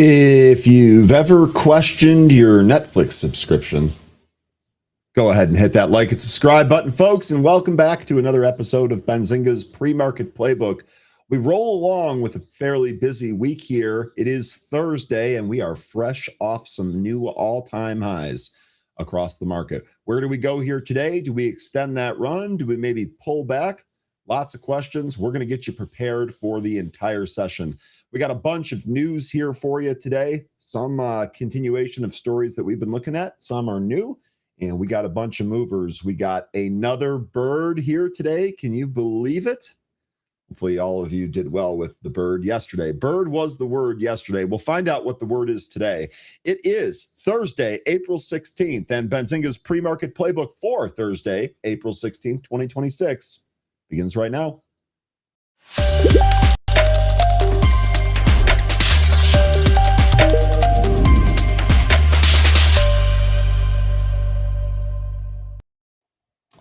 If you've ever questioned your Netflix subscription, go ahead and hit that like and subscribe button, folks, and welcome back to another episode of Benzinga's Pre-Market Playbook. We roll along with a fairly busy week here. It is Thursday, and we are fresh off some new all-time highs across the market. Where do we go here today? Do we extend that run? Do we maybe pull back? Lots of questions. We're going to get you prepared for the entire session. We got a bunch of news here for you today. Some continuation of stories that we've been looking at. Some are new. And we got a bunch of movers. We got another bird here today. Can you believe it? Hopefully all of you did well with the bird yesterday. Bird was the word yesterday. We'll find out what the word is today. It is Thursday, April 16th, and Benzinga's pre-market playbook for Thursday, April 16th, 2026 begins right now.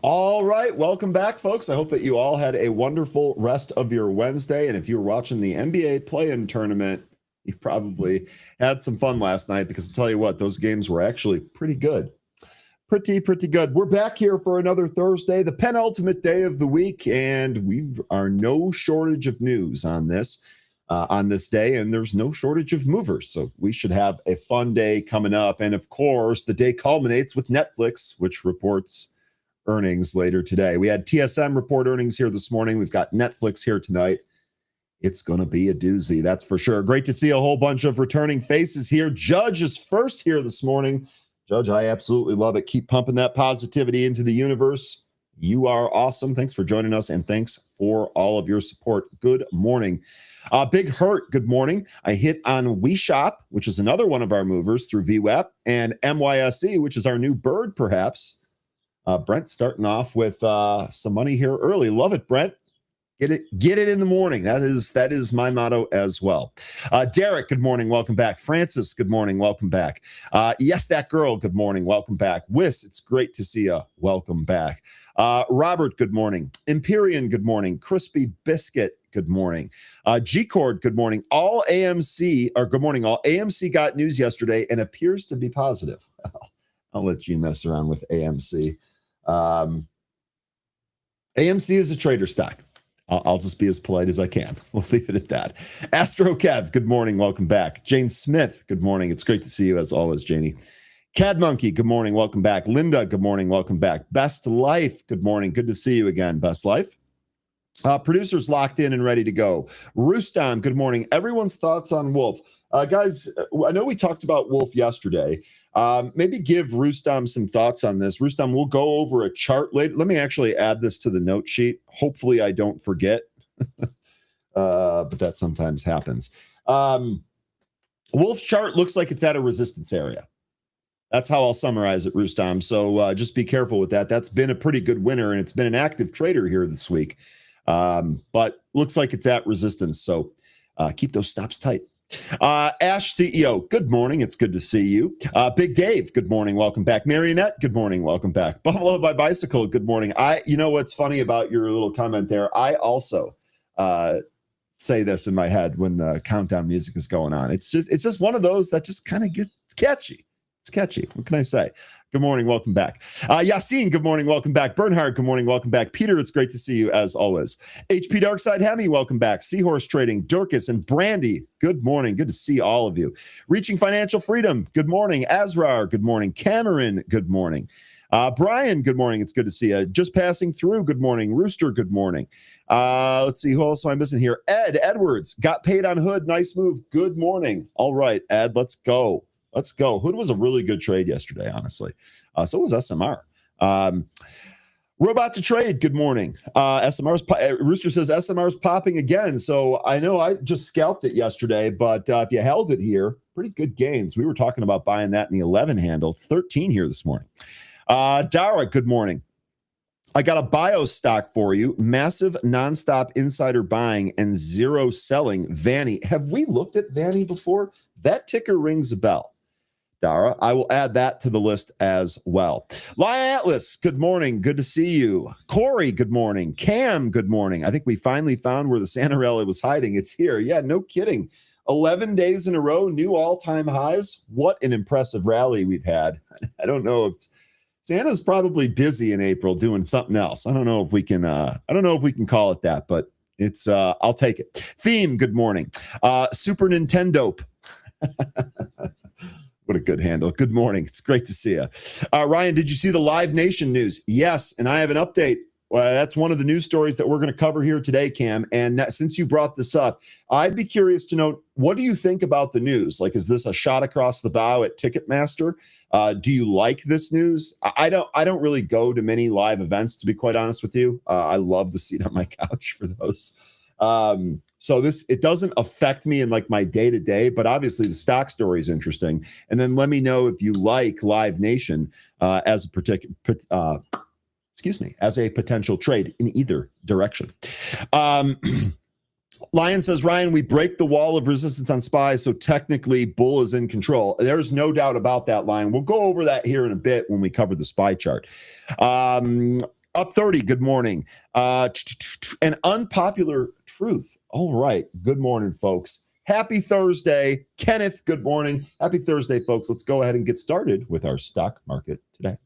All right, welcome back, folks. I hope that you all had a wonderful rest of your Wednesday. And if you were watching the NBA play-in tournament, you probably had some fun last night, because I'll tell you what, those games were actually pretty good. Pretty good. We're back here for another Thursday, the penultimate day of the week, and we are no shortage of news on this day, and there's no shortage of movers. So we should have a fun day coming up. And of course, the day culminates with Netflix, which reports earnings later today. We had TSM report earnings here this morning. We've got Netflix here tonight. It's going to be a doozy, that's for sure. Great to see a whole bunch of returning faces here. Judge is first here this morning. Judge, I absolutely love it. Keep pumping that positivity into the universe. You are awesome. Thanks for joining us, and thanks for all of your support. Good morning. Big Hurt, good morning. I hit on WeShop, which is another one of our movers through VWAP, and MYSE, which is our new bird, perhaps. Brent starting off with some money here early. Love it, Brent. Get it in the morning. That is my motto as well. Derek, good morning. Welcome back. Francis, good morning. Welcome back. Yes, that girl, good morning. Welcome back. Wiss, it's great to see you. Welcome back. Robert, good morning. Empyrean, good morning. Crispy Biscuit, good morning. G-Cord, good morning. Good morning. All AMC got news yesterday and appears to be positive. I'll let you mess around with AMC. AMC is a trader stock. I'll just be as polite as I can. We'll leave it at that. Astro Kev, good morning. Welcome back. Jane Smith, good morning. It's great to see you as always, Janie. Cad Monkey, good morning. Welcome back. Linda, good morning. Welcome back. Best Life, good morning. Good to see you again, Best Life. Producers locked in and ready to go. Rustam, good morning. Everyone's thoughts on Wolf. Guys, I know we talked about Wolf yesterday. Maybe give Rustam some thoughts on this. Rustam, we'll go over a chart later. Let me actually add this to the note sheet. Hopefully I don't forget, but that sometimes happens. Wolf chart looks like it's at a resistance area. That's how I'll summarize it, Rustam. So just be careful with that. That's been a pretty good winner, and it's been an active trader here this week. But looks like it's at resistance. So keep those stops tight. Ash CEO, good morning. It's good to see you. Big Dave, good morning. Welcome back. Marionette, good morning. Welcome back. Buffalo by Bicycle, good morning. You know what's funny about your little comment there? I also say this in my head when the countdown music is going on. It's just one of those that just kind of gets catchy. It's catchy. What can I say? Good morning. Welcome back. Yassine, good morning. Welcome back. Bernhard, good morning. Welcome back. Peter, it's great to see you as always. HP Darkside Hemi, welcome back. Seahorse Trading, Durkis, and Brandy, good morning. Good to see all of you. Reaching Financial Freedom, good morning. Azrar, good morning. Cameron, good morning. Brian, good morning. It's good to see you. Just passing through, good morning. Rooster, good morning. Let's see, who else am I missing here? Ed Edwards, got paid on Hood. Nice move. Good morning. All right, Ed, let's go. Let's go. Hood was a really good trade yesterday, honestly. So was SMR. Robot to Trade, good morning. Rooster says SMR's popping again. So I know I just scalped it yesterday, but if you held it here, pretty good gains. We were talking about buying that in the 11 handle. It's 13 here this morning. Dara, good morning. I got a bio stock for you. Massive nonstop insider buying and zero selling. Vanny. Have we looked at Vanny before? That ticker rings a bell. Dara, I will add that to the list as well. Lie Atlas, good morning. Good to see you. Corey, good morning. Cam, good morning. I think we finally found where the Santarelli was hiding. It's here. Yeah, no kidding. 11 days in a row, new all-time highs. What an impressive rally we've had. I don't know if Santa's probably busy in April doing something else. I don't know if we can call it that, but it's I'll take it. Theme, good morning. Super Nintendo. What a good handle. Good morning. It's great to see you. Ryan, did you see the Live Nation news? Yes, and I have an update. That's one of the news stories that we're going to cover here today, Cam. And since you brought this up, I'd be curious to know, what do you think about the news? Like, is this a shot across the bow at Ticketmaster? Do you like this news? I don't really go to many live events, to be quite honest with you. I love the seat on my couch for those. So it doesn't affect me in like my day to day, but obviously the stock story is interesting. And then let me know if you like Live Nation as a potential trade in either direction. Lion says, Ryan, we break the wall of resistance on SPY, so technically bull is in control. There's no doubt about that, Lion. We'll go over that here in a bit when we cover the SPY chart. Up 30, good morning. An unpopular truth. All right, good morning, folks. Happy Thursday. Kenneth, good morning. Happy Thursday, folks. Let's go ahead and get started with our stock market today.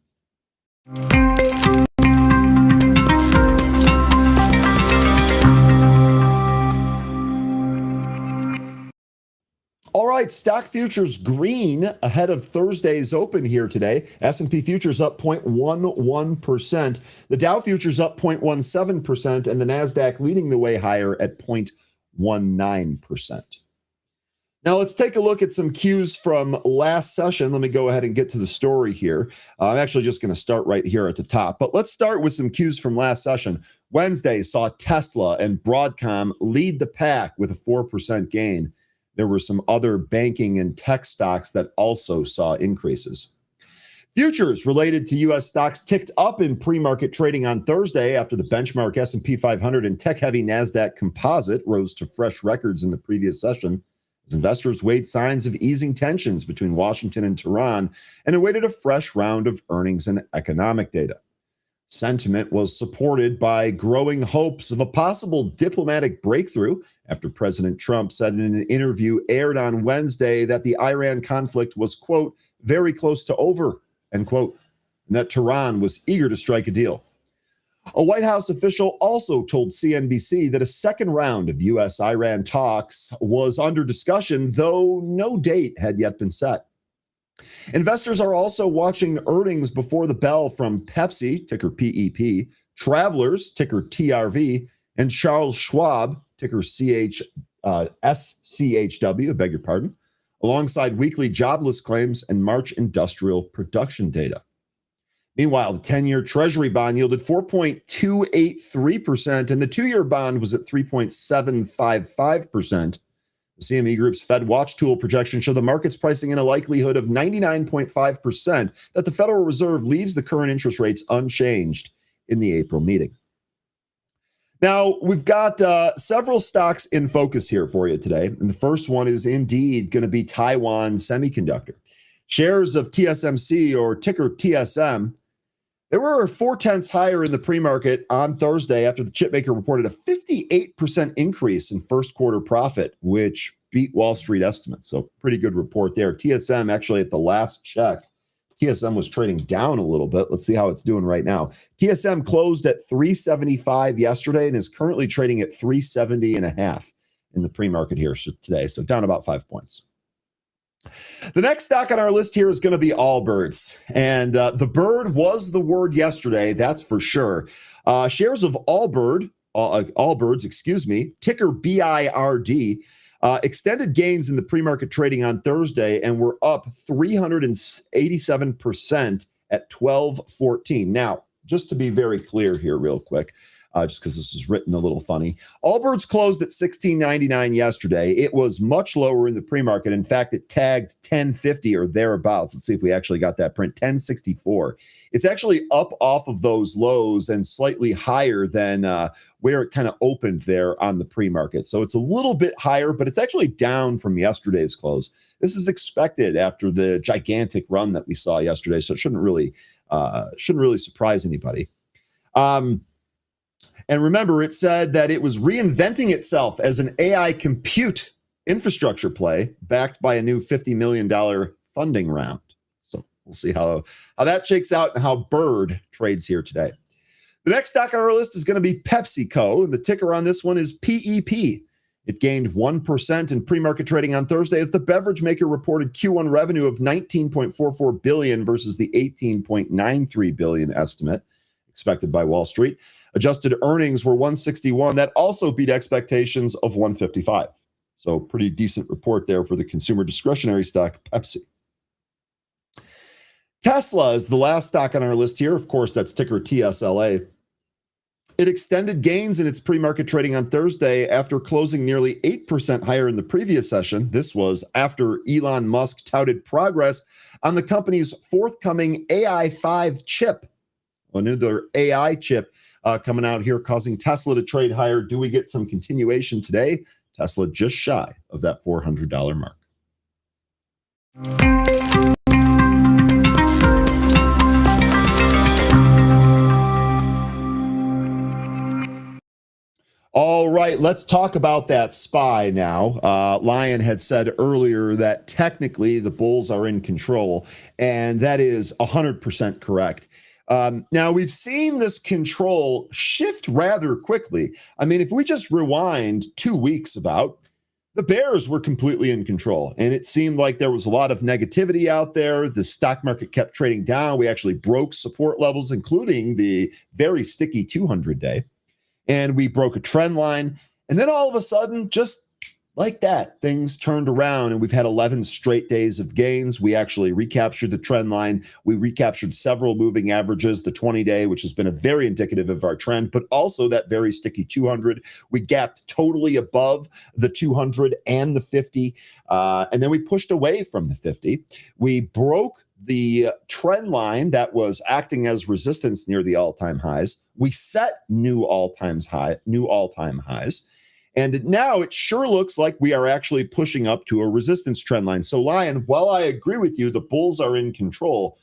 All right, stock futures green ahead of Thursday's open here today. S&P futures up 0.11%. The Dow futures up 0.17%, and the NASDAQ leading the way higher at 0.19%. Now let's take a look at some cues from last session. Let me go ahead and get to the story here. I'm actually just going to start right here at the top, but let's start with some cues from last session. Wednesday saw Tesla and Broadcom lead the pack with a 4% gain. There were some other banking and tech stocks that also saw increases. Futures related to U.S. stocks ticked up in pre-market trading on Thursday after the benchmark S&P 500 and tech-heavy NASDAQ composite rose to fresh records in the previous session, as investors weighed signs of easing tensions between Washington and Tehran and awaited a fresh round of earnings and economic data. Sentiment was supported by growing hopes of a possible diplomatic breakthrough after President Trump said in an interview aired on Wednesday that the Iran conflict was, quote, very close to over, end quote, and that Tehran was eager to strike a deal. A White House official also told CNBC that a second round of U.S.-Iran talks was under discussion, though no date had yet been set. Investors are also watching earnings before the bell from Pepsi, ticker PEP, Travelers, ticker TRV, and Charles Schwab, ticker SCHW, beg your pardon, alongside weekly jobless claims and March industrial production data. Meanwhile, the 10-year Treasury bond yielded 4.283%, and the 2-year bond was at 3.755%. The CME Group's Fed Watch Tool projection show the market's pricing in a likelihood of 99.5% that the Federal Reserve leaves the current interest rates unchanged in the April meeting. Now, we've got several stocks in focus here for you today, and the first one is indeed going to be Taiwan Semiconductor. Shares of TSMC, or ticker TSM, they were 0.4 higher in the pre-market on Thursday after the chipmaker reported a 58% increase in first quarter profit, which beat Wall Street estimates. So pretty good report there. TSM, actually, at the last check, TSM was trading down a little bit. Let's see how it's doing right now. TSM closed at 375 yesterday and is currently trading at 370.5 in the pre-market here today. So down about 5 points. The next stock on our list here is going to be Allbirds. And the bird was the word yesterday, that's for sure. Shares of Allbirds, ticker BIRD, extended gains in the pre-market trading on Thursday and were up 387% at 12.14. Now, just to be very clear here real quick, just because this is written a little funny. Allbirds closed at $16.99 yesterday. It was much lower in the pre-market. In fact, it tagged 10.50 or thereabouts. Let's see if we actually got that print, 10.64. It's actually up off of those lows and slightly higher than where it kind of opened there on the pre-market. So it's a little bit higher, but it's actually down from yesterday's close. This is expected after the gigantic run that we saw yesterday, so it shouldn't really surprise anybody. And remember, it said that it was reinventing itself as an AI compute infrastructure play backed by a new $50 million funding round. So we'll see how that shakes out and how Bird trades here today. The next stock on our list is going to be PepsiCo, and the ticker on this one is PEP. It gained 1% in pre-market trading on Thursday as the beverage maker reported Q1 revenue of $19.44 billion versus the $18.93 billion estimate expected by Wall Street. Adjusted earnings were $161. That also beat expectations of $155. So pretty decent report there for the consumer discretionary stock, Pepsi. Tesla is the last stock on our list here. Of course, that's ticker TSLA. It extended gains in its pre-market trading on Thursday after closing nearly 8% higher in the previous session. This was after Elon Musk touted progress on the company's forthcoming AI-5 chip. Another AI chip coming out here, causing Tesla to trade higher. Do we get some continuation today? Tesla just shy of that $400 mark. All right, let's talk about that SPY now. Lion had said earlier that technically the bulls are in control, and that is 100% correct. Now, we've seen this control shift rather quickly. I mean, if we just rewind 2 weeks about, the bears were completely in control, and it seemed like there was a lot of negativity out there. The stock market kept trading down. We actually broke support levels, including the very sticky 200-day. And we broke a trend line. And then all of a sudden, just like that, things turned around and we've had 11 straight days of gains. We actually recaptured the trend line. We recaptured several moving averages, the 20-day, which has been a very indicative of our trend, but also that very sticky 200. We gapped totally above the 200 and the 50. And then we pushed away from the 50. We broke the trend line that was acting as resistance near the all-time highs. We set new all-time highs. And now it sure looks like we are actually pushing up to a resistance trend line. So Lion, while I agree with you, the bulls are in control.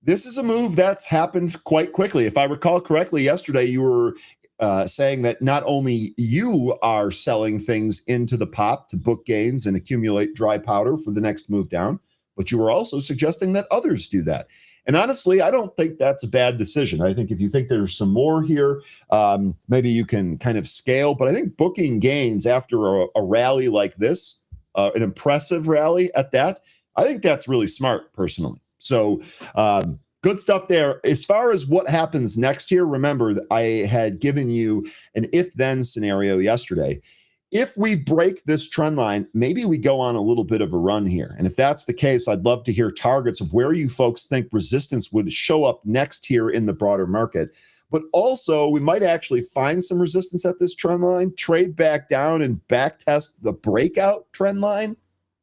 This is a move that's happened quite quickly. If I recall correctly, yesterday you were saying that not only you are selling things into the pop to book gains and accumulate dry powder for the next move down, but you were also suggesting that others do that. And honestly, I don't think that's a bad decision. I think if you think there's some more here, maybe you can kind of scale. But I think booking gains after a rally like this, an impressive rally at that, I think that's really smart personally. So good stuff there. As far as what happens next here, remember I had given you an if-then scenario yesterday. If we break this trend line, maybe we go on a little bit of a run here. And if that's the case, I'd love to hear targets of where you folks think resistance would show up next here in the broader market. But also, we might actually find some resistance at this trend line, trade back down and back test the breakout trend line.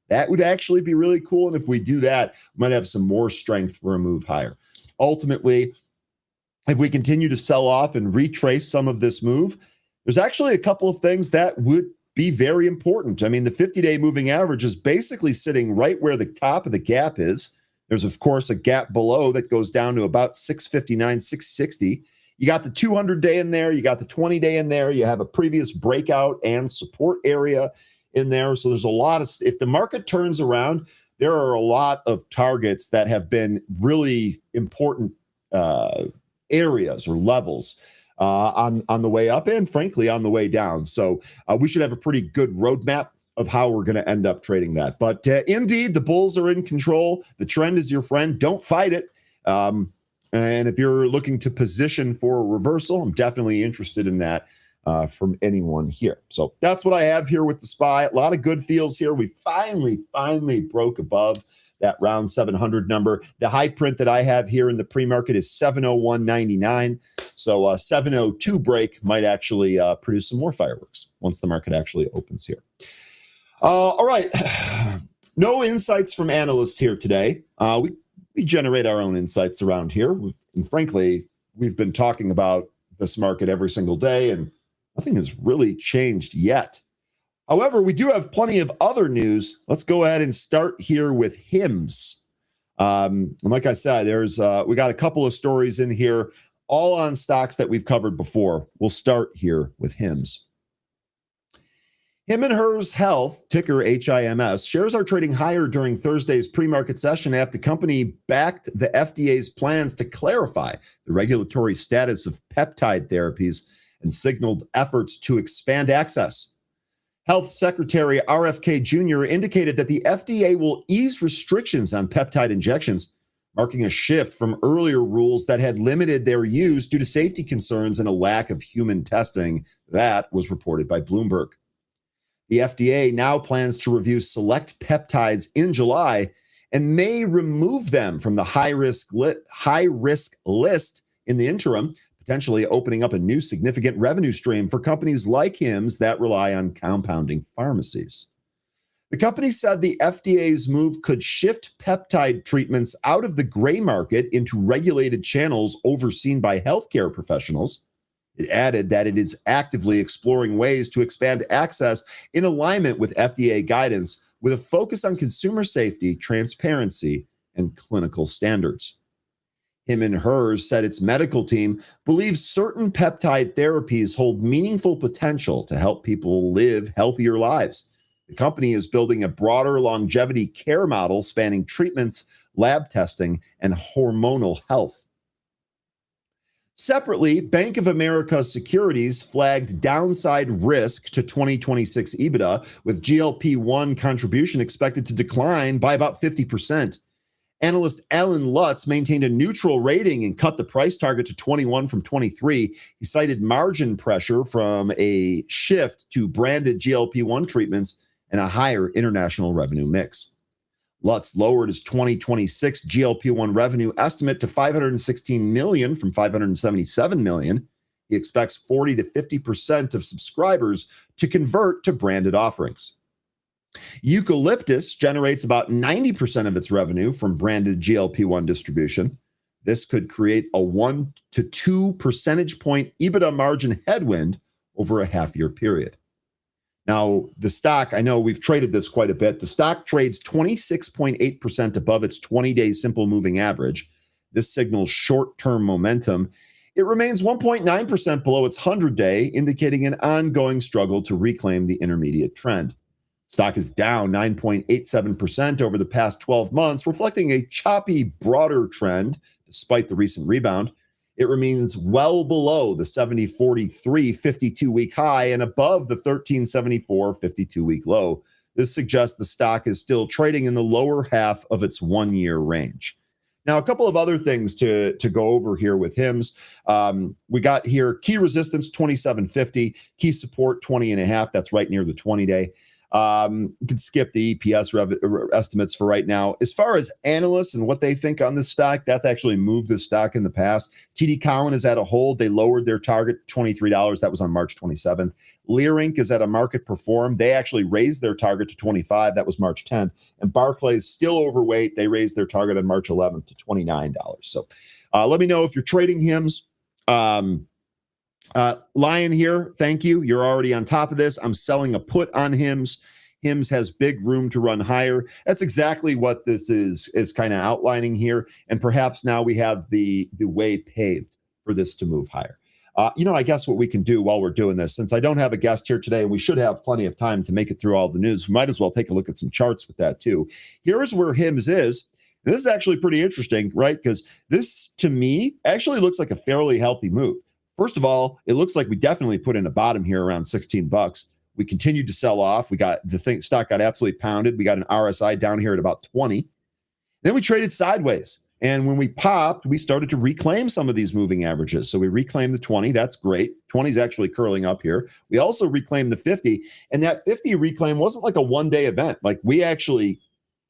That would actually be really cool. And if we do that, we might have some more strength for a move higher. Ultimately, if we continue to sell off and retrace some of this move, there's actually a couple of things that would be very important. I mean, the 50-day moving average is basically sitting right where the top of the gap is. There's, of course, a gap below that goes down to about 659, 660. You got the 200-day in there. You got the 20-day in there. You have a previous breakout and support area in there. So there's a lot of, if the market turns around, there are a lot of targets that have been really important areas or levels on the way up and frankly on the way down. So we should have a pretty good roadmap of how we're going to end up trading that. But indeed, the bulls are in control. The trend is your friend. Don't fight it. And if you're looking to position for a reversal, I'm definitely interested in that from anyone here. So that's what I have here with the SPY. A lot of good feels here. We finally broke above that round 700 number. The high print that I have here in the pre-market is 701.99. So 702 break might actually produce some more fireworks once the market actually opens here. All right. No insights from analysts here today. We generate our own insights around here. And frankly, we've been talking about this market every single day, and nothing has really changed yet. However, we do have plenty of other news. Let's go ahead and start here with HIMS. And like I said, we got a couple of stories in here, all on stocks that we've covered before. We'll start here with HIMS. Him and Hers Health, ticker HIMS, shares are trading higher during Thursday's pre-market session after the company backed the FDA's plans to clarify the regulatory status of peptide therapies and signaled efforts to expand access. Health Secretary RFK Jr. indicated that the FDA will ease restrictions on peptide injections, marking a shift from earlier rules that had limited their use due to safety concerns and a lack of human testing. That was reported by Bloomberg. The FDA now plans to review select peptides in July and may remove them from the high-risk list in the interim, potentially opening up a new significant revenue stream for companies like Hims that rely on compounding pharmacies. The company said the FDA's move could shift peptide treatments out of the gray market into regulated channels overseen by healthcare professionals. It added that it is actively exploring ways to expand access in alignment with FDA guidance, with a focus on consumer safety, transparency, and clinical standards. Him and Hers said its medical team believes certain peptide therapies hold meaningful potential to help people live healthier lives. The company is building a broader longevity care model spanning treatments, lab testing, and hormonal health. Separately, Bank of America Securities flagged downside risk to 2026 EBITDA, with GLP-1 contribution expected to decline by about 50%. Analyst Alan Lutz maintained a neutral rating and cut the price target to 21 from 23. He cited margin pressure from a shift to branded GLP-1 treatments and a higher international revenue mix. Lutz lowered his 2026 GLP-1 revenue estimate to $516 million from $577 million. He expects 40 to 50% of subscribers to convert to branded offerings. Eucalyptus generates about 90% of its revenue from branded GLP-1 distribution. This could create a 1 to 2 percentage point EBITDA margin headwind over a half-year period. Now, the stock, I know we've traded this quite a bit. The stock trades 26.8% above its 20-day simple moving average. This signals short-term momentum. It remains 1.9% below its 100-day, indicating an ongoing struggle to reclaim the intermediate trend. Stock is down 9.87% over the past 12 months, reflecting a choppy, broader trend despite the recent rebound. It remains well below the 70.43 52-week high and above the 13.74 52-week low. This suggests the stock is still trading in the lower half of its one-year range. Now, a couple of other things to go over here with Hims. We got here key resistance 27.50, key support 20.5. That's right near the 20-day. You can skip the EPS estimates for right now. As far as analysts and what they think on this stock, that's actually moved this stock in the past. TD Cowen is at a hold. They lowered their target to $23. That was on March 27th. Leerink is at a market perform. They actually raised their target to 25. That was March 10th. And Barclays still overweight. They raised their target on March 11th to $29. So let me know if you're trading Hims. Lion here, thank you. You're already on top of this. I'm selling a put on Hims. Hims has big room to run higher. That's exactly what this is kind of outlining here. And perhaps now we have the way paved for this to move higher. I guess what we can do while we're doing this, since I don't have a guest here today, and we should have plenty of time to make it through all the news, we might as well take a look at some charts with that too. Here's where Hims is. This is actually pretty interesting, right? Because this, to me, actually looks like a fairly healthy move. First of all, it looks like we definitely put in a bottom here around $16. We continued to sell off. We got stock got absolutely pounded. We got an RSI down here at about 20. Then we traded sideways. And when we popped, we started to reclaim some of these moving averages. So we reclaimed the 20. That's great. 20 is actually curling up here. We also reclaimed the 50. And that 50 reclaim wasn't like a one-day event. Like we actually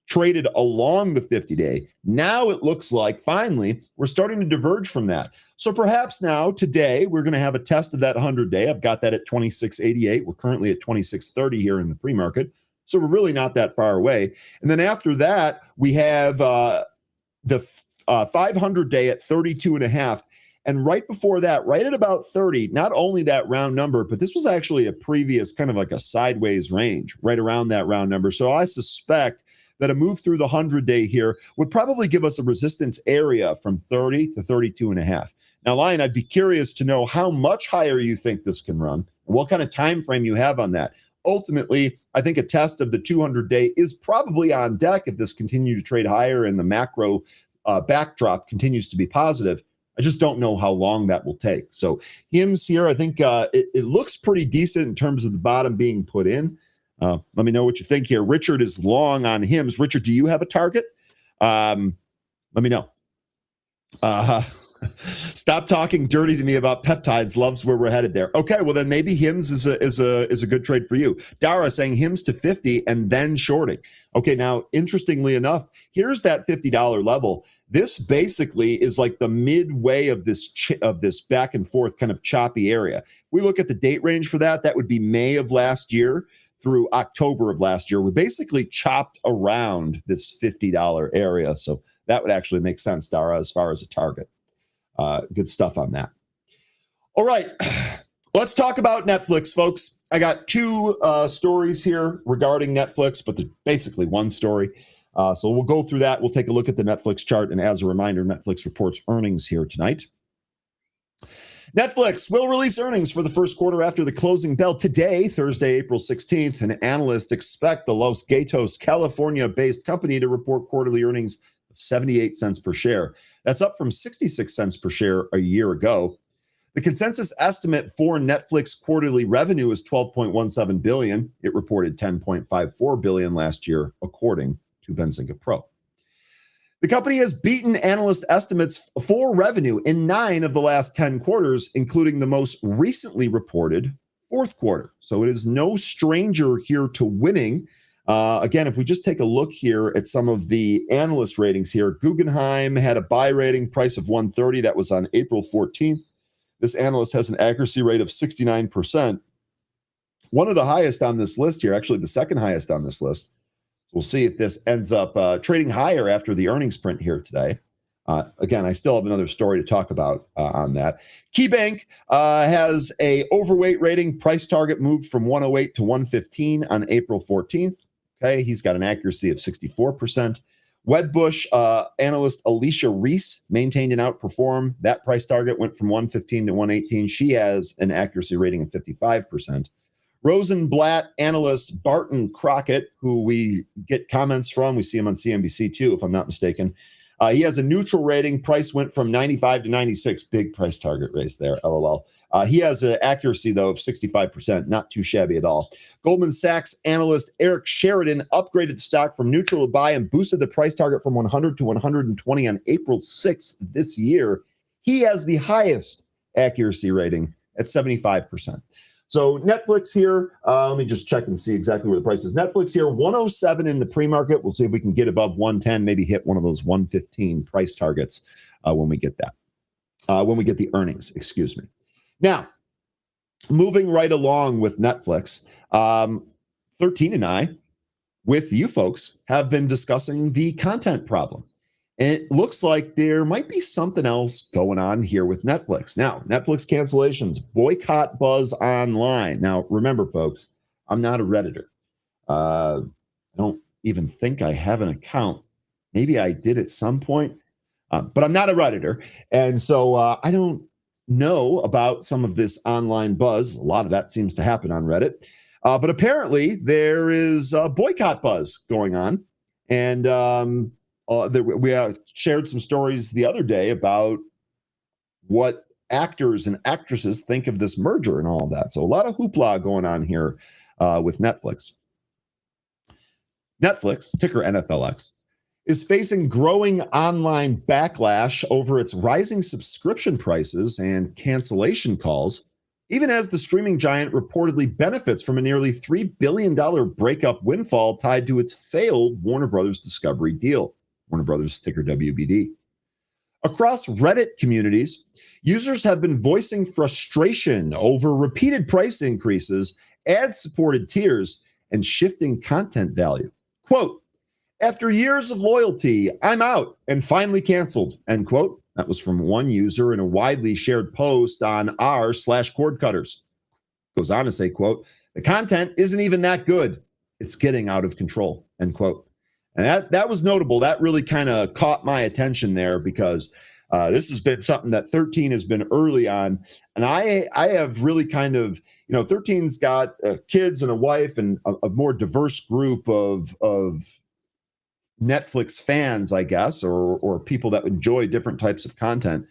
traded along the 50-day. Now it looks like finally we're starting to diverge from that. So perhaps now today we're going to have a test of that 100-day. I've got that at 26.88. We're currently at 26.30 here in the pre-market. So we're really not that far away. And then after that, we have the 500-day at 32.5. And right before that, right at about 30, not only that round number, but this was actually a previous kind of like a sideways range right around that round number. So I suspect that a move through the 100-day here would probably give us a resistance area from 30 to 32.5. Now, Lion, I'd be curious to know how much higher you think this can run and what kind of time frame you have on that. ultimately, I think a test of the 200-day is probably on deck if this continues to trade higher and the macro backdrop continues to be positive. I just don't know how long that will take. So HIMS here, I think it looks pretty decent in terms of the bottom being put in. Let me know what you think here. Richard is long on HIMS. Richard, do you have a target? Let me know. Stop talking dirty to me about peptides. Loves where we're headed there. Okay, well then maybe HIMS is a good trade for you. Dara saying HIMS to 50 and then shorting. Okay, now interestingly enough, here's that $50 level. This basically is like the midway of this back and forth kind of choppy area. If we look at the date range for that, that would be May of last year through October of last year. We basically chopped around this $50 area, so that would actually make sense, Dara, as far as a target. Good stuff on that. All right, let's talk about Netflix, folks. I got two stories here regarding Netflix, but they're basically one story. So we'll go through that. We'll take a look at the Netflix chart. And as a reminder, Netflix reports earnings here tonight. Netflix will release earnings for the first quarter after the closing bell today, Thursday, April 16th. And analysts expect the Los Gatos, California-based company to report quarterly earnings of 78 cents per share. That's up from 66 cents per share a year ago. The consensus estimate for Netflix quarterly revenue is $12.17 billion. It reported $10.54 billion last year, according to Benzinga Pro. The company has beaten analyst estimates for revenue in 9 of the last 10 quarters, including the most recently reported fourth quarter. So it is no stranger here to winning. Again, if we just take a look here at some of the analyst ratings here, Guggenheim had a buy rating price of 130. That was on April 14th. This analyst has an accuracy rate of 69%. One of the highest on this list here, actually the second highest on this list. We'll see if this ends up trading higher after the earnings print here today. Again, I still have another story to talk about on that. KeyBank has a overweight rating. Price target moved from 108 to 115 on April 14th. Okay, he's got an accuracy of 64%. Wedbush analyst Alicia Reese maintained an outperform. That price target went from 115 to 118. She has an accuracy rating of 55%. Rosenblatt analyst Barton Crockett, who we get comments from, we see him on CNBC too, if I'm not mistaken. He has a neutral rating. Price went from 95 to 96. Big price target raise there, LOL. He has an accuracy, though, of 65%. Not too shabby at all. Goldman Sachs analyst Eric Sheridan upgraded stock from neutral to buy and boosted the price target from 100 to 120 on April 6th this year. He has the highest accuracy rating at 75%. So Netflix here, let me just check and see exactly where the price is. Netflix here, 107 in the pre-market. We'll see if we can get above 110, maybe hit one of those 115 price targets when we get that. When we get the earnings, excuse me. Now, moving right along with Netflix, 13 and I, with you folks, have been discussing the content problem. And it looks like there might be something else going on here with Netflix. Now, Netflix cancellations, boycott buzz online. Now, remember, folks, I'm not a Redditor. I don't even think I have an account. Maybe I did at some point, but I'm not a Redditor. And so I don't know about some of this online buzz. A lot of that seems to happen on Reddit. But apparently, there is a boycott buzz going on. And we shared some stories the other day about what actors and actresses think of this merger and all of that. So a lot of hoopla going on here with Netflix. Netflix, ticker NFLX, is facing growing online backlash over its rising subscription prices and cancellation calls, even as the streaming giant reportedly benefits from a nearly $3 billion breakup windfall tied to its failed Warner Brothers Discovery deal. Warner Brothers, ticker WBD. Across Reddit communities, users have been voicing frustration over repeated price increases, ad-supported tiers, and shifting content value. Quote, after years of loyalty, I'm out and finally canceled, end quote. That was from one user in a widely shared post on r/cordcutters. Goes on to say, quote, the content isn't even that good. It's getting out of control, end quote. And that was notable. That really kind of caught my attention there because This has been something that 13 has been early on. And I have really kind of, 13's got kids and a wife and a more diverse group of Netflix fans, I guess, or people that enjoy different types of content.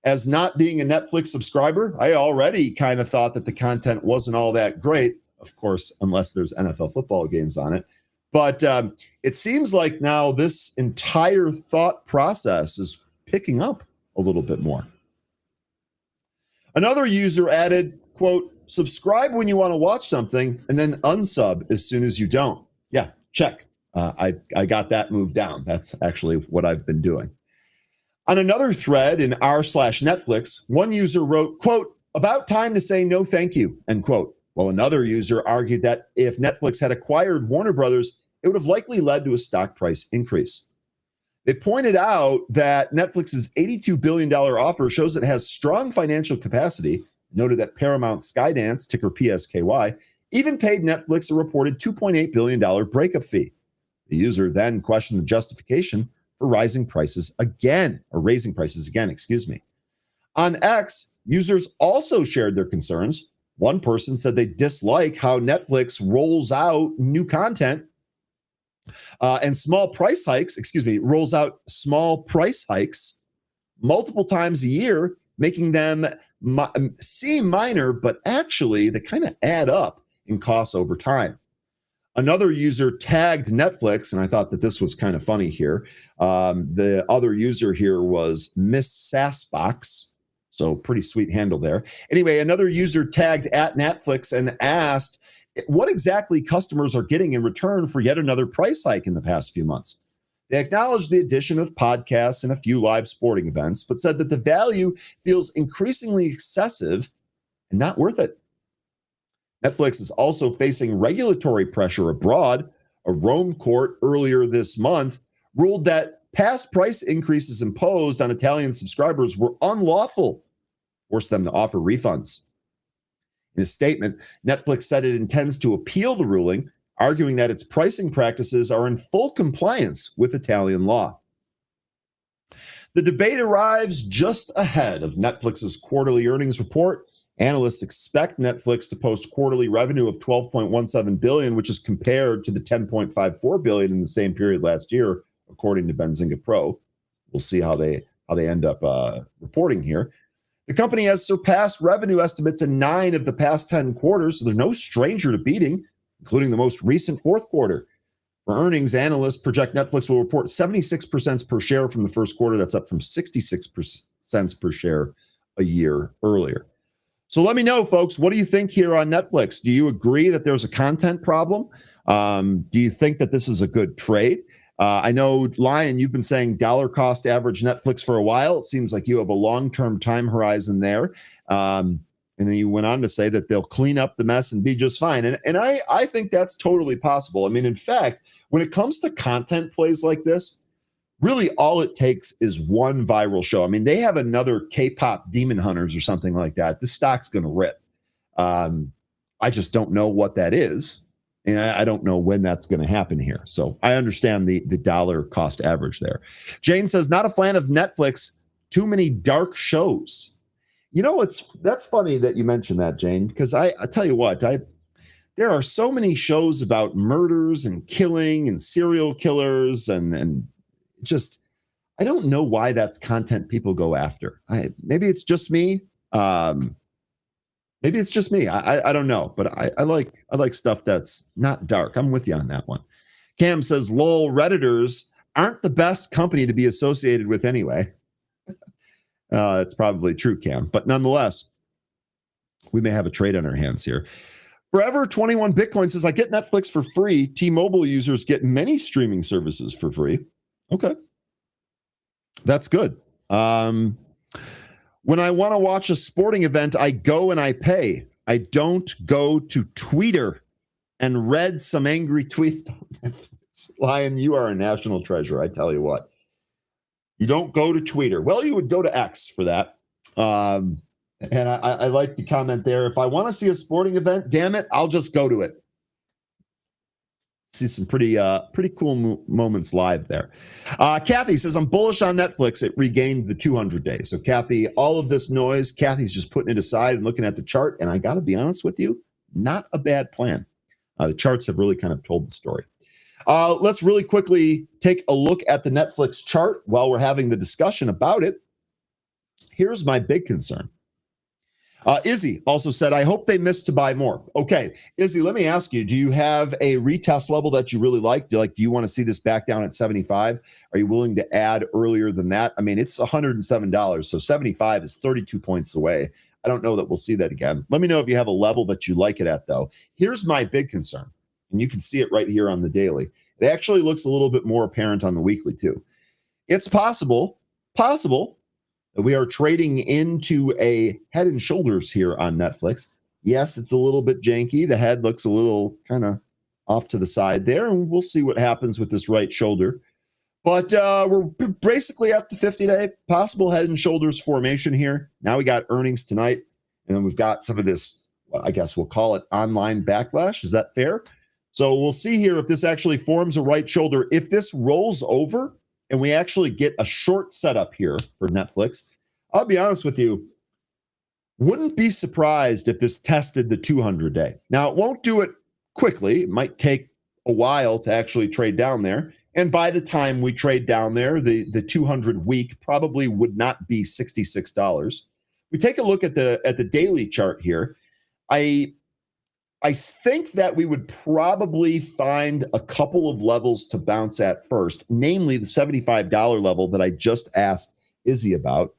As not being a Netflix subscriber, I already kind of thought that the content wasn't all that great. Of course, unless there's NFL football games on it. But it seems like now this entire thought process is picking up a little bit more. Another user added, quote, subscribe when you want to watch something and then unsub as soon as you don't. Yeah, check. I got that moved down. That's actually what I've been doing. On another thread in r/Netflix, one user wrote, quote, about time to say no thank you, end quote. While another user argued that if Netflix had acquired Warner Brothers, it would have likely led to a stock price increase. They pointed out that Netflix's $82 billion offer shows it has strong financial capacity, noted that Paramount Skydance, ticker PSKY, even paid Netflix a reported $2.8 billion breakup fee. The user then questioned the justification for raising prices again. On X, users also shared their concerns. One person said they dislike how Netflix rolls out new content and rolls out small price hikes multiple times a year, making them seem minor, but actually they kind of add up in costs over time. Another user tagged Netflix, and I thought that this was kind of funny here. The other user here was Miss Sassbox, so pretty sweet handle there. Anyway, another user tagged at Netflix and asked what exactly customers are getting in return for yet another price hike in the past few months. They acknowledged the addition of podcasts and a few live sporting events, but said that the value feels increasingly excessive and not worth it. Netflix is also facing regulatory pressure abroad. A Rome court earlier this month ruled that past price increases imposed on Italian subscribers were unlawful, forced them to offer refunds. In a statement, Netflix said it intends to appeal the ruling, arguing that its pricing practices are in full compliance with Italian law. The debate arrives just ahead of Netflix's quarterly earnings report. Analysts expect Netflix to post quarterly revenue of $12.17 billion, which is compared to the $10.54 billion in the same period last year, according to Benzinga Pro. We'll see how they end up reporting here. The company has surpassed revenue estimates in 9 of the past 10 quarters, so they're no stranger to beating, including the most recent fourth quarter. For earnings, analysts project Netflix will report 76 per share from the first quarter. That's up from 66 cents per share a year earlier. So let me know, folks, what do you think here on Netflix? Do you agree that there's a content problem? Do you think that this is a good trade? I know, Lion, you've been saying dollar cost average Netflix for a while. It seems like you have a long-term time horizon there. And then you went on to say that they'll clean up the mess and be just fine. And I think that's totally possible. I mean, in fact, when it comes to content plays like this, really all it takes is one viral show. I mean, they have another K-pop Demon Hunters or something like that. The stock's going to rip. I just don't know what that is. And I don't know when that's going to happen here. So I understand the dollar cost average there. Jane says, not a fan of Netflix. Too many dark shows. You know, that's funny that you mentioned that, Jane, because I tell you what, there are so many shows about murders and killing and serial killers and just, I don't know why that's content people go after. Maybe it's just me. Maybe it's just me. I don't know, but I like stuff that's not dark. I'm with you on that one. Cam says, lol, Redditors aren't the best company to be associated with anyway. It's probably true, Cam. But nonetheless, we may have a trade on our hands here. Forever 21 Bitcoin says, I get Netflix for free. T-Mobile users get many streaming services for free. Okay. That's good. When I want to watch a sporting event, I go and I pay. I don't go to Twitter and read some angry tweet. Lion, you are a national treasure, I tell you what. You don't go to Twitter. Well, you would go to X for that. And I like the comment there. If I want to see a sporting event, damn it, I'll just go to it. see some pretty cool moments live there. Kathy says, I'm bullish on Netflix. It regained the 200 days. So Kathy, all of this noise, Kathy's just putting it aside and looking at the chart. And I got to be honest with you, not a bad plan. The charts have really kind of told the story. Let's really quickly take a look at the Netflix chart while we're having the discussion about it. Here's my big concern. Izzy also said, I hope they missed to buy more. Okay, Izzy, let me ask you, do you have a retest level that you really like? Do you want to see this back down at 75? Are you willing to add earlier than that? I mean, it's $107, so 75 is 32 points away. I don't know that we'll see that again. Let me know if you have a level that you like it at, though. Here's my big concern, and you can see it right here on the daily. It actually looks a little bit more apparent on the weekly, too. It's possible we are trading into a head and shoulders here on Netflix. Yes, it's a little bit janky. The head looks a little kind of off to the side there, and we'll see what happens with this right shoulder. But we're basically at the 50-day possible head and shoulders formation here. Now we got earnings tonight, and then we've got some of this, I guess we'll call it online backlash. Is that fair? So we'll see here if this actually forms a right shoulder. If this rolls over, and we actually get a short setup here for Netflix, I'll be honest with you, wouldn't be surprised if this tested the 200-day. Now, it won't do it quickly. It might take a while to actually trade down there. And by the time we trade down there, the 200-week probably would not be $66. We take a look at the daily chart here. I think that we would probably find a couple of levels to bounce at first, namely the $75 level that I just asked Izzy about.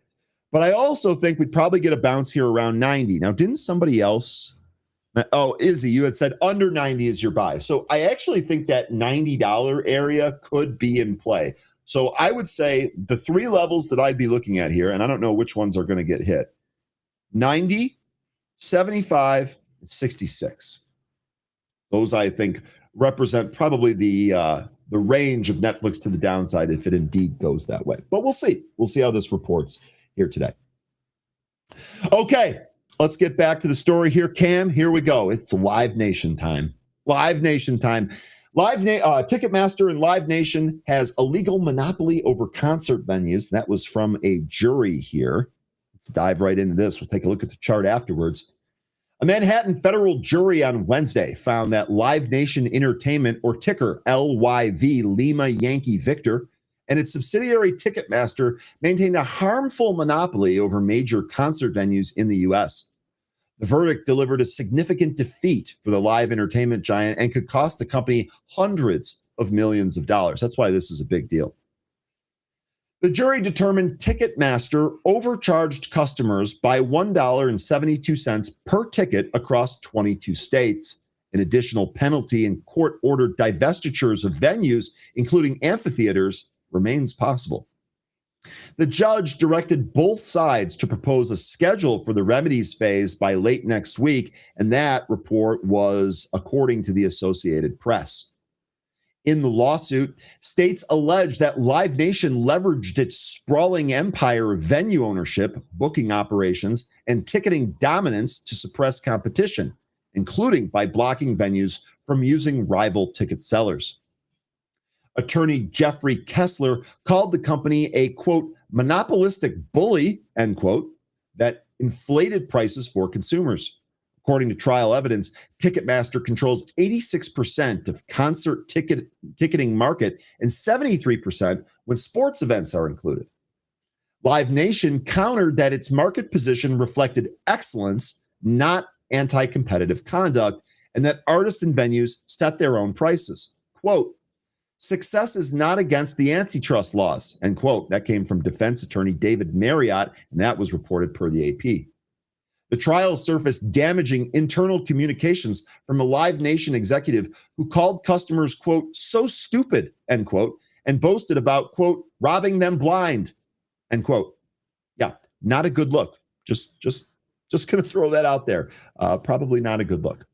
But I also think we'd probably get a bounce here around 90. Now, didn't somebody else? Oh, Izzy, you had said under 90 is your buy. So I actually think that $90 area could be in play. So I would say the three levels that I'd be looking at here, and I don't know which ones are going to get hit, 90, 75, 66. Those, I think, represent probably the range of Netflix to the downside if it indeed goes that way. But we'll see. We'll see how this reports here today. Okay, let's get back to the story here. Cam, here we go. It's Live Nation time. Live Nation time. Ticketmaster and Live Nation has a legal monopoly over concert venues. That was from a jury here. Let's dive right into this. We'll take a look at the chart afterwards. A Manhattan federal jury on Wednesday found that Live Nation Entertainment, or ticker LYV, Lima Yankee Victor, and its subsidiary Ticketmaster maintained a harmful monopoly over major concert venues in the U.S. The verdict delivered a significant defeat for the live entertainment giant and could cost the company hundreds of millions of dollars. That's why this is a big deal. The jury determined Ticketmaster overcharged customers by $1.72 per ticket across 22 states. An additional penalty and court-ordered divestitures of venues, including amphitheaters, remains possible. The judge directed both sides to propose a schedule for the remedies phase by late next week, and that report was according to the Associated Press. In the lawsuit, states allege that Live Nation leveraged its sprawling empire of venue ownership, booking operations, and ticketing dominance to suppress competition, including by blocking venues from using rival ticket sellers. Attorney Jeffrey Kessler called the company a, quote, monopolistic bully, end quote, that inflated prices for consumers. According to trial evidence, Ticketmaster controls 86% of concert ticketing market and 73% when sports events are included. Live Nation countered that its market position reflected excellence, not anti-competitive conduct, and that artists and venues set their own prices. Quote, success is not against the antitrust laws, end quote. That came from defense attorney David Marriott, and that was reported per the AP. The trial surfaced damaging internal communications from a Live Nation executive who called customers, quote, so stupid, end quote, and boasted about, quote, robbing them blind, end quote. Yeah, not a good look. Just going to throw that out there. Probably not a good look.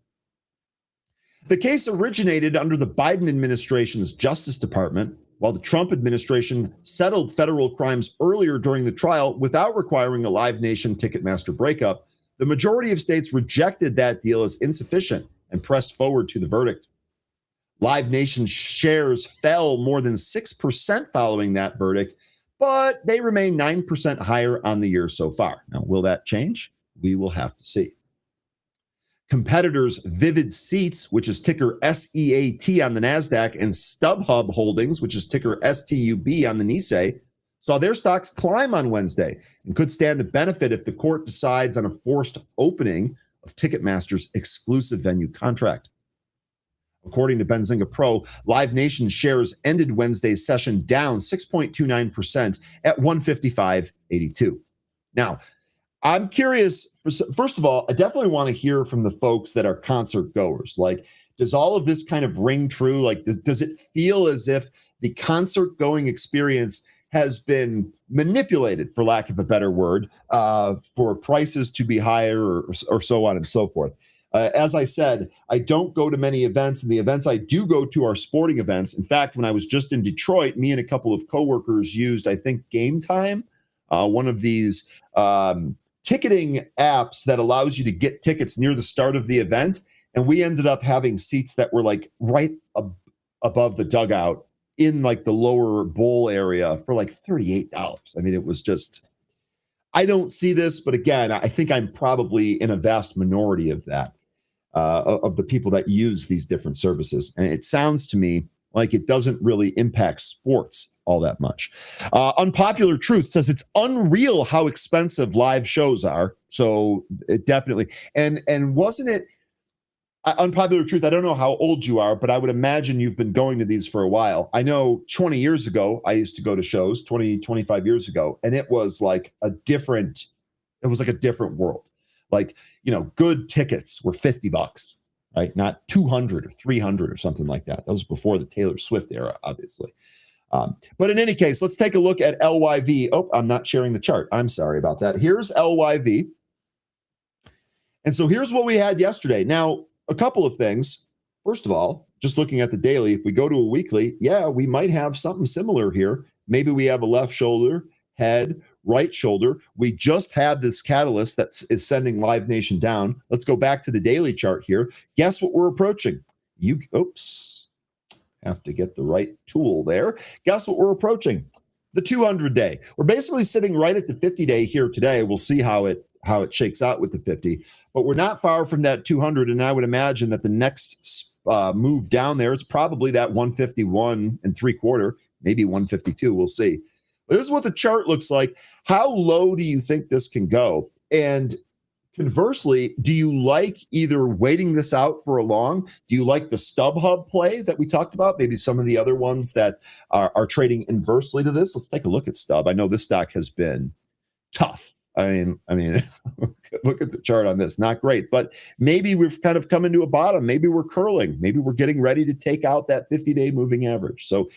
The case originated under the Biden administration's Justice Department, while the Trump administration settled federal crimes earlier during the trial without requiring a Live Nation Ticketmaster breakup. The majority of states rejected that deal as insufficient and pressed forward to the verdict. Live Nation shares fell more than 6% following that verdict, but they remain 9% higher on the year so far. Now, will that change? We will have to see. Competitors Vivid Seats, which is ticker SEAT on the NASDAQ, and StubHub Holdings, which is ticker STUB on the NYSE, saw their stocks climb on Wednesday and could stand to benefit if the court decides on a forced opening of Ticketmaster's exclusive venue contract. According to Benzinga Pro, Live Nation shares ended Wednesday's session down 6.29% at 155.82. Now, I'm curious, first of all, I definitely want to hear from the folks that are concert goers. Like, does all of this kind of ring true? Like, does it feel as if the concert going experience has been manipulated, for lack of a better word, for prices to be higher or so on and so forth? As I said, I don't go to many events, and the events I do go to are sporting events. In fact, when I was just in Detroit, me and a couple of coworkers used, I think, Game Time, one of these ticketing apps that allows you to get tickets near the start of the event. And we ended up having seats that were like right above the dugout in like the lower bowl area for like $38. I mean, it was just, I don't see this, but again, I think I'm probably in a vast minority of that. Of the people that use these different services. And it sounds to me like it doesn't really impact sports all that much. Unpopular Truth says it's unreal how expensive live shows are. So it definitely, and wasn't it, Unpopular Truth, I don't know how old you are, but I would imagine you've been going to these for a while. I know 20 years ago, I used to go to shows, 25 years ago, and it was like a different world. Like, good tickets were $50, right? Not 200 or 300 or something like that. That was before the Taylor Swift era, obviously. But in any case, let's take a look at LYV. Oh, I'm not sharing the chart. I'm sorry about that. Here's LYV. And so here's what we had yesterday. Now, a couple of things. First of all, just looking at the daily, if we go to a weekly, yeah, we might have something similar here. Maybe we have a left shoulder, head, right shoulder. We just had this catalyst that is sending Live Nation down. Let's go back to the daily chart here. Guess what we're approaching? Have to get the right tool there. Guess what we're approaching? The 200-day. We're basically sitting right at the 50-day here today. We'll see how it shakes out with the 50, but we're not far from that 200. And I would imagine that the next move down there is probably that 151 3/4, maybe 152. We'll see. This is what the chart looks like. How low do you think this can go? And conversely, do you like either waiting this out for a long? Do you like the StubHub play that we talked about? Maybe some of the other ones that are trading inversely to this. Let's take a look at Stub. I know this stock has been tough. I mean, look at the chart on this. Not great, but maybe we've kind of come into a bottom. Maybe we're curling. Maybe we're getting ready to take out that 50-day moving average. So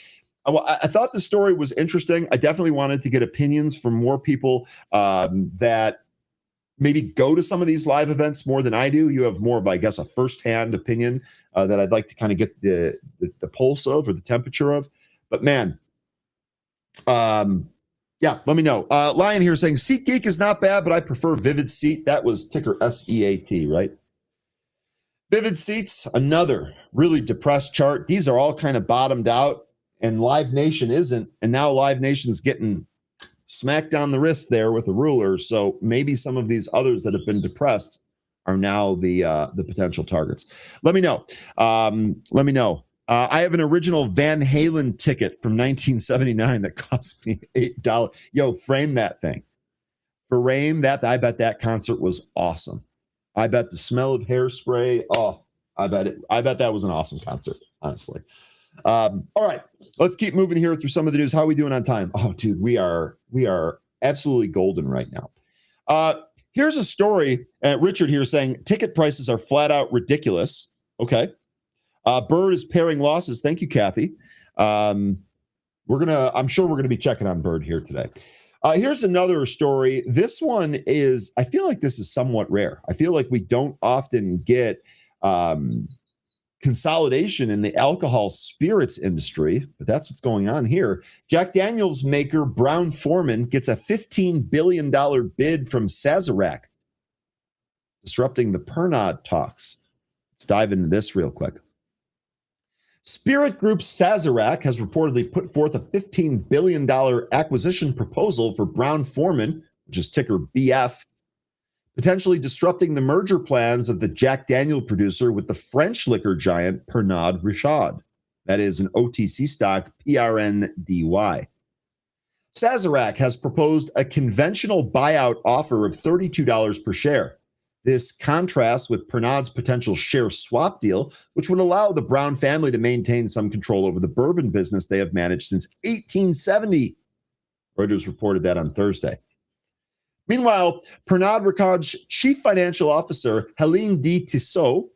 I thought the story was interesting. I definitely wanted to get opinions from more people that maybe go to some of these live events more than I do. You have more of, I guess, a firsthand opinion that I'd like to kind of get the pulse of or the temperature of. But man, yeah, let me know. Lion here saying SeatGeek is not bad, but I prefer Vivid Seat. That was ticker SEAT, right? Vivid Seats, another really depressed chart. These are all kind of bottomed out. And Live Nation isn't, and now Live Nation's getting smacked down the wrist there with a ruler. So maybe some of these others that have been depressed are now the potential targets. Let me know. I have an original Van Halen ticket from 1979 that cost me $8. Yo, frame that thing. Frame that. I bet that concert was awesome. I bet the smell of hairspray. Oh, I bet that was an awesome concert, honestly. All right, let's keep moving here through some of the news. How are we doing on time? Oh, dude, we are absolutely golden right now. Here's a story. Richard here saying ticket prices are flat out ridiculous. Okay. Bird is pairing losses. Thank you, Kathy. I'm sure we're gonna be checking on Bird here today. Here's another story. This one is, I feel like this is somewhat rare. I feel like we don't often get consolidation in the alcohol spirits industry, but that's what's going on here. Jack Daniels maker Brown-Forman gets a $15 billion bid from Sazerac, disrupting the Pernod talks. Let's dive into this real quick. Spirit Group Sazerac has reportedly put forth a $15 billion acquisition proposal for Brown-Forman, which is ticker BF, potentially disrupting the merger plans of the Jack Daniel producer with the French liquor giant Pernod Ricard. That is an OTC stock, PRNDY. Sazerac has proposed a conventional buyout offer of $32 per share. This contrasts with Pernod's potential share swap deal, which would allow the Brown family to maintain some control over the bourbon business they have managed since 1870. Reuters reported that on Thursday. Meanwhile, Pernod Ricard's chief financial officer, Helene de Tissot,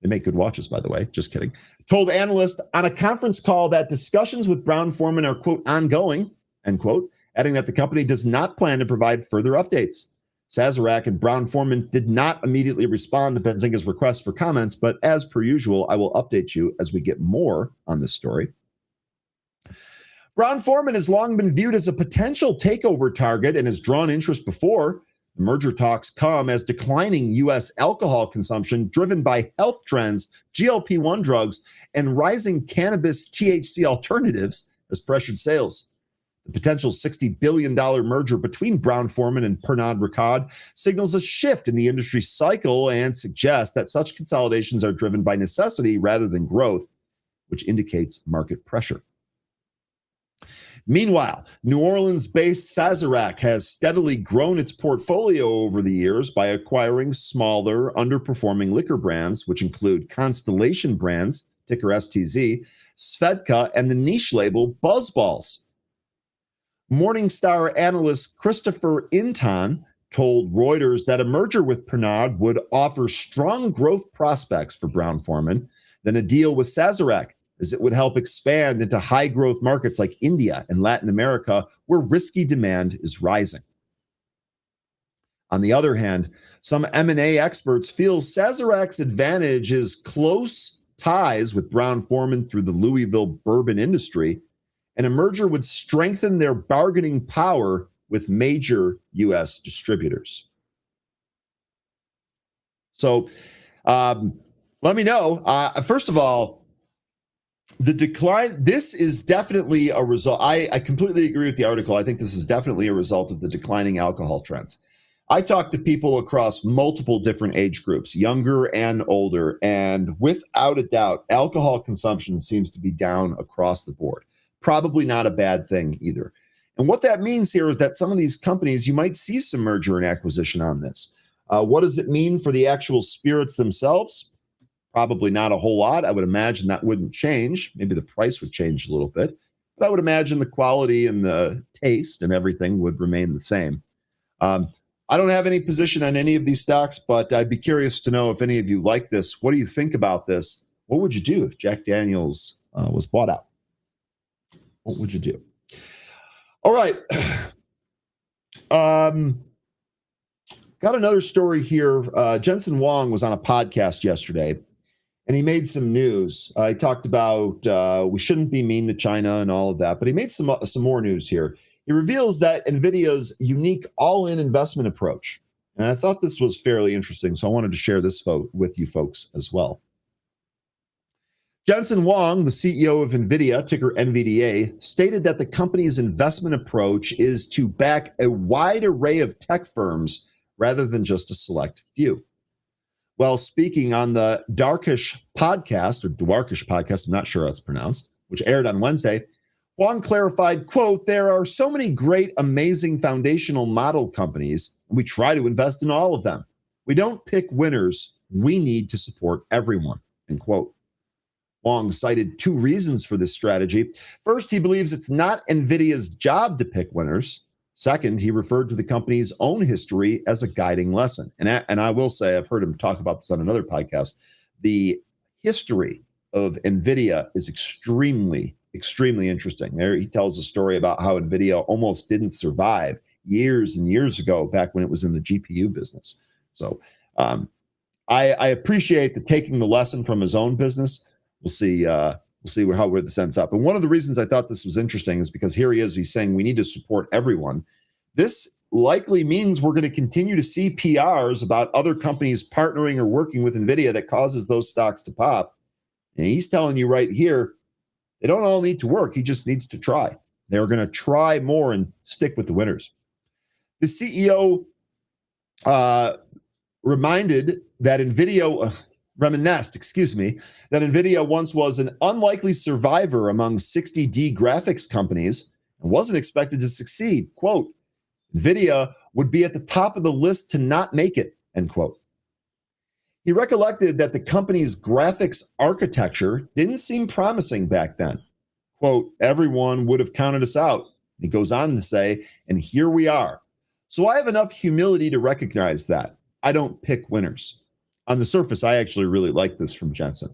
they make good watches, by the way, just kidding, told analysts on a conference call that discussions with Brown-Forman are, quote, ongoing, end quote, adding that the company does not plan to provide further updates. Sazerac and Brown-Forman did not immediately respond to Benzinga's request for comments, but as per usual, I will update you as we get more on this story. Brown-Forman has long been viewed as a potential takeover target and has drawn interest before. The merger talks come as declining U.S. alcohol consumption driven by health trends, GLP-1 drugs, and rising cannabis THC alternatives has pressured sales. The potential $60 billion merger between Brown-Forman and Pernod Ricard signals a shift in the industry cycle and suggests that such consolidations are driven by necessity rather than growth, which indicates market pressure. Meanwhile, New Orleans-based Sazerac has steadily grown its portfolio over the years by acquiring smaller, underperforming liquor brands, which include Constellation Brands, ticker STZ, Svedka, and the niche label BuzzBalls. Morningstar analyst Christopher Inton told Reuters that a merger with Pernod would offer strong growth prospects for Brown-Forman than a deal with Sazerac, as it would help expand into high-growth markets like India and Latin America, where risky demand is rising. On the other hand, some M&A experts feel Sazerac's advantage is close ties with Brown-Forman through the Louisville bourbon industry, and a merger would strengthen their bargaining power with major U.S. distributors. So let me know. First of all, the decline, this is definitely a result. I completely agree with the article. I think this is definitely a result of the declining alcohol trends. I talk to people across multiple different age groups, younger and older, and without a doubt, alcohol consumption seems to be down across the board. Probably not a bad thing either. And what that means here is that some of these companies, you might see some merger and acquisition on this. What does it mean for the actual spirits themselves? Probably not a whole lot. I would imagine that wouldn't change. Maybe the price would change a little bit. But I would imagine the quality and the taste and everything would remain the same. I don't have any position on any of these stocks, but I'd be curious to know if any of you like this. What do you think about this? What would you do if Jack Daniels was bought out? What would you do? All right. Got another story here. Jensen Huang was on a podcast yesterday, and he made some news. He talked about we shouldn't be mean to China and all of that, but he made some more news here. He reveals that NVIDIA's unique all-in investment approach. And I thought this was fairly interesting, so I wanted to share this with you folks as well. Jensen Huang, the CEO of NVIDIA, ticker NVDA, stated that the company's investment approach is to back a wide array of tech firms rather than just a select few. While speaking on the Dwarkesh podcast, I'm not sure how it's pronounced, which aired on Wednesday, Huang clarified, quote, "There are so many great, amazing foundational model companies, and we try to invest in all of them. We don't pick winners. We need to support everyone," end quote. Huang cited two reasons for this strategy. First, he believes it's not NVIDIA's job to pick winners. Second, he referred to the company's own history as a guiding lesson. And I will say, I've heard him talk about this on another podcast. The history of NVIDIA is extremely interesting. There he tells a story about how NVIDIA almost didn't survive years and years ago, back when it was in the GPU business. So I appreciate the taking the lesson from his own business. We'll see where this ends up. And one of the reasons I thought this was interesting is because here he is. He's saying we need to support everyone. This likely means we're going to continue to see PRs about other companies partnering or working with NVIDIA that causes those stocks to pop. And he's telling you right here, they don't all need to work. He just needs to try. They're going to try more and stick with the winners. The CEO reminisced, that NVIDIA once was an unlikely survivor among 60D graphics companies and wasn't expected to succeed. Quote, NVIDIA would be at the top of the list to not make it, end quote. He recollected that the company's graphics architecture didn't seem promising back then. Quote, everyone would have counted us out. He goes on to say, and here we are. So I have enough humility to recognize that. I don't pick winners. On the surface, I actually really like this from Jensen.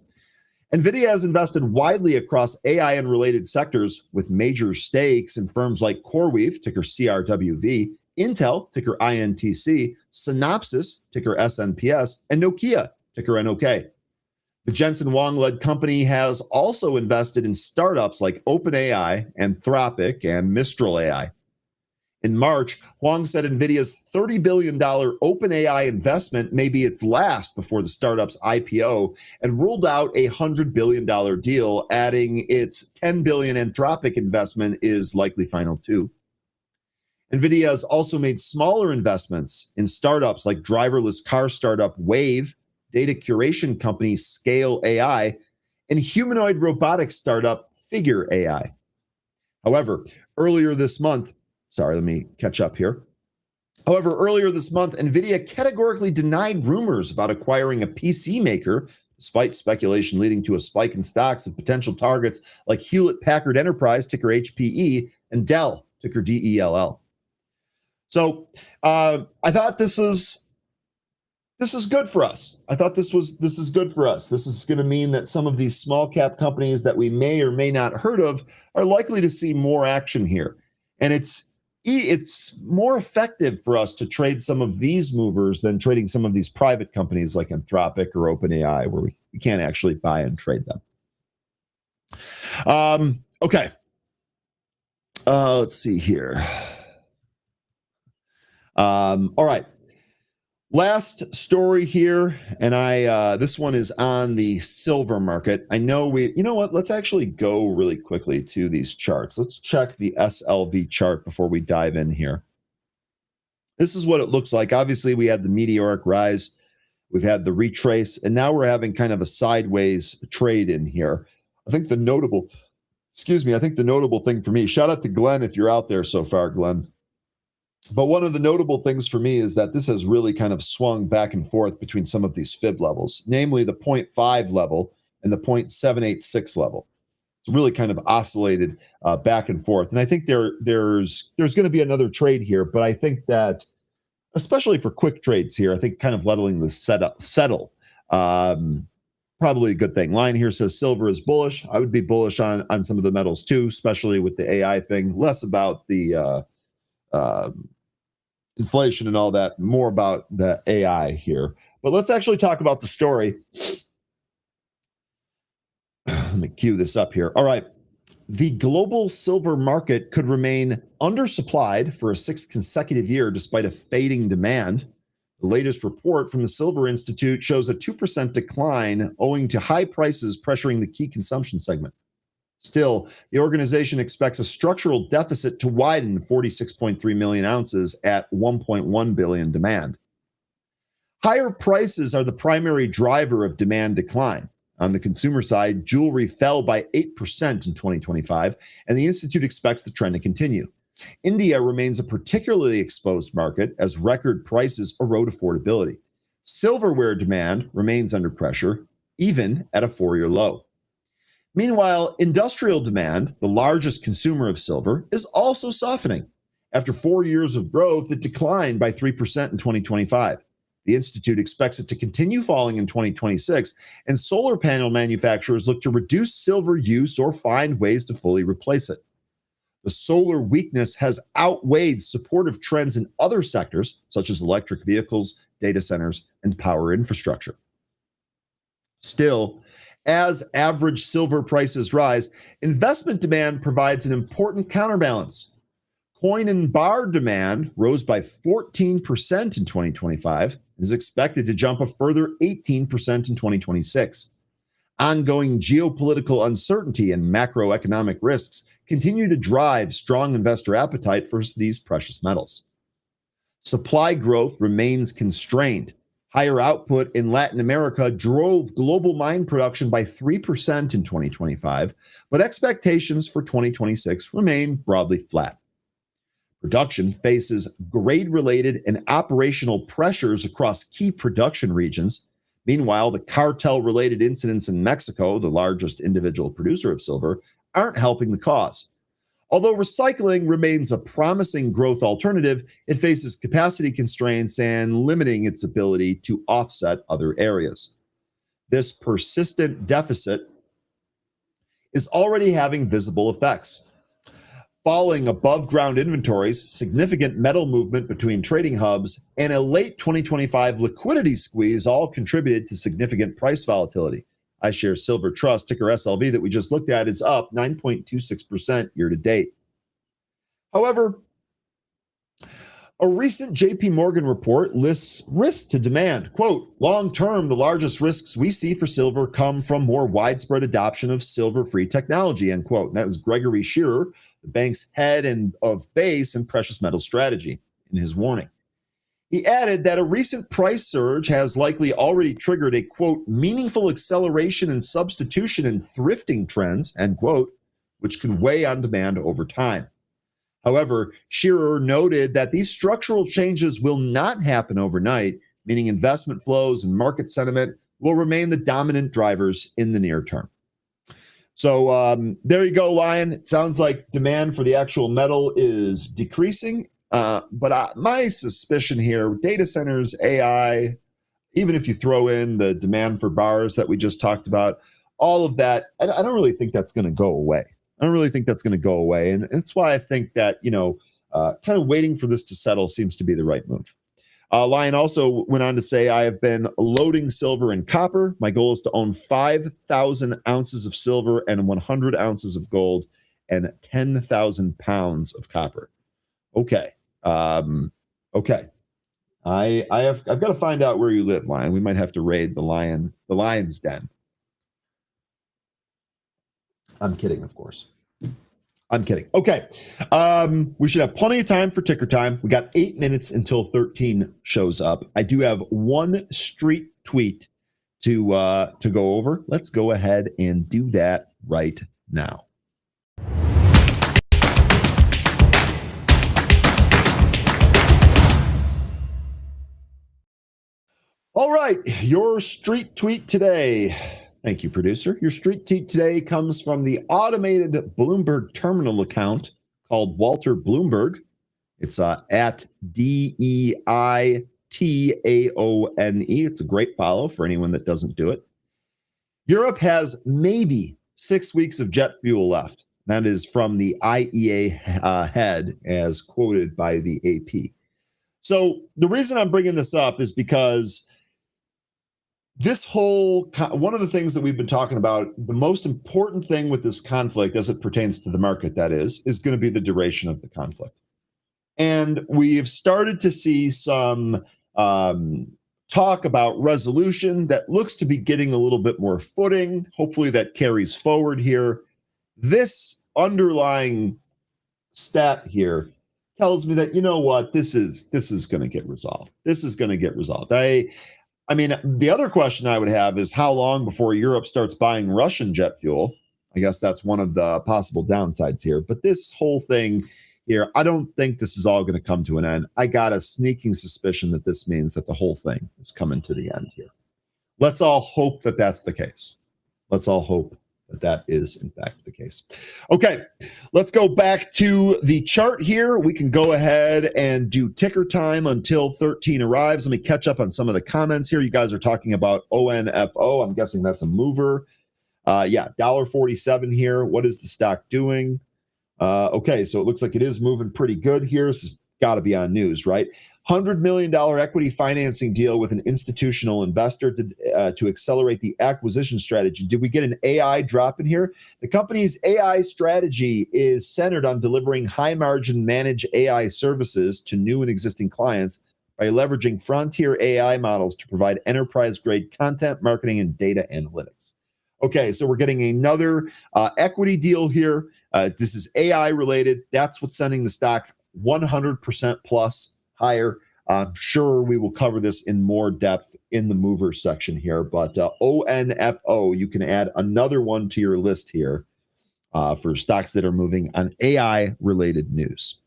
NVIDIA has invested widely across AI and related sectors with major stakes in firms like CoreWeave, ticker CRWV, Intel, ticker INTC, Synopsys, ticker SNPS, and Nokia, ticker NOK. The Jensen Huang-led company has also invested in startups like OpenAI, Anthropic, and Mistral AI. In March, Huang said NVIDIA's $30 billion OpenAI investment may be its last before the startup's IPO and ruled out a $100 billion deal, adding its $10 billion Anthropic investment is likely final too. NVIDIA has also made smaller investments in startups like driverless car startup Wave, data curation company Scale AI, and humanoid robotics startup Figure AI. However, earlier this month, NVIDIA categorically denied rumors about acquiring a PC maker, despite speculation leading to a spike in stocks of potential targets like Hewlett-Packard Enterprise, ticker HPE, and Dell, ticker DELL. So I thought this is good for us. This is good for us. This is going to mean that some of these small cap companies that we may or may not heard of are likely to see more action here. And it's more effective for us to trade some of these movers than trading some of these private companies like Anthropic or OpenAI, where we can't actually buy and trade them. Okay. Let's see here. All right. Last story here, and this one is on the silver market. I know you know what? Let's actually go really quickly to these charts. Let's check the SLV chart before we dive in here. This is what it looks like. Obviously, we had the meteoric rise. We've had the retrace, and now we're having kind of a sideways trade in here. I think the notable thing for me, shout out to Glenn if you're out there so far, Glenn. But one of the notable things for me is that this has really kind of swung back and forth between some of these fib levels, namely the 0.5 level and the 0.786 level. It's really kind of oscillated back and forth. And I think there's going to be another trade here, but I think that, especially for quick trades here, I think kind of letting this settle probably a good thing. Line here says silver is bullish. I would be bullish on some of the metals too, especially with the AI thing, less about the inflation and all that, more about the AI here. But let's actually talk about the story. Let me cue this up here. All right. The global silver market could remain undersupplied for a sixth consecutive year despite a fading demand. The latest report from the Silver Institute shows a 2% decline owing to high prices pressuring the key consumption segment. Still, the organization expects a structural deficit to widen 46.3 million ounces at 1.1 billion demand. Higher prices are the primary driver of demand decline. On the consumer side, jewelry fell by 8% in 2025, and the Institute expects the trend to continue. India remains a particularly exposed market as record prices erode affordability. Silverware demand remains under pressure, even at a 4-year low. Meanwhile, industrial demand, the largest consumer of silver, is also softening. After 4 years of growth, it declined by 3% in 2025. The Institute expects it to continue falling in 2026, and solar panel manufacturers look to reduce silver use or find ways to fully replace it. The solar weakness has outweighed supportive trends in other sectors, such as electric vehicles, data centers, and power infrastructure. Still, as average silver prices rise, investment demand provides an important counterbalance. Coin and bar demand rose by 14% in 2025 and is expected to jump a further 18% in 2026. Ongoing geopolitical uncertainty and macroeconomic risks continue to drive strong investor appetite for these precious metals. Supply growth remains constrained. Higher output in Latin America drove global mine production by 3% in 2025, but expectations for 2026 remain broadly flat. Production faces grade-related and operational pressures across key production regions. Meanwhile, the cartel-related incidents in Mexico, the largest individual producer of silver, aren't helping the cause. Although recycling remains a promising growth alternative, it faces capacity constraints and limiting its ability to offset other areas. This persistent deficit is already having visible effects. Falling above ground inventories, significant metal movement between trading hubs, and a late 2025 liquidity squeeze all contributed to significant price volatility. iShares Silver Trust, ticker SLV, that we just looked at is up 9.26% year to date. However, a recent JP Morgan report lists risks to demand. Quote, long term, the largest risks we see for silver come from more widespread adoption of silver-free technology, end quote. And that was Gregory Shearer, the bank's head of base and precious metal strategy, in his warning. He added that a recent price surge has likely already triggered a, quote, meaningful acceleration in substitution and thrifting trends, end quote, which could weigh on demand over time. However, Shearer noted that these structural changes will not happen overnight, meaning investment flows and market sentiment will remain the dominant drivers in the near term. So there you go, Lion. It sounds like demand for the actual metal is decreasing. But my suspicion here, data centers, AI, even if you throw in the demand for bars that we just talked about, all of that, I don't really think that's going to go away. I don't really think that's going to go away. And that's why I think that, kind of waiting for this to settle seems to be the right move. Lion also went on to say, I have been loading silver and copper. My goal is to own 5,000 ounces of silver and 100 ounces of gold and 10,000 pounds of copper. Okay. Okay. I've got to find out where you live, Lion. We might have to raid the lion's den. I'm kidding, of course. I'm kidding. Okay. We should have plenty of time for ticker time. We got 8 minutes until 13 shows up. I do have one street tweet to go over. Let's go ahead and do that right now. All right, your street tweet today. Thank you, producer. Your street tweet today comes from the automated Bloomberg terminal account called Walter Bloomberg. It's at DEITAONE. It's a great follow for anyone that doesn't do it. Europe has maybe 6 weeks of jet fuel left. That is from the IEA head, as quoted by the AP. So the reason I'm bringing this up is because one of the things that we've been talking about, the most important thing with this conflict as it pertains to the market, that is going to be the duration of the conflict. And we've started to see some talk about resolution that looks to be getting a little bit more footing. Hopefully that carries forward here. This underlying stat here tells me that, you know what, this is going to get resolved. This is going to get resolved. I mean, the other question I would have is how long before Europe starts buying Russian jet fuel? I guess that's one of the possible downsides here. But this whole thing here, I don't think this is all going to come to an end. I got a sneaking suspicion that this means that the whole thing is coming to the end here. Let's all hope that that's the case. Let's all hope that that is, in fact, the case. Okay, let's go back to the chart here. We can go ahead and do ticker time until 13 arrives. Let me catch up on some of the comments here. You guys are talking about ONFO. I'm guessing that's a mover. Yeah, $1.47 here. What is the stock doing? Okay, so it looks like it is moving pretty good here. This has got to be on news, right? $100 million equity financing deal with an institutional investor to accelerate the acquisition strategy. Did we get an AI drop in here? The company's AI strategy is centered on delivering high-margin managed AI services to new and existing clients by leveraging frontier AI models to provide enterprise-grade content, marketing, and data analytics. Okay, so we're getting another equity deal here. This is AI related. That's what's sending the stock 100% plus higher. I'm sure we will cover this in more depth in the mover section here, but ONFO, you can add another one to your list here for stocks that are moving on AI related news.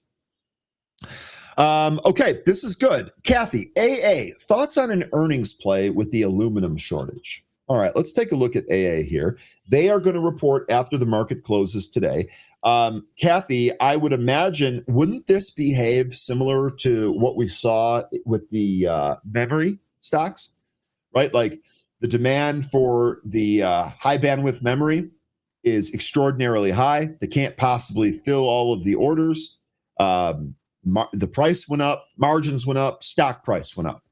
Okay, this is good. Kathy, AA, thoughts on an earnings play with the aluminum shortage? All right, let's take a look at AA here. They are going to report after the market closes today. Kathy, I would imagine, wouldn't this behave similar to what we saw with the memory stocks, right? Like the demand for the high bandwidth memory is extraordinarily high. They can't possibly fill all of the orders. The price went up, margins went up, stock price went up.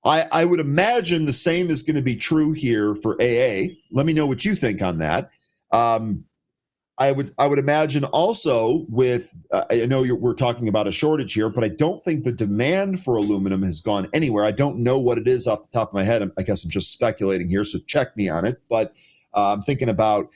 I would imagine the same is going to be true here for AA. Let me know what you think on that. I would imagine also with I know we're talking about a shortage here, but I don't think the demand for aluminum has gone anywhere. I don't know what it is off the top of my head. I guess I'm just speculating here, so check me on it. But I'm thinking about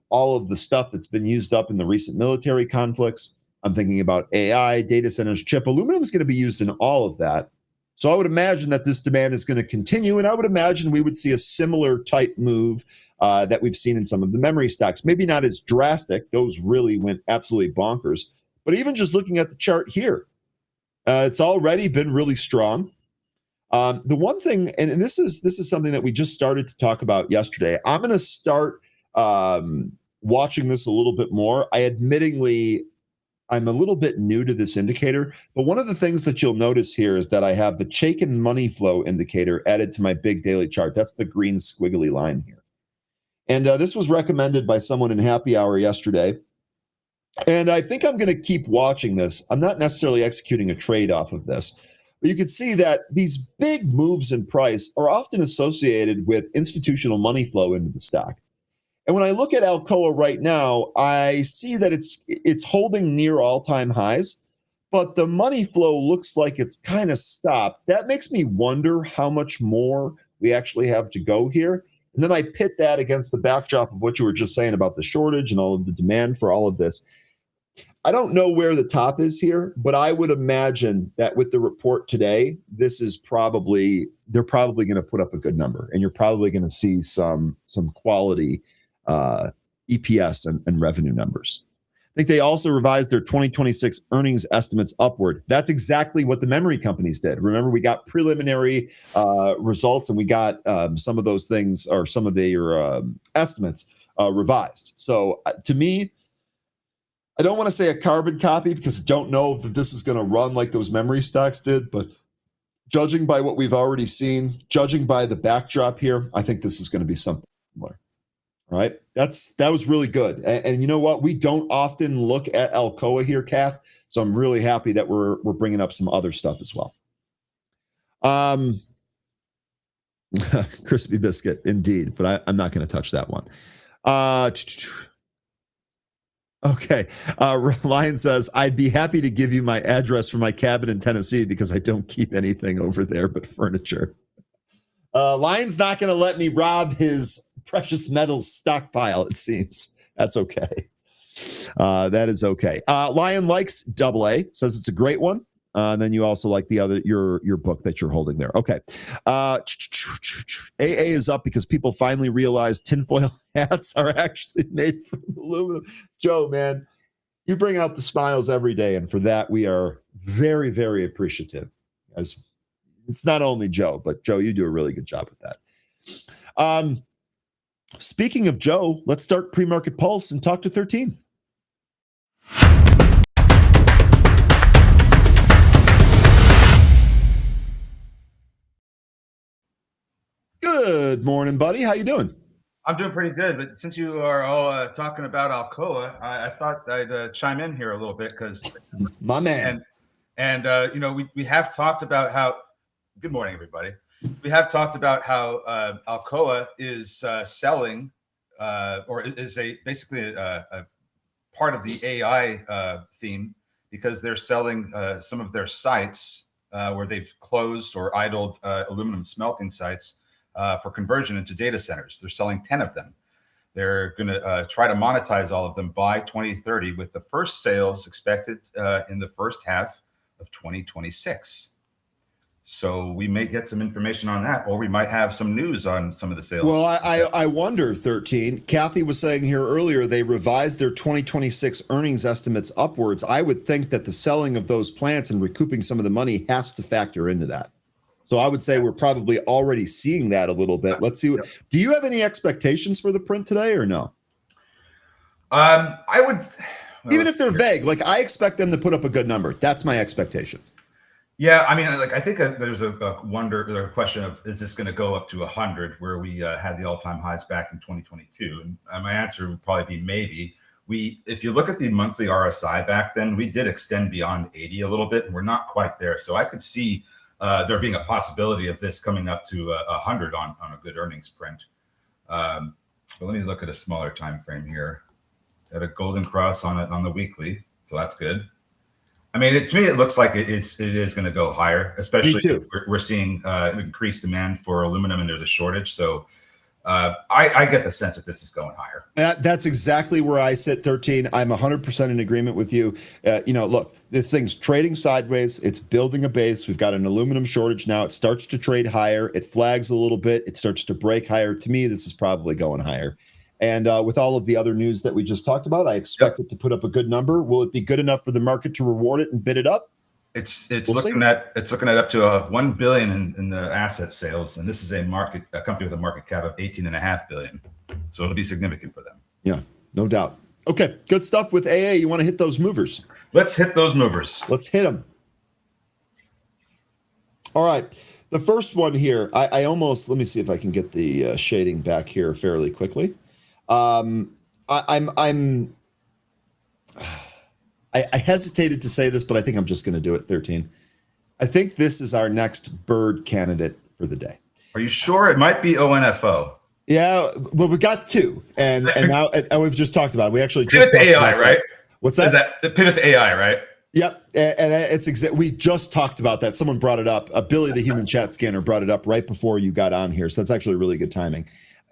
all of the stuff that's been used up in the recent military conflicts. I'm thinking about AI, data centers, chip. Aluminum is going to be used in all of that. So I would imagine that this demand is going to continue, and I would imagine we would see a similar type move that we've seen in some of the memory stocks. Maybe not as drastic; those really went absolutely bonkers. But even just looking at the chart here, it's already been really strong. The one thing, and this is something that we just started to talk about yesterday. I'm going to start watching this a little bit more. I'm a little bit new to this indicator, but one of the things that you'll notice here is that I have the Chaikin money flow indicator added to my big daily chart. That's the green squiggly line here. And this was recommended by someone in Happy Hour yesterday. And I think I'm going to keep watching this. I'm not necessarily executing a trade off of this, but you can see that these big moves in price are often associated with institutional money flow into the stock. And when I look at Alcoa right now, I see that it's holding near all-time highs, but the money flow looks like it's kind of stopped. That makes me wonder how much more we actually have to go here. And then I pit that against the backdrop of what you were just saying about the shortage and all of the demand for all of this. I don't know where the top is here, but I would imagine that with the report today, they're probably going to put up a good number, and you're probably going to see some quality EPS and revenue numbers. I think they also revised their 2026 earnings estimates upward. That's exactly what the memory companies did. Remember, we got preliminary results, and we got some of those things, or some of their estimates revised. So to me, I don't want to say a carbon copy because I don't know that this is going to run like those memory stocks did, but judging by what we've already seen, judging by the backdrop here, I think this is going to be something similar. All right, that was really good. And you know what? We don't often look at Alcoa here, Kath. So I'm really happy that we're bringing up some other stuff as well. Crispy biscuit, indeed, but I'm not going to touch that one. Okay. Ryan says, I'd be happy to give you my address for my cabin in Tennessee because I don't keep anything over there but furniture. Lion's not going to let me rob his precious metals stockpile, it seems. That's okay. That is okay. Lion likes AA, says it's a great one. Then you also like the other your book that you're holding there. Okay. AA is up because people finally realized tinfoil hats are actually made from aluminum. Joe, man, you bring out the smiles every day, and for that we are very, very appreciative. As it's not only Joe, but Joe, you do a really good job with that. Speaking of Joe, let's start pre-market pulse and talk to 13. Good morning, buddy. How you doing? I'm doing pretty good, but since you are all talking about Alcoa, I thought I'd chime in here a little bit because my man. And we have talked about how. Good morning, everybody. We have talked about how Alcoa is selling, or is basically a part of the AI theme, because they're selling some of their sites where they've closed or idled aluminum smelting sites for conversion into data centers. They're selling 10 of them. They're going to try to monetize all of them by 2030, with the first sales expected in the first half of 2026. So we may get some information on that, or we might have some news on some of the sales. Well, I wonder, 13. Kathy was saying here earlier they revised their 2026 earnings estimates upwards. I would think that the selling of those plants and recouping some of the money has to factor into that. So I would say we're probably already seeing that a little bit. Let's see. Do you have any expectations for the print today or no? I would, even if they're vague, like I expect them to put up a good number. That's my expectation. Yeah, I mean, like I think there's a question of, is this going to go up to 100 where we had the all-time highs back in 2022? And my answer would probably be maybe. If you look at the monthly RSI back then, we did extend beyond 80 a little bit, and we're not quite there. So I could see there being a possibility of this coming up to 100 on a good earnings print. But let me look at a smaller time frame here. At a golden cross on the weekly, so that's good. I mean, to me, it looks like it is going to go higher, especially if we're seeing increased demand for aluminum and there's a shortage. So I get the sense that this is going higher. That's exactly where I sit, 13. I'm 100% in agreement with you. Look, this thing's trading sideways. It's building a base. We've got an aluminum shortage now. It starts to trade higher. It flags a little bit. It starts to break higher. To me, this is probably going higher. And with all of the other news that we just talked about, I expect it to put up a good number. Will it be good enough for the market to reward it and bid it up? It's looking at up to $1 billion in the asset sales, and this is a company with a market cap of $18.5 billion. So it'll be significant for them. Yeah, no doubt. Okay, good stuff with AA. You want to hit those movers? Let's hit those movers. Let's hit them. All right. The first one here, I almost, let me see if I can get the shading back here fairly quickly. I hesitated to say this, but I think I'm just going to do it. 13. I think this is our next bird candidate for the day. Are you sure? It might be ONFO. Yeah, well, we got two, and now we've just talked about it. We actually just pivot to AI, right? What's that? The pivot to AI, right? Yep, and it's we just talked about that. Someone brought it up. Billy, the human chat scanner, brought it up right before you got on here, so that's actually really good timing.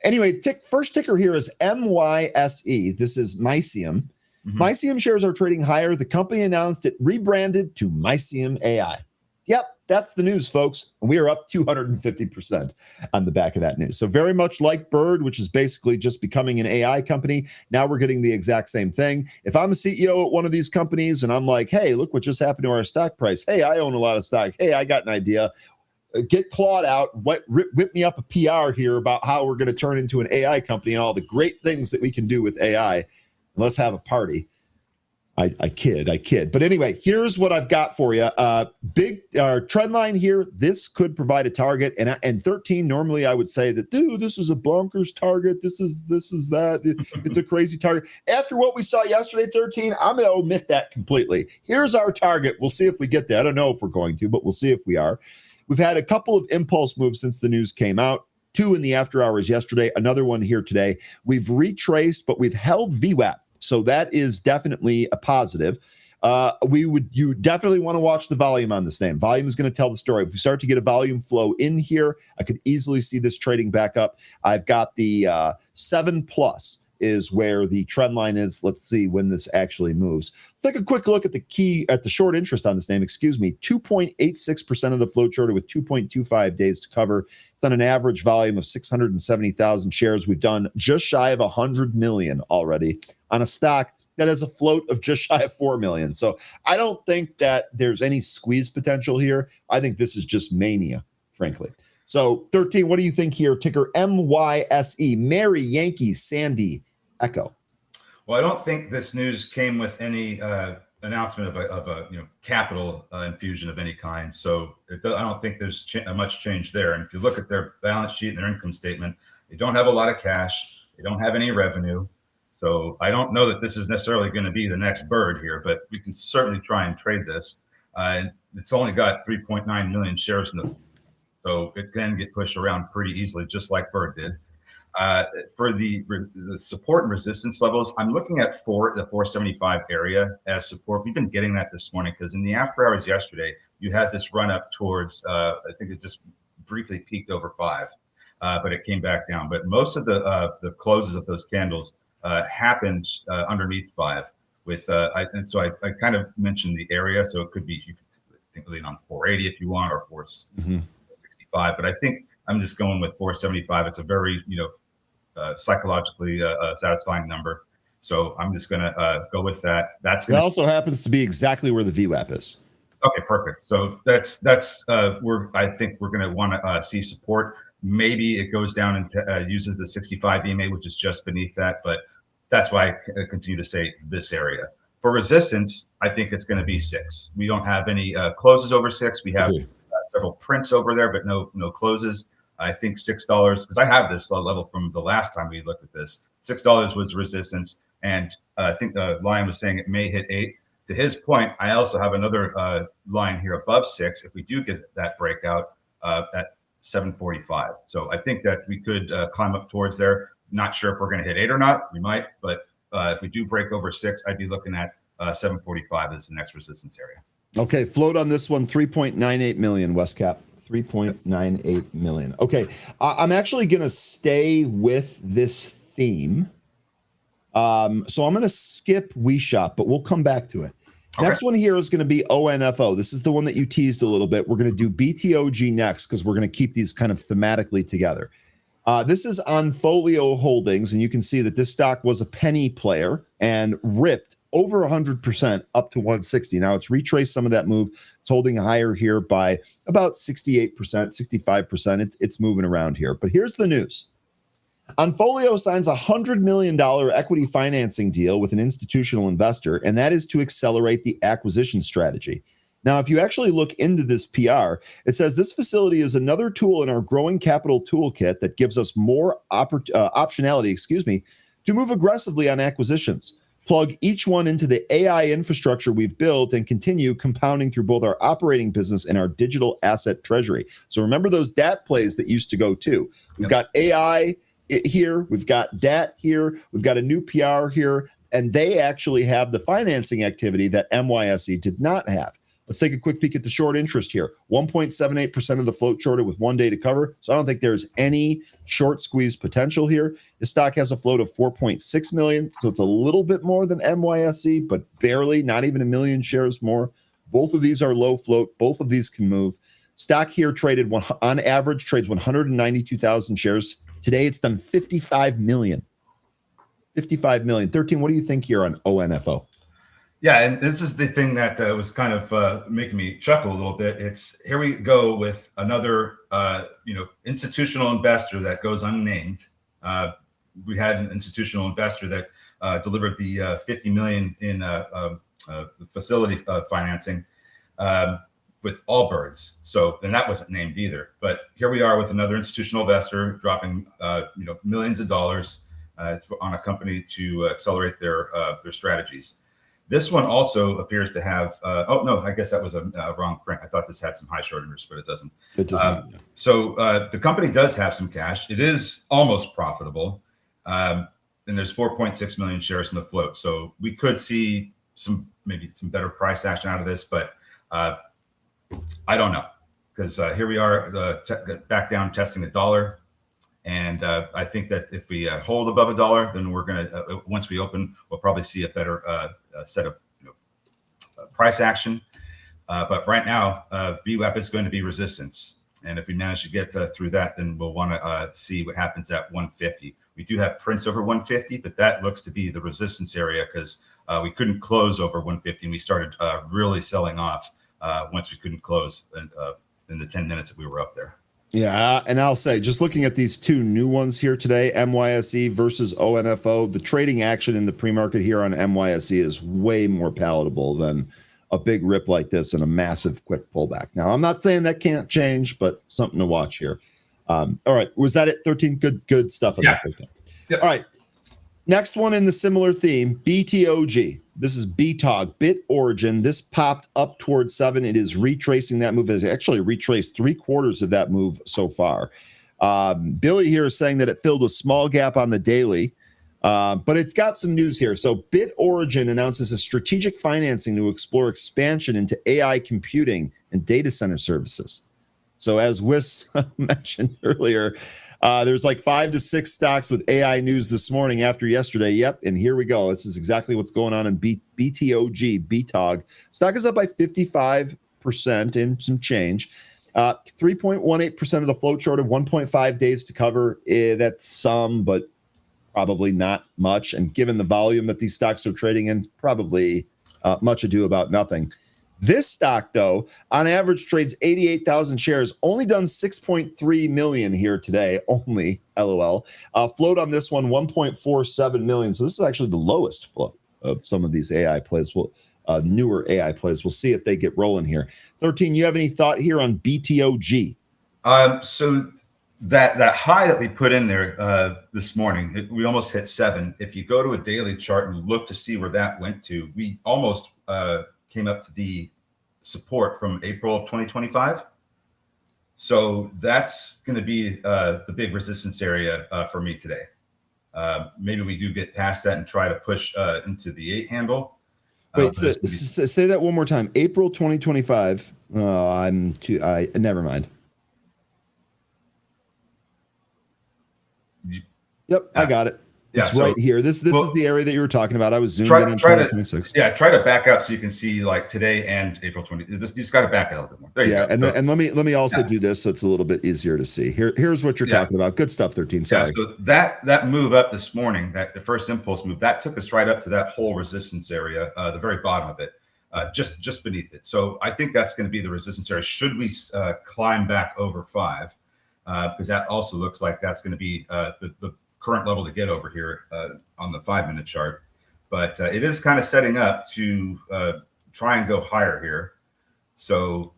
Anyway, first ticker here is MYSE. This is Mycium. Mm-hmm. Mycium shares are trading higher. The company announced it rebranded to Mycium AI. Yep, that's the news, folks. And we are up 250% on the back of that news. So very much like Bird, which is basically just becoming an AI company. Now we're getting the exact same thing. If I'm a CEO at one of these companies and I'm like, hey, look what just happened to our stock price. Hey, I own a lot of stock. Hey, I got an idea. Get Claude out, whip me up a PR here about how we're going to turn into an AI company and all the great things that we can do with AI. And let's have a party. I kid. But anyway, here's what I've got for you. Big trend line here. This could provide a target. And 13, normally I would say that, dude, this is a bonkers target. This is that. It's a crazy target. After what we saw yesterday, 13, I'm going to omit that completely. Here's our target. We'll see if we get there. I don't know if we're going to, but we'll see if we are. We've had a couple of impulse moves since the news came out. 2 in the after hours yesterday, another one here today. We've retraced, but we've held VWAP. So that is definitely a positive. You definitely want to watch the volume on this name. Volume is going to tell the story. If we start to get a volume flow in here, I could easily see this trading back up. I've got the 7+ is where the trend line is. Let's see when this actually moves. Let's take a quick look at the short interest on this name. 2.86% of the float shorted with 2.25 days to cover. It's on an average volume of 670,000 shares. We've done just shy of 100 million already on a stock that has a float of just shy of 4 million. So I don't think that there's any squeeze potential here. I think this is just mania, frankly. So 13, what do you think here? Ticker MYSE, Mary, Yankee, Sandy, Echo. Well, I don't think this news came with any announcement of a capital infusion of any kind. So I don't think there's much change there. And if you look at their balance sheet and their income statement, they don't have a lot of cash. They don't have any revenue. So I don't know that this is necessarily going to be the next bird here, but we can certainly try and trade this. It's only got 3.9 million shares in the, so it can get pushed around pretty easily, just like Bird did. For the support and resistance levels, I'm looking at the 475 area as support. We've been getting that this morning because in the after hours yesterday, you had this run up towards, I think it just briefly peaked over 5. but it came back down. But most of the closes of those candles happened underneath 5. And so I kind of mentioned the area, so it could be, you could lean on 480 if you want, or 465. But I think I'm just going with 475. It's a very psychologically satisfying number. So I'm just going to go with that. It also happens to be exactly where the VWAP is. Okay, perfect. So that's where I think we're going to want to see support. Maybe it goes down and uses the 65 EMA, which is just beneath that. But that's why I continue to say this area. For resistance, I think it's going to be 6. We don't have any closes over 6. We have several prints over there, but no closes. I think $6, because I have this level from the last time we looked at this. $6 was resistance, and I think the line was saying it may hit 8. To his point, I also have another line here above 6. If we do get that breakout at 745, so I think that we could climb up towards there. Not sure if we're going to hit 8 or not. We might, but if we do break over 6, I'd be looking at 745 as the next resistance area. Okay, float on this one, 3.98 million, Westcap. 3.98 million. Okay, I'm actually going to stay with this theme. So I'm going to skip WeShop, but we'll come back to it. Okay. Next one here is going to be ONFO. This is the one that you teased a little bit. We're going to do BTOG next because we're going to keep these kind of thematically together. This is on Folio Holdings, and you can see that this stock was a penny player and ripped over 100% up to 160. Now it's retraced some of that move. It's holding higher here by about 68%, 65%. It's moving around here. But here's the news. Onfolio signs a $100 million equity financing deal with an institutional investor, and that is to accelerate the acquisition strategy. Now, if you actually look into this PR, it says this facility is another tool in our growing capital toolkit that gives us more optionality, to move aggressively on acquisitions. Plug each one into the AI infrastructure we've built and continue compounding through both our operating business and our digital asset treasury. So remember those DAT plays that used to go too. We've got AI here, we've got DAT here, we've got a new PR here, and they actually have the financing activity that MYSE did not have. Let's take a quick peek at the short interest here. 1.78% of the float shorted with 1 day to cover. So I don't think there's any short squeeze potential here. The stock has a float of 4.6 million. So it's a little bit more than MYSE, but barely, not even a million shares more. Both of these are low float. Both of these can move. Stock here traded on average, trades 192,000 shares. Today it's done 55 million. 55 million. 13, what do you think here on ONFO? Yeah, and this is the thing that was kind of making me chuckle a little bit. It's here we go with another, institutional investor that goes unnamed. We had an institutional investor that delivered the 50 million in facility financing with Allbirds. So then that wasn't named either. But here we are with another institutional investor dropping, millions of dollars on a company to accelerate their strategies. This one also appears to have, I guess that was a wrong print. I thought this had some high short interest, but it doesn't. It does not. So the company does have some cash. It is almost profitable. And there's 4.6 million shares in the float. So we could see maybe some better price action out of this, but I don't know. Because here we are back down testing $1. And I think that if we hold above $1, then we're going to, once we open, we'll probably see a better set of price action. But right now, VWAP is going to be resistance. And if we manage to get through that, then we'll want to see what happens at 150. We do have prints over 150, but that looks to be the resistance area because we couldn't close over 150. And we started really selling off once we couldn't close in the 10 minutes that we were up there. Yeah, and I'll say, just looking at these two new ones here today, MYSE versus ONFO, the trading action in the pre-market here on MYSE is way more palatable than a big rip like this and a massive quick pullback. Now, I'm not saying that can't change, but something to watch here. All right, was that it? 13 good stuff. Yeah. All right, next one in the similar theme, BTOG. This is BTOG, Bit Origin. This popped up towards 7. It is retracing that move. It's actually retraced 3/4 of that move so far. Billy here is saying that it filled a small gap on the daily, but it's got some news here. So Bit Origin announces a strategic financing to explore expansion into AI computing and data center services. So as Wiss mentioned earlier, There's like 5 to 6 stocks with AI news this morning after yesterday. Yep, and here we go. This is exactly what's going on in BTOG. Stock is up by 55% and some change. 3.18% of the float short of 1.5 days to cover. That's some, but probably not much. And given the volume that these stocks are trading in, probably much ado about nothing. This stock, though, on average trades 88,000 shares, only done 6.3 million here today, only, LOL. Float on this one, 1.47 million. So this is actually the lowest float of some of these AI plays. Newer AI plays. We'll see if they get rolling here. 13, you have any thought here on BTOG? So that high that we put in there this morning, we almost hit 7. If you go to a daily chart and look to see where that went to, we almost came up to the support from April of 2025. So that's going to be the big resistance area for me today. Maybe we do get past that and try to push into the 8 handle. Wait, say that one more time. April 2025. Never mind. Yep, I got it. It's right here. This is the area that you were talking about. I was zoomed in on 2026. Try to back out so you can see like today and April 20. You just got to back out a little bit more. There you go. And let me also do this so it's a little bit easier to see. Here's what you're talking about. Good stuff, 13. Sorry. Yeah, so that move up this morning, the first impulse move, that took us right up to that whole resistance area, the very bottom of it, just beneath it. So I think that's going to be the resistance area. Should we climb back over 5? Because that also looks like that's going to be the current level to get over here on the 5-minute chart. But it is kind of setting up to try and go higher here. So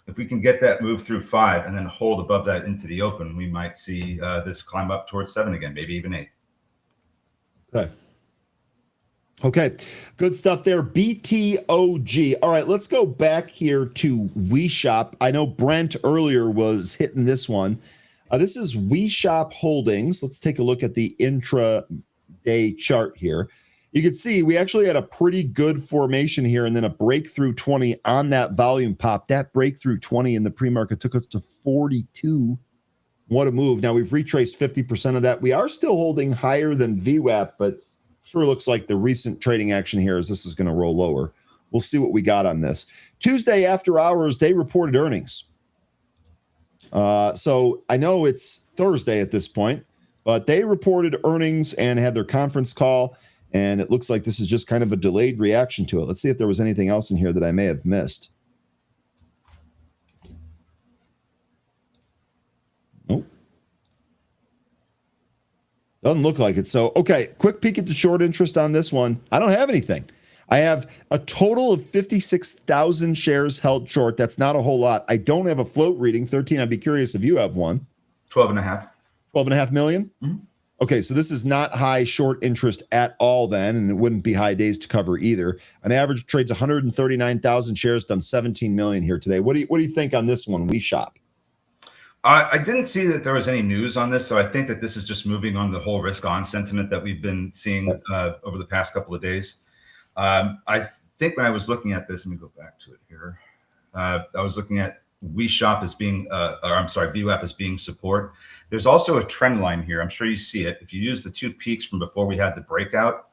if we can get that move through 5 and then hold above that into the open, we might see this climb up towards 7 again, maybe even 8. Okay, good stuff there. BTOG. All right, let's go back here to WeShop. I know Brent earlier was hitting this one. This is WeShop Holdings. Let's take a look at the intra-day chart here. You can see we actually had a pretty good formation here and then a breakthrough 20 on that volume pop. That breakthrough 20 in the pre-market took us to 42. What a move. Now we've retraced 50% of that. We are still holding higher than VWAP, but sure looks like the recent trading action here is this is going to roll lower. We'll see what we got on this. Tuesday after hours, they reported earnings. So I know it's Thursday at this point, but they reported earnings and had their conference call, and it looks like this is just kind of a delayed reaction to it. Let's see if there was anything else in here that I may have missed. Nope. Doesn't look like it. So, okay, quick peek at the short interest on this one. I don't have anything. I have a total of 56,000 shares held short. That's not a whole lot. I don't have a float reading. 13, I'd be curious if you have one. 12.5. 12.5 million? Mm-hmm. Okay, so this is not high short interest at all then, and it wouldn't be high days to cover either. On average, trades 139,000 shares, done 17 million here today. What do you think on this one, WeShop? I didn't see that there was any news on this, so I think that this is just moving on the whole risk-on sentiment that we've been seeing over the past couple of days. I think when I was looking at this, let me go back to it here. I was looking at WeShop as being, VWAP as being support. There's also a trend line here. I'm sure you see it. If you use the 2 peaks from before we had the breakout,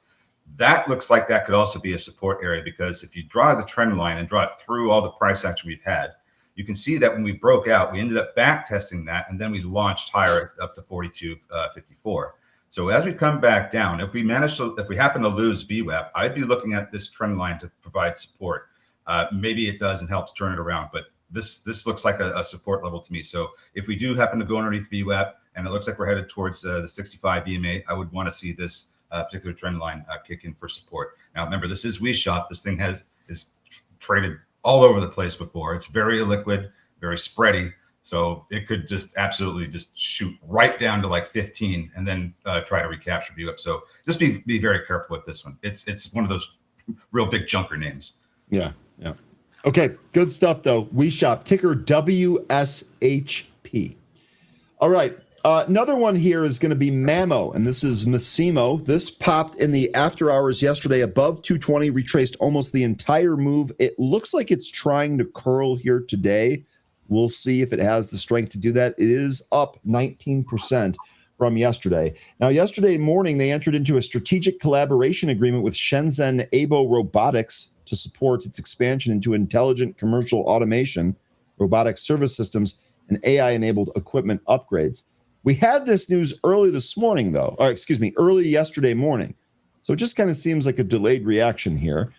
that looks like that could also be a support area, because if you draw the trend line and draw it through all the price action we've had, you can see that when we broke out, we ended up back testing that, and then we launched higher up to 42.54. So as we come back down, if we happen to lose VWAP, I'd be looking at this trend line to provide support. Maybe it does and helps turn it around, but this looks like a support level to me. So if we do happen to go underneath VWAP and it looks like we're headed towards the 65 EMA, I would want to see this particular trend line kick in for support. Now, remember, this is WeShop. This thing is traded all over the place before. It's very illiquid, very spready. So it could just absolutely just shoot right down to like 15 and then try to recapture VWAP. So just be very careful with this one. It's one of those real big junker names. Yeah. Okay, good stuff though. WeShop, ticker WSHP. All right, another one here is going to be Mamo, and this is Massimo. This popped in the after hours yesterday above 220, retraced almost the entire move. It looks like it's trying to curl here today. We'll see if it has the strength to do that. It is up 19% from yesterday. Now, yesterday morning, they entered into a strategic collaboration agreement with Shenzhen Abo Robotics to support its expansion into intelligent commercial automation, robotic service systems, and AI-enabled equipment upgrades. We had this news early this morning, though, or excuse me, early yesterday morning. So it just kind of seems like a delayed reaction here.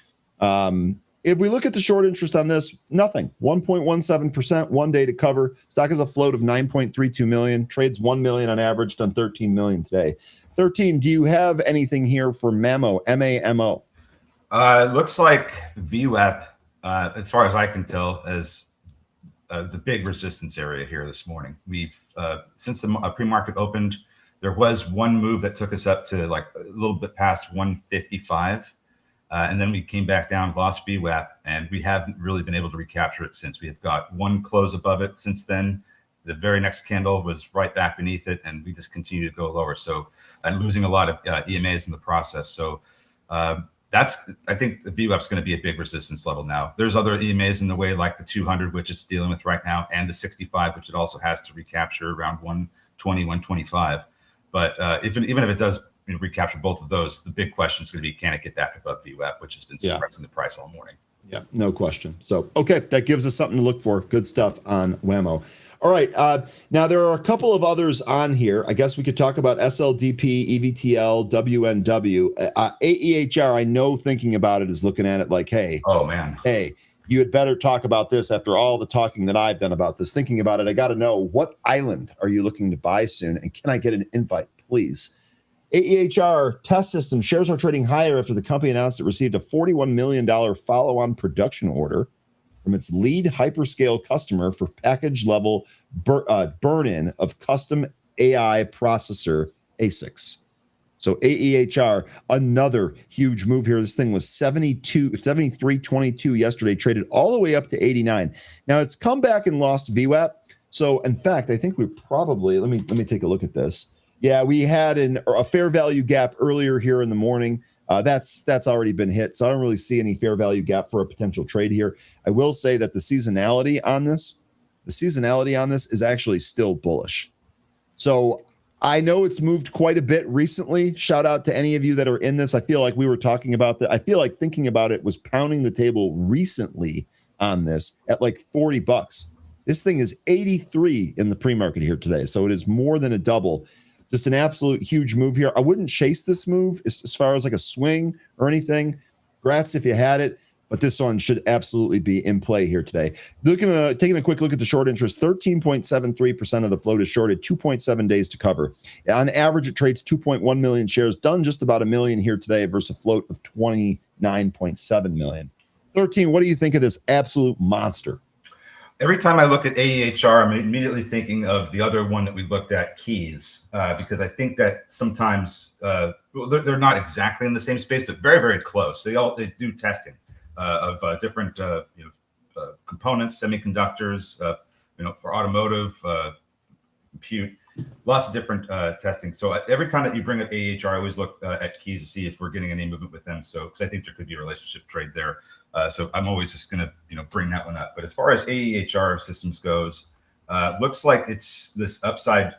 If we look at the short interest on this, nothing. 1.17%, 1 day to cover. Stock has a float of 9.32 million. Trades 1 million on average, done 13 million today. 13, do you have anything here for MAMO, M-A-M-O? It looks like VWAP, as far as I can tell, is the big resistance area here this morning. We've, since the pre-market opened, there was one move that took us up to like a little bit past 155. And then we came back down, lost VWAP, and we haven't really been able to recapture it since. We have got one close above it since then. The very next candle was right back beneath it, and we just continue to go lower. So I'm losing a lot of EMAs in the process. So that's, I think the VWAP is going to be a big resistance level now. There's other EMAs in the way, like the 200, which it's dealing with right now, and the 65, which it also has to recapture around 120, 125. But even if it does recapture both of those, the big question is going to be, can it get back above VWAP, which has been suppressing the price all morning. Yeah, no question. So, okay, that gives us something to look for. Good stuff on WAMO. All right, now there are a couple of others on here. I guess we could talk about SLDP, EVTL, WNW. AEHR, I know thinking about it is looking at it like, hey, oh man, hey, you had better talk about this after all the talking that I've done about this. Thinking about it, I got to know, what island are you looking to buy soon? And can I get an invite, please? AEHR Test Systems shares are trading higher after the company announced it received a $41 million follow-on production order from its lead hyperscale customer for package-level burn-in of custom AI processor ASICs. So AEHR, another huge move here. This thing was 73.22 yesterday, traded all the way up to 89. Now it's come back and lost VWAP. So in fact, I think we probably, let me take a look at this. Yeah, we had a fair value gap earlier here in the morning. That's already been hit, so I don't really see any fair value gap for a potential trade here. I will say that the seasonality on this is actually still bullish. So I know it's moved quite a bit recently. Shout out to any of you that are in this. I feel like we were talking about that. I feel like thinking about it was pounding the table recently on this at like $40. This thing is 83 in the pre-market here today, so it is more than a double. Just an absolute huge move here. I wouldn't chase this move as far as like a swing or anything. Grats if you had it, but this one should absolutely be in play here today. Taking a quick look at the short interest, 13.73% of the float is shorted, 2.7 days to cover. On average, it trades 2.1 million shares, done just about a million here today versus a float of 29.7 million. 13, what do you think of this absolute monster? Every time I look at AEHR, I'm immediately thinking of the other one that we looked at, Keys, because I think that sometimes they're not exactly in the same space, but very, very close. They do testing of different components, semiconductors, for automotive, compute, lots of different testing. So every time that you bring up AEHR, I always look at Keys to see if we're getting any movement with them. So because I think there could be a relationship trade there. So I'm always just going to bring that one up. But as far as AEHR systems goes, looks like it's this upside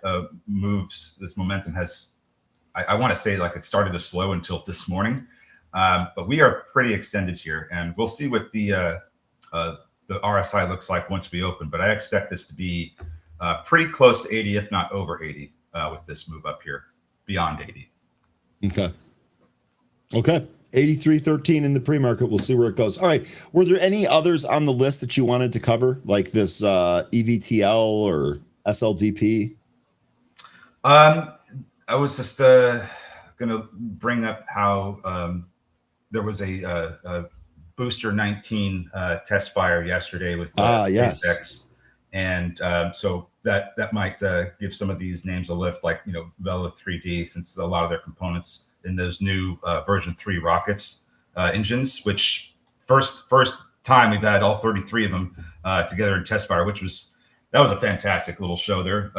moves. This momentum has, I want to say, like it started to slow until this morning, but we are pretty extended here, and we'll see what the RSI looks like once we open. But I expect this to be pretty close to 80, if not over 80, with this move up here, beyond 80. Okay. 83.13 in the pre-market. We'll see where it goes. All right. Were there any others on the list that you wanted to cover, like this EVTL or SLDP? I was just going to bring up how there was a Booster 19 test fire yesterday with yes. And so that might give some of these names a lift, like Vela 3D, since a lot of their components in those new version 3 rockets engines, which first time we've had all 33 of them together in test fire, that was a fantastic little show there.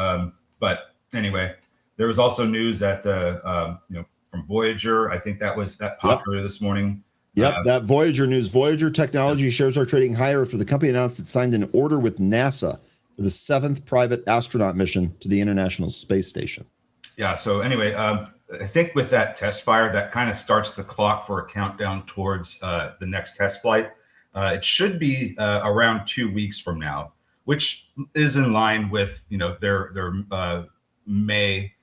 But anyway, there was also news that from Voyager. I think that popped earlier this morning. That Voyager news. Voyager Technology shares are trading higher after the company announced it signed an order with NASA for the 7th private astronaut mission to the International Space Station. Yeah. So anyway, I think with that test fire, that kind of starts the clock for a countdown towards the next test flight. It should be around 2 weeks from now, which is in line with their May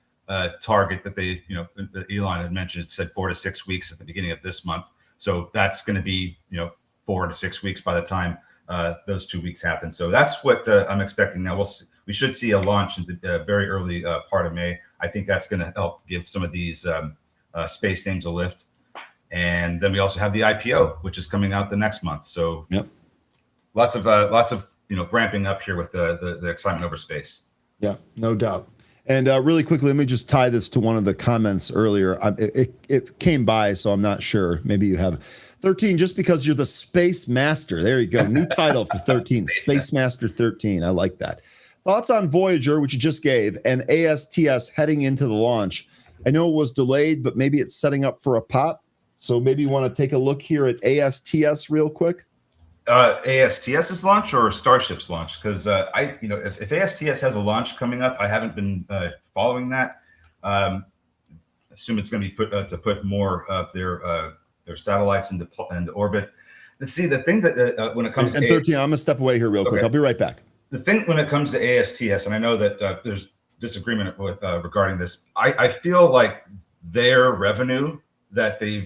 target that they that Elon had mentioned. It said 4 to 6 weeks at the beginning of this month, so that's going to be 4 to 6 weeks by the time those 2 weeks happen. So that's what I'm expecting now. We should see a launch in the very early part of May. I think that's going to help give some of these space names a lift. And then we also have the IPO, which is coming out the next month. So yep, lots of ramping up here with the excitement over space. Yeah, no doubt. And really quickly, let me just tie this to one of the comments earlier. It came by, so I'm not sure. Maybe you have 13 just because you're the Space Master. There you go. New title for 13, Space Master 13. I like that. Thoughts on Voyager, which you just gave, and ASTS heading into the launch. I know it was delayed, but maybe it's setting up for a pop. So maybe you want to take a look here at ASTS real quick. ASTS's launch or Starship's launch? Because if ASTS has a launch coming up, I haven't been following that. Assume it's going to be to put more of their satellites into orbit. Let's see, the thing that when it comes to 13, I'm gonna step away here real quick. I'll be right back. The thing when it comes to ASTS, and I know that there's disagreement with regarding this. I feel like their revenue that they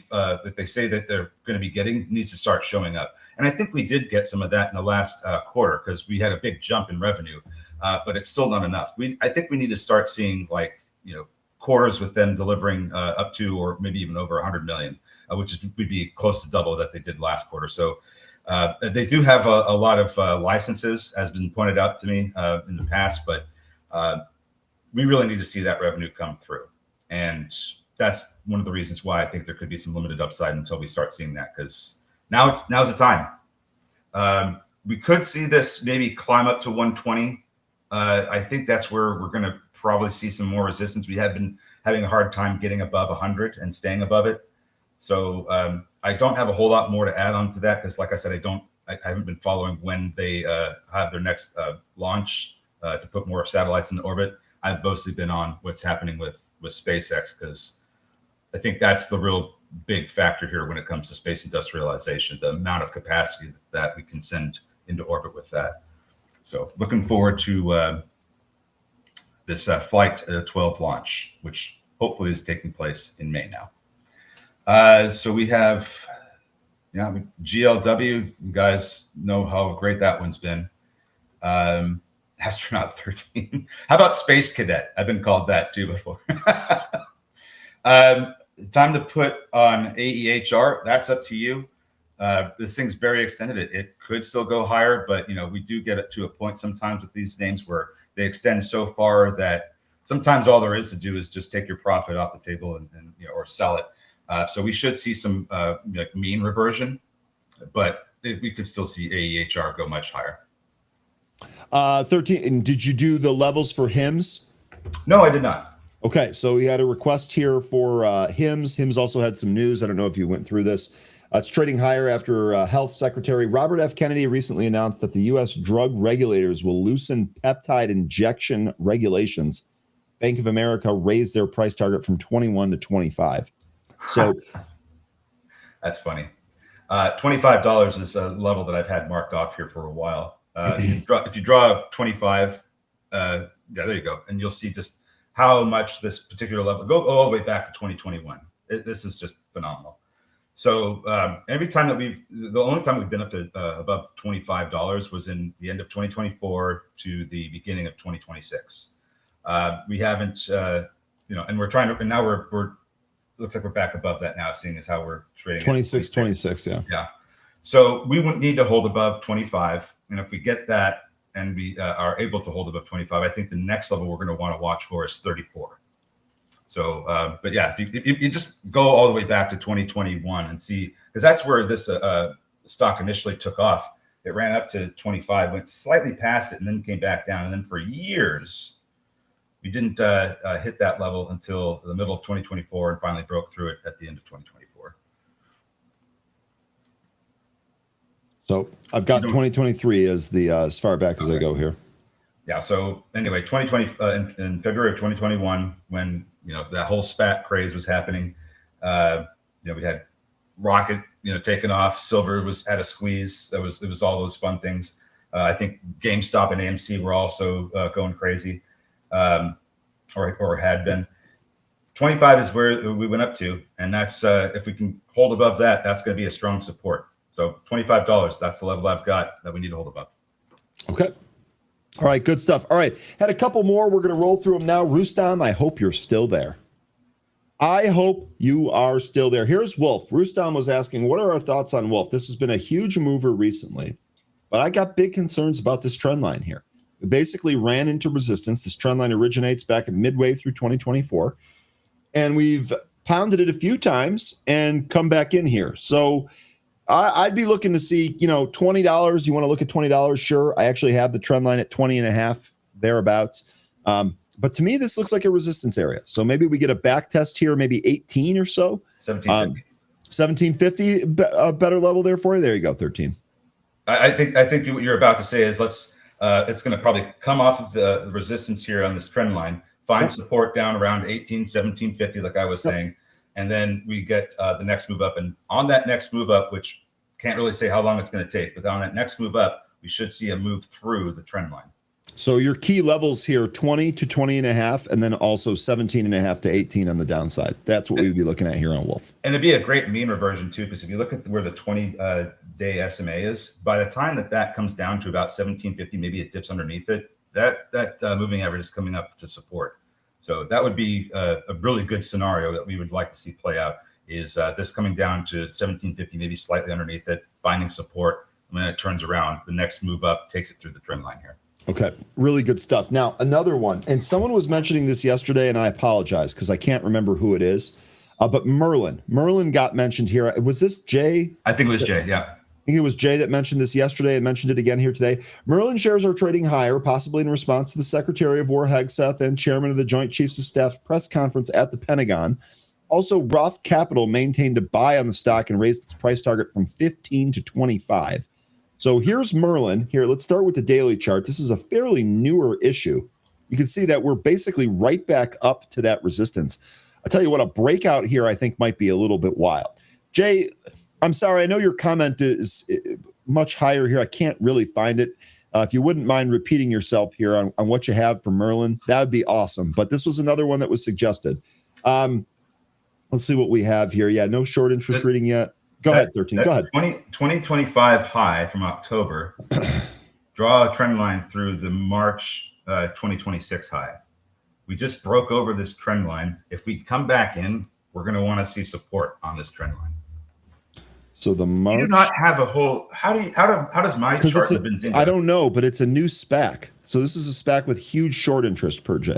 say that they're going to be getting needs to start showing up. And I think we did get some of that in the last quarter because we had a big jump in revenue, but it's still not enough. I think we need to start seeing quarters with them delivering up to or maybe even over 100 million, which would be close to double that they did last quarter. So they do have a lot of licenses, as been pointed out to me in the past, but we really need to see that revenue come through. And that's one of the reasons why I think there could be some limited upside until we start seeing that, because now's the time. We could see this maybe climb up to 120. I think that's where we're going to probably see some more resistance. We have been having a hard time getting above 100 and staying above it. So I don't have a whole lot more to add on to that because, like I said, I haven't been following when they have their next launch to put more satellites in orbit. I've mostly been on what's happening with SpaceX because I think that's the real big factor here when it comes to space industrialization, the amount of capacity that we can send into orbit with that. So looking forward to this Flight 12 launch, which hopefully is taking place in May now. So we have, GLW. You guys know how great that one's been. Astronaut 13. How about Space Cadet? I've been called that too before. Time to put on AEHR. That's up to you. This thing's very extended. It could still go higher, but we do get it to a point sometimes with these names where they extend so far that sometimes all there is to do is just take your profit off the table and or sell it. So we should see some mean reversion, but we could still see AEHR go much higher. 13. And did you do the levels for HIMS? No, I did not. Okay, so we had a request here for HIMS. HIMS also had some news. I don't know if you went through this. It's trading higher after Health Secretary Robert F. Kennedy recently announced that the U.S. drug regulators will loosen peptide injection regulations. Bank of America raised their price target from 21 to 25. So that's funny. $25 is a level that I've had marked off here for a while. If you draw 25, there you go, and you'll see just how much this particular level go all the way back to 2021. This is just phenomenal. So every time that the only time we've been up to above $25 was in the end of 2024 to the beginning of 2026. We haven't, and we're trying to, and now we're looks like we're back above that now, seeing as how we're trading 26, yeah. Yeah. So we would need to hold above 25. And if we get that and we are able to hold above 25, I think the next level we're going to want to watch for is 34. So, but yeah, if you just go all the way back to 2021 and see, because that's where this stock initially took off. It ran up to 25, went slightly past it, and then came back down. And then for years, we didn't hit that level until the middle of 2024 and finally broke through it at the end of 2024. So I've got 2023 as the as far back as I go here. Yeah. So anyway, 2020 in February of 2021, when that whole SPAC craze was happening, we had Rocket, taking off. Silver was at a squeeze. It was all those fun things. I think GameStop and AMC were also going crazy, or had been. 25 is where we went up to, and that's if we can hold above that, that's going to be a strong support. So $25, that's the level I've got that we need to hold above. Okay. All right, good stuff. All right, had a couple more. We're going to roll through them now. Rustam, I hope you're still there. I hope you are still there. Here's Wolf. Rustam was asking, what are our thoughts on Wolf? This has been a huge mover recently, but I got big concerns about this trend line here. We basically ran into resistance. This trend line originates back at midway through 2024, and we've pounded it a few times and come back in here. So I'd be looking to see, $20. You want to look at $20? Sure. I actually have the trend line at 20 and a half, thereabouts. But to me, this looks like a resistance area. So maybe we get a back test here, maybe 18 or so. 1750, a better level there for you. There you go, 13. I think what you're about to say is it's going to probably come off of the resistance here on this trend line, find support down around 1750, like I was saying. And then we get the next move up. And on that next move up, which can't really say how long it's going to take, but on that next move up, we should see a move through the trend line. So your key levels here, 20 to 20 and a half, and then also 17 and a half to 18 on the downside. That's what we would be looking at here on Wolf. And it'd be a great mean reversion too, because if you look at where the 20-day SMA is, by the time that comes down to about 1750, maybe it dips underneath it, that moving average is coming up to support. So that would be a really good scenario that we would like to see play out, is this coming down to 1750, maybe slightly underneath it, finding support. And when it turns around, the next move up takes it through the trend line here. Okay, really good stuff. Now, another one, and someone was mentioning this yesterday, and I apologize because I can't remember who it is, but Merlin got mentioned here. Was this Jay? I think it was Jay, yeah. I think it was Jay that mentioned this yesterday and mentioned it again here today. Merlin shares are trading higher, possibly in response to the Secretary of War Hegseth and Chairman of the Joint Chiefs of Staff press conference at the Pentagon. Also, Roth Capital maintained a buy on the stock and raised its price target from 15 to 25. So here's Merlin. Here, let's start with the daily chart. This is a fairly newer issue. You can see that we're basically right back up to that resistance. I tell you what, a breakout here I think might be a little bit wild. Jay, I'm sorry. I know your comment is much higher here. I can't really find it. If you wouldn't mind repeating yourself here on what you have for Merlin, that would be awesome. But this was another one that was suggested. Let's see what we have here. Yeah, no short interest reading yet. Go ahead, 13. Go ahead. 2025 high from October. Draw a trend line through the March 2026 high. We just broke over this trend line. If we come back in, we're going to want to see support on this trend line. So the March. You do not have a whole. How does my chart have been? I don't know, but it's a new SPAC. So this is a SPAC with huge short interest per J.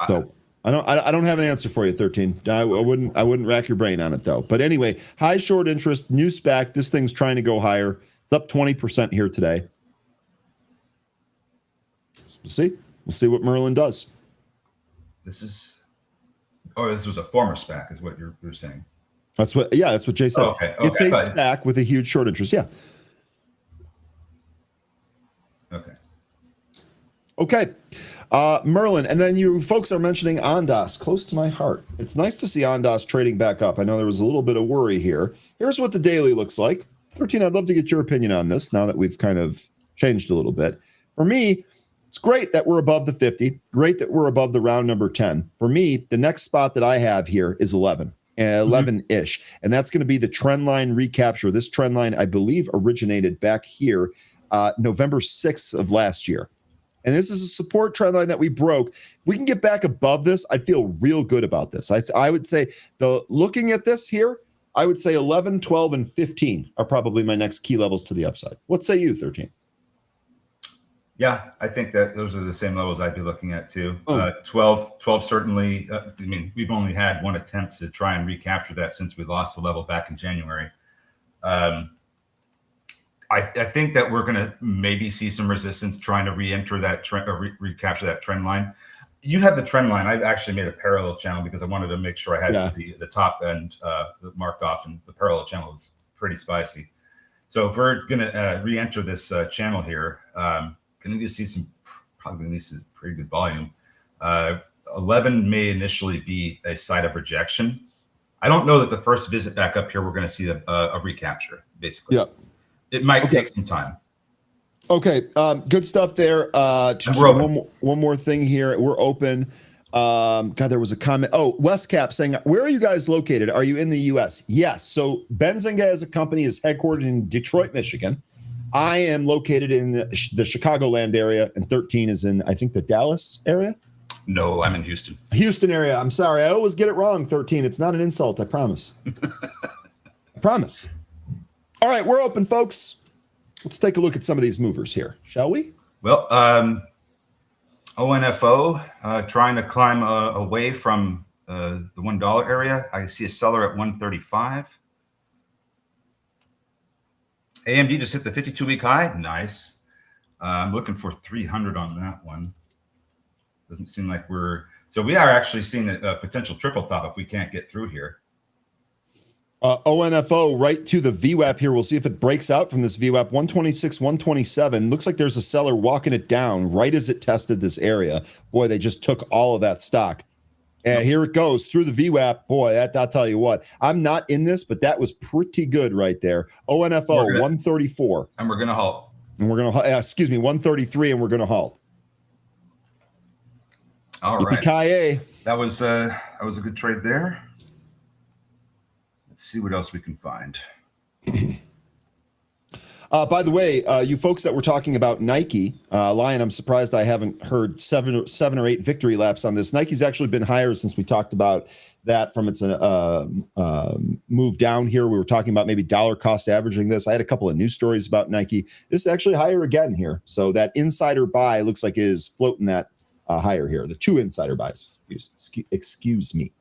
So. I don't have an answer for you, 13. I wouldn't rack your brain on it though. But anyway, high short interest, new SPAC. This thing's trying to go higher. It's up 20% here today. So we'll see what Merlin does. This was a former SPAC, is what you're saying. That's what Jay said. Oh, okay. It's a SPAC with a huge short interest. Yeah. Okay. Merlin, and then you folks are mentioning Ondas, close to my heart. It's nice to see Ondas trading back up. I know there was a little bit of worry here. Here's what the daily looks like. 13, I'd love to get your opinion on this now that we've kind of changed a little bit. For me, it's great that we're above the 50. Great that we're above the round number 10. For me, the next spot that I have here is 11. 11-ish. And that's going to be the trend line recapture. This trend line, I believe, originated back here November 6th of last year. And this is a support trend line that we broke. If we can get back above this, I'd feel real good about this. I would say, looking at this here, I would say 11, 12, and 15 are probably my next key levels to the upside. What say you, 13? Yeah, I think that those are the same levels I'd be looking at too. 12 certainly. We've only had one attempt to try and recapture that since we lost the level back in January. I think that we're going to maybe see some resistance trying to re-enter that trend or recapture that trend line. You have the trend line. I've actually made a parallel channel because I wanted to make sure I had the top end marked off, and the parallel channel is pretty spicy. So if we're gonna re-enter this channel here, gonna need to see some probably need some pretty good volume. 11 may initially be a site of rejection. I don't know that the first visit back up here we're going to see a recapture. Basically, Yeah, it might take some time. Okay, good stuff there. One more thing here. We're open. God, there was a comment. Oh, Westcap saying, where are you guys located? Are you in the U.S.? Yes. So Benzinga as a company is headquartered in Detroit, Michigan. I am located in the Chicagoland area, and 13 is in, I think, the Dallas area. No, I'm in Houston. Houston area. I'm sorry. I always get it wrong, 13. It's not an insult, I promise. I promise. All right, we're open, folks. Let's take a look at some of these movers here, shall we? Well, ONFO trying to climb away from the $1 area. I see a seller at 135. AMD just hit the 52-week high. Nice. I'm looking for 300 on that one. Doesn't seem like we are actually seeing a potential triple top if we can't get through here. ONFO right to the VWAP here. We'll see if it breaks out from this VWAP. 126, 127. Looks like there's a seller walking it down right as it tested this area. Boy, they just took all of that stock. And here it goes through the VWAP. Boy, I'll tell you what. I'm not in this, but that was pretty good right there. ONFO, 134. And we're going to halt. And we're going to, 133, and we're going to halt. All right. Yippee-ki-yay. That was a good trade there. Let's see what else we can find. By the way, you folks that were talking about Nike, Lion, I'm surprised I haven't heard seven or eight victory laps on this. Nike's actually been higher since we talked about that from its move down here. We were talking about maybe dollar cost averaging this. I had a couple of news stories about Nike. This is actually higher again here. So that insider buy looks like it is floating that higher here. The two insider buys, excuse me.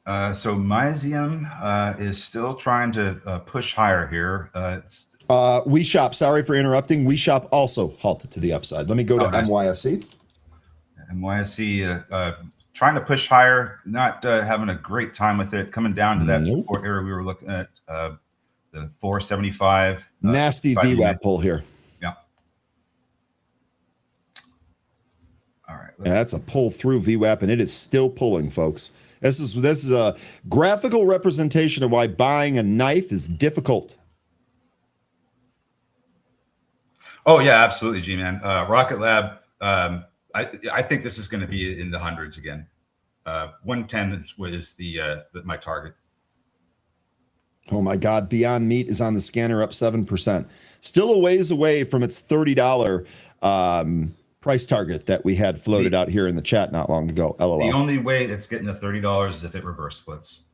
So Myzium is still trying to push higher here. We Shop, sorry for interrupting. We Shop also halted to the upside. Let me go to MYSE. MYSE trying to push higher, not having a great time with it, coming down to that support area we were looking at, the 475. Nasty VWAP pull here. Yeah. All right. Yeah, that's a pull through VWAP, and it is still pulling, folks. This is a graphical representation of why buying a knife is difficult. Oh yeah, absolutely, G-Man. Rocket Lab. I think this is going to be in the hundreds again. 110 is my target. Oh my God! Beyond Meat is on the scanner, up 7%. Still a ways away from its $30 price target that we had floated out here in the chat not long ago. LOL. The only way it's getting to $30 is if it reverse splits.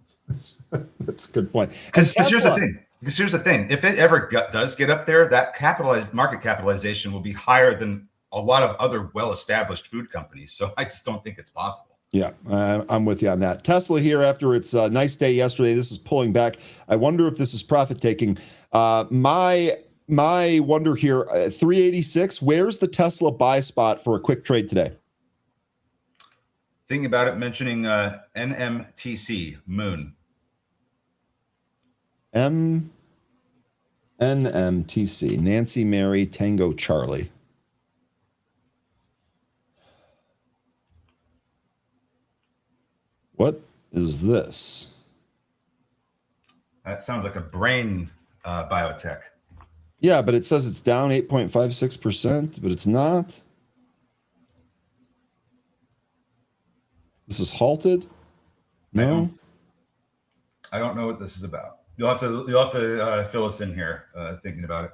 That's a good point. Because here's the thing. If it ever does get up there, that market capitalization will be higher than a lot of other well-established food companies. So I just don't think it's possible. Yeah, I'm with you on that. Tesla here after its nice day yesterday. This is pulling back. I wonder if this is profit taking. My wonder here, 386. Where's the Tesla buy spot for a quick trade today? Thinking about it, mentioning NMTC, Moon. NMTC, Nancy Mary Tango Charlie. What is this? That sounds like a brain biotech. Yeah, but it says it's down 8.56%, but it's not. This is halted. No, I don't know what this is about. You'll have to fill us in here, thinking about it.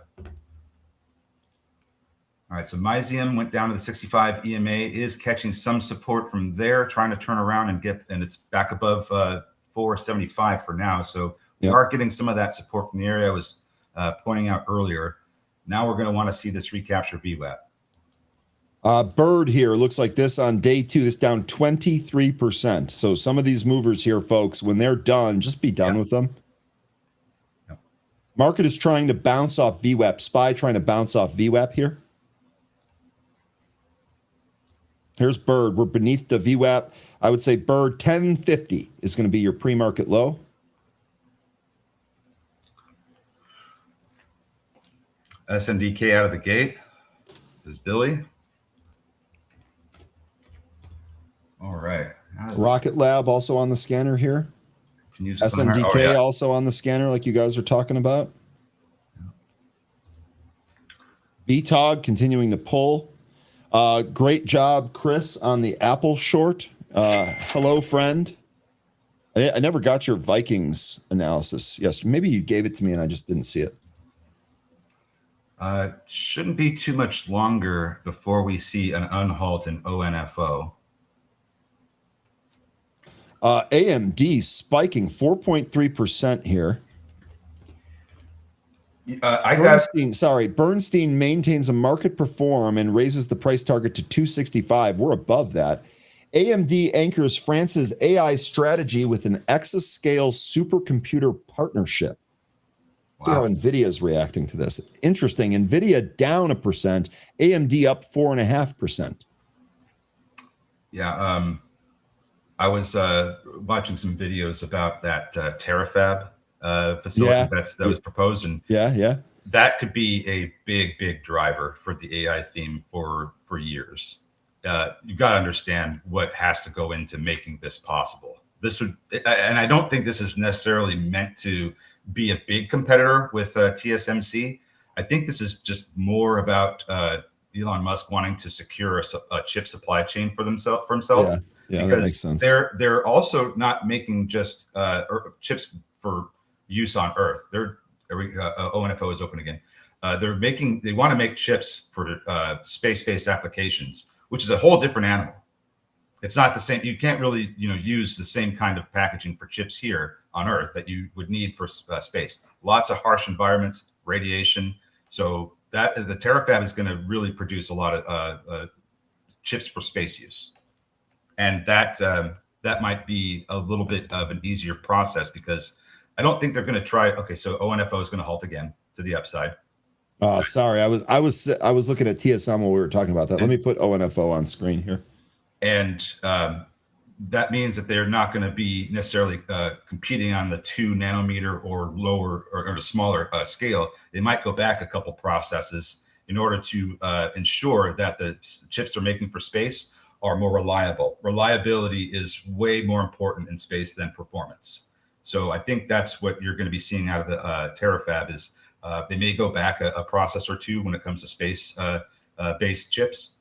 All right, so Myzium went down to the 65 EMA, is catching some support from there, trying to turn around and it's back above 475 for now. So we are getting some of that support from the area I was pointing out earlier. Now we're going to want to see this recapture VWAP. Bird here looks like this on day 2. This down 23%. So some of these movers here, folks, when they're done, just be done with them. Market is trying to bounce off VWAP. SPY trying to bounce off VWAP here. Here's Bird. We're beneath the VWAP. I would say Bird 1050 is going to be your pre-market low. SMDK out of the gate is Billy. All right. Rocket Lab also on the scanner here. SMDK also on the scanner, like you guys are talking about. BTOG continuing to pull. Great job, Chris, on the Apple short. Hello, friend. I never got your Vikings analysis yesterday. Maybe you gave it to me and I just didn't see it. Shouldn't be too much longer before we see an unhalt in ONFO. AMD spiking 4.3% here. Bernstein maintains a market perform and raises the price target to 265. We're above that. AMD anchors France's AI strategy with an exascale supercomputer partnership. Wow. See how NVIDIA is reacting to this. Interesting. NVIDIA down 1%, AMD up 4.5%. Yeah. I was watching some videos about that Terafab facility that was proposed, and that could be a big driver for the AI theme for years. You've got to understand what has to go into making this possible. And I don't think this is necessarily meant to be a big competitor with TSMC. I think this is just more about Elon Musk wanting to secure a chip supply chain for himself. Yeah, that makes sense. They're also not making just chips for use on Earth. ONFO is open again. They want to make chips for space-based applications, which is a whole different animal. It's not the same. You can't really use the same kind of packaging for chips here on Earth that you would need for space. Lots of harsh environments, radiation. So that the Terafab is going to really produce a lot of chips for space use. And that might be a little bit of an easier process because I don't think they're going to try. Okay, so ONFO is going to halt again to the upside. Sorry, I was looking at TSM while we were talking about that. Let me put ONFO on screen here. And that means that they're not going to be necessarily competing on the 2 nanometer or lower or a smaller scale. They might go back a couple processes in order to ensure that the chips they're making for space are more reliable. Reliability is way more important in space than performance. So I think that's what you're going to be seeing out of the Terafab is they may go back a process or two when it comes to space based chips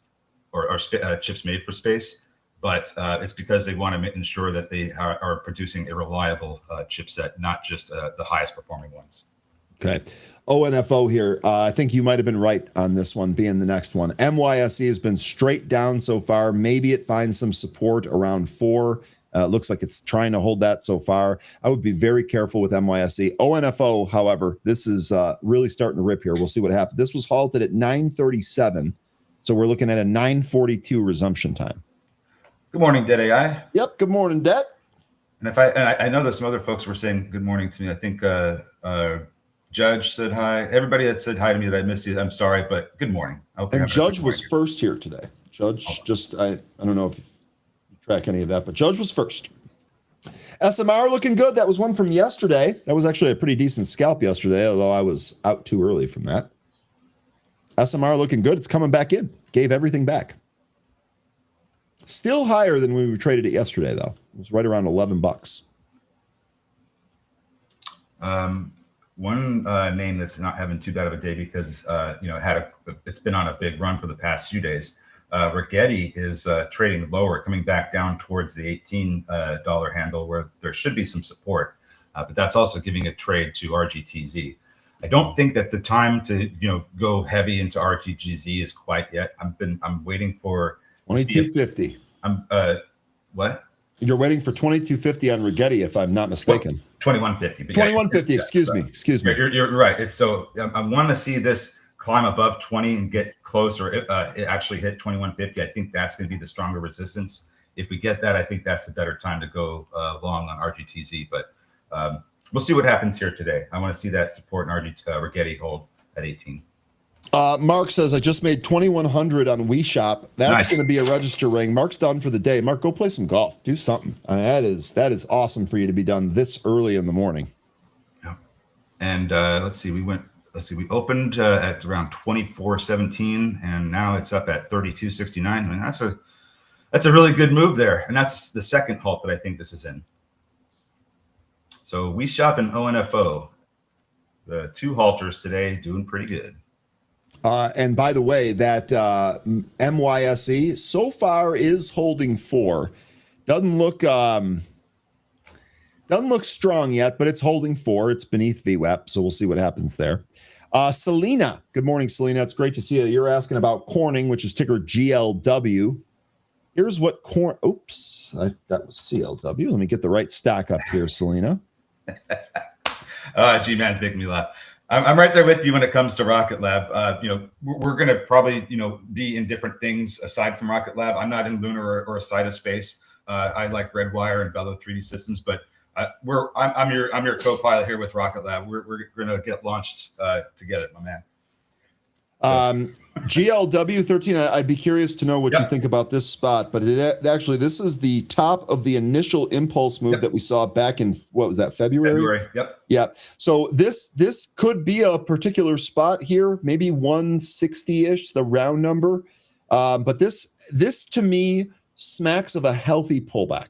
or chips made for space. But it's because they want to ensure that they are producing a reliable chipset, not just the highest performing ones. Okay. ONFO here. I think you might have been right on this one being the next one. MYSE has been straight down so far. Maybe it finds some support around 4. Looks like it's trying to hold that so far. I would be very careful with MYSE. ONFO, however, this is really starting to rip here. We'll see what happens. This was halted at 9:37. So we're looking at a 9:42 resumption time. Good morning, Dead AI. Yep. Good morning, Dead. And I know that some other folks were saying good morning to me. I think Judge said hi. Everybody that said hi to me that I missed you, I'm sorry, but good morning. And Judge was first here today. Judge I don't know if you track any of that, but Judge was first. SMR looking good. That was one from yesterday. That was actually a pretty decent scalp yesterday, although I was out too early from that. SMR looking good. It's coming back in. Gave everything back. Still higher than when we traded it yesterday, though. It was right around $11. One name that's not having too bad of a day because it's been on a big run for the past few days. Rigetti is trading lower, coming back down towards the $18 handle where there should be some support, but that's also giving a trade to RGTZ. I don't think that the time to go heavy into RGTZ is quite yet. I'm waiting for 2250. What? You're waiting for 2250 on Rigetti, if I'm not mistaken. 2150. 2150. Excuse me. You're right. It's so I want to see this climb above 20 and get closer. It actually hit 2150. I think that's going to be the stronger resistance. If we get that, I think that's the better time to go long on RGTZ. But we'll see what happens here today. I want to see that support in Rigetti hold at 18. Mark says, I just made 2,100 on WeShop. That's nice. Going to be a register ring. Mark's done for the day. Mark, go play some golf. Do something. That is awesome for you to be done this early in the morning. Yeah. And let's see, we went let's see, we opened at around 24.17, and now it's up at 32.69. I mean, that's a really good move there, and that's the second halt that I think this is in. So we shop in ONFO. The two halters today doing pretty good. And by the way, that MYSE so far is holding 4. Doesn't look strong yet, but it's holding 4. It's beneath VWAP, so we'll see what happens there. Selena, good morning, Selena. It's great to see you. You're asking about Corning, which is ticker GLW. Here's what oops, that was CLW. Let me get the right stack up here, Selena. G-Man's making me laugh. I'm right there with you when it comes to Rocket Lab. We're going to probably, be in different things aside from Rocket Lab. I'm not in Lunar or Asida space. I like Redwire and Bello 3D Systems, but I'm your co-pilot here with Rocket Lab. We're going to get launched to get it, my man. GLW 13. I'd be curious to know what you think about this spot, but actually this is the top of the initial impulse move that we saw back in, what was that, February? Yep. So this could be a particular spot here, maybe 160-ish, the round number. But this to me smacks of a healthy pullback.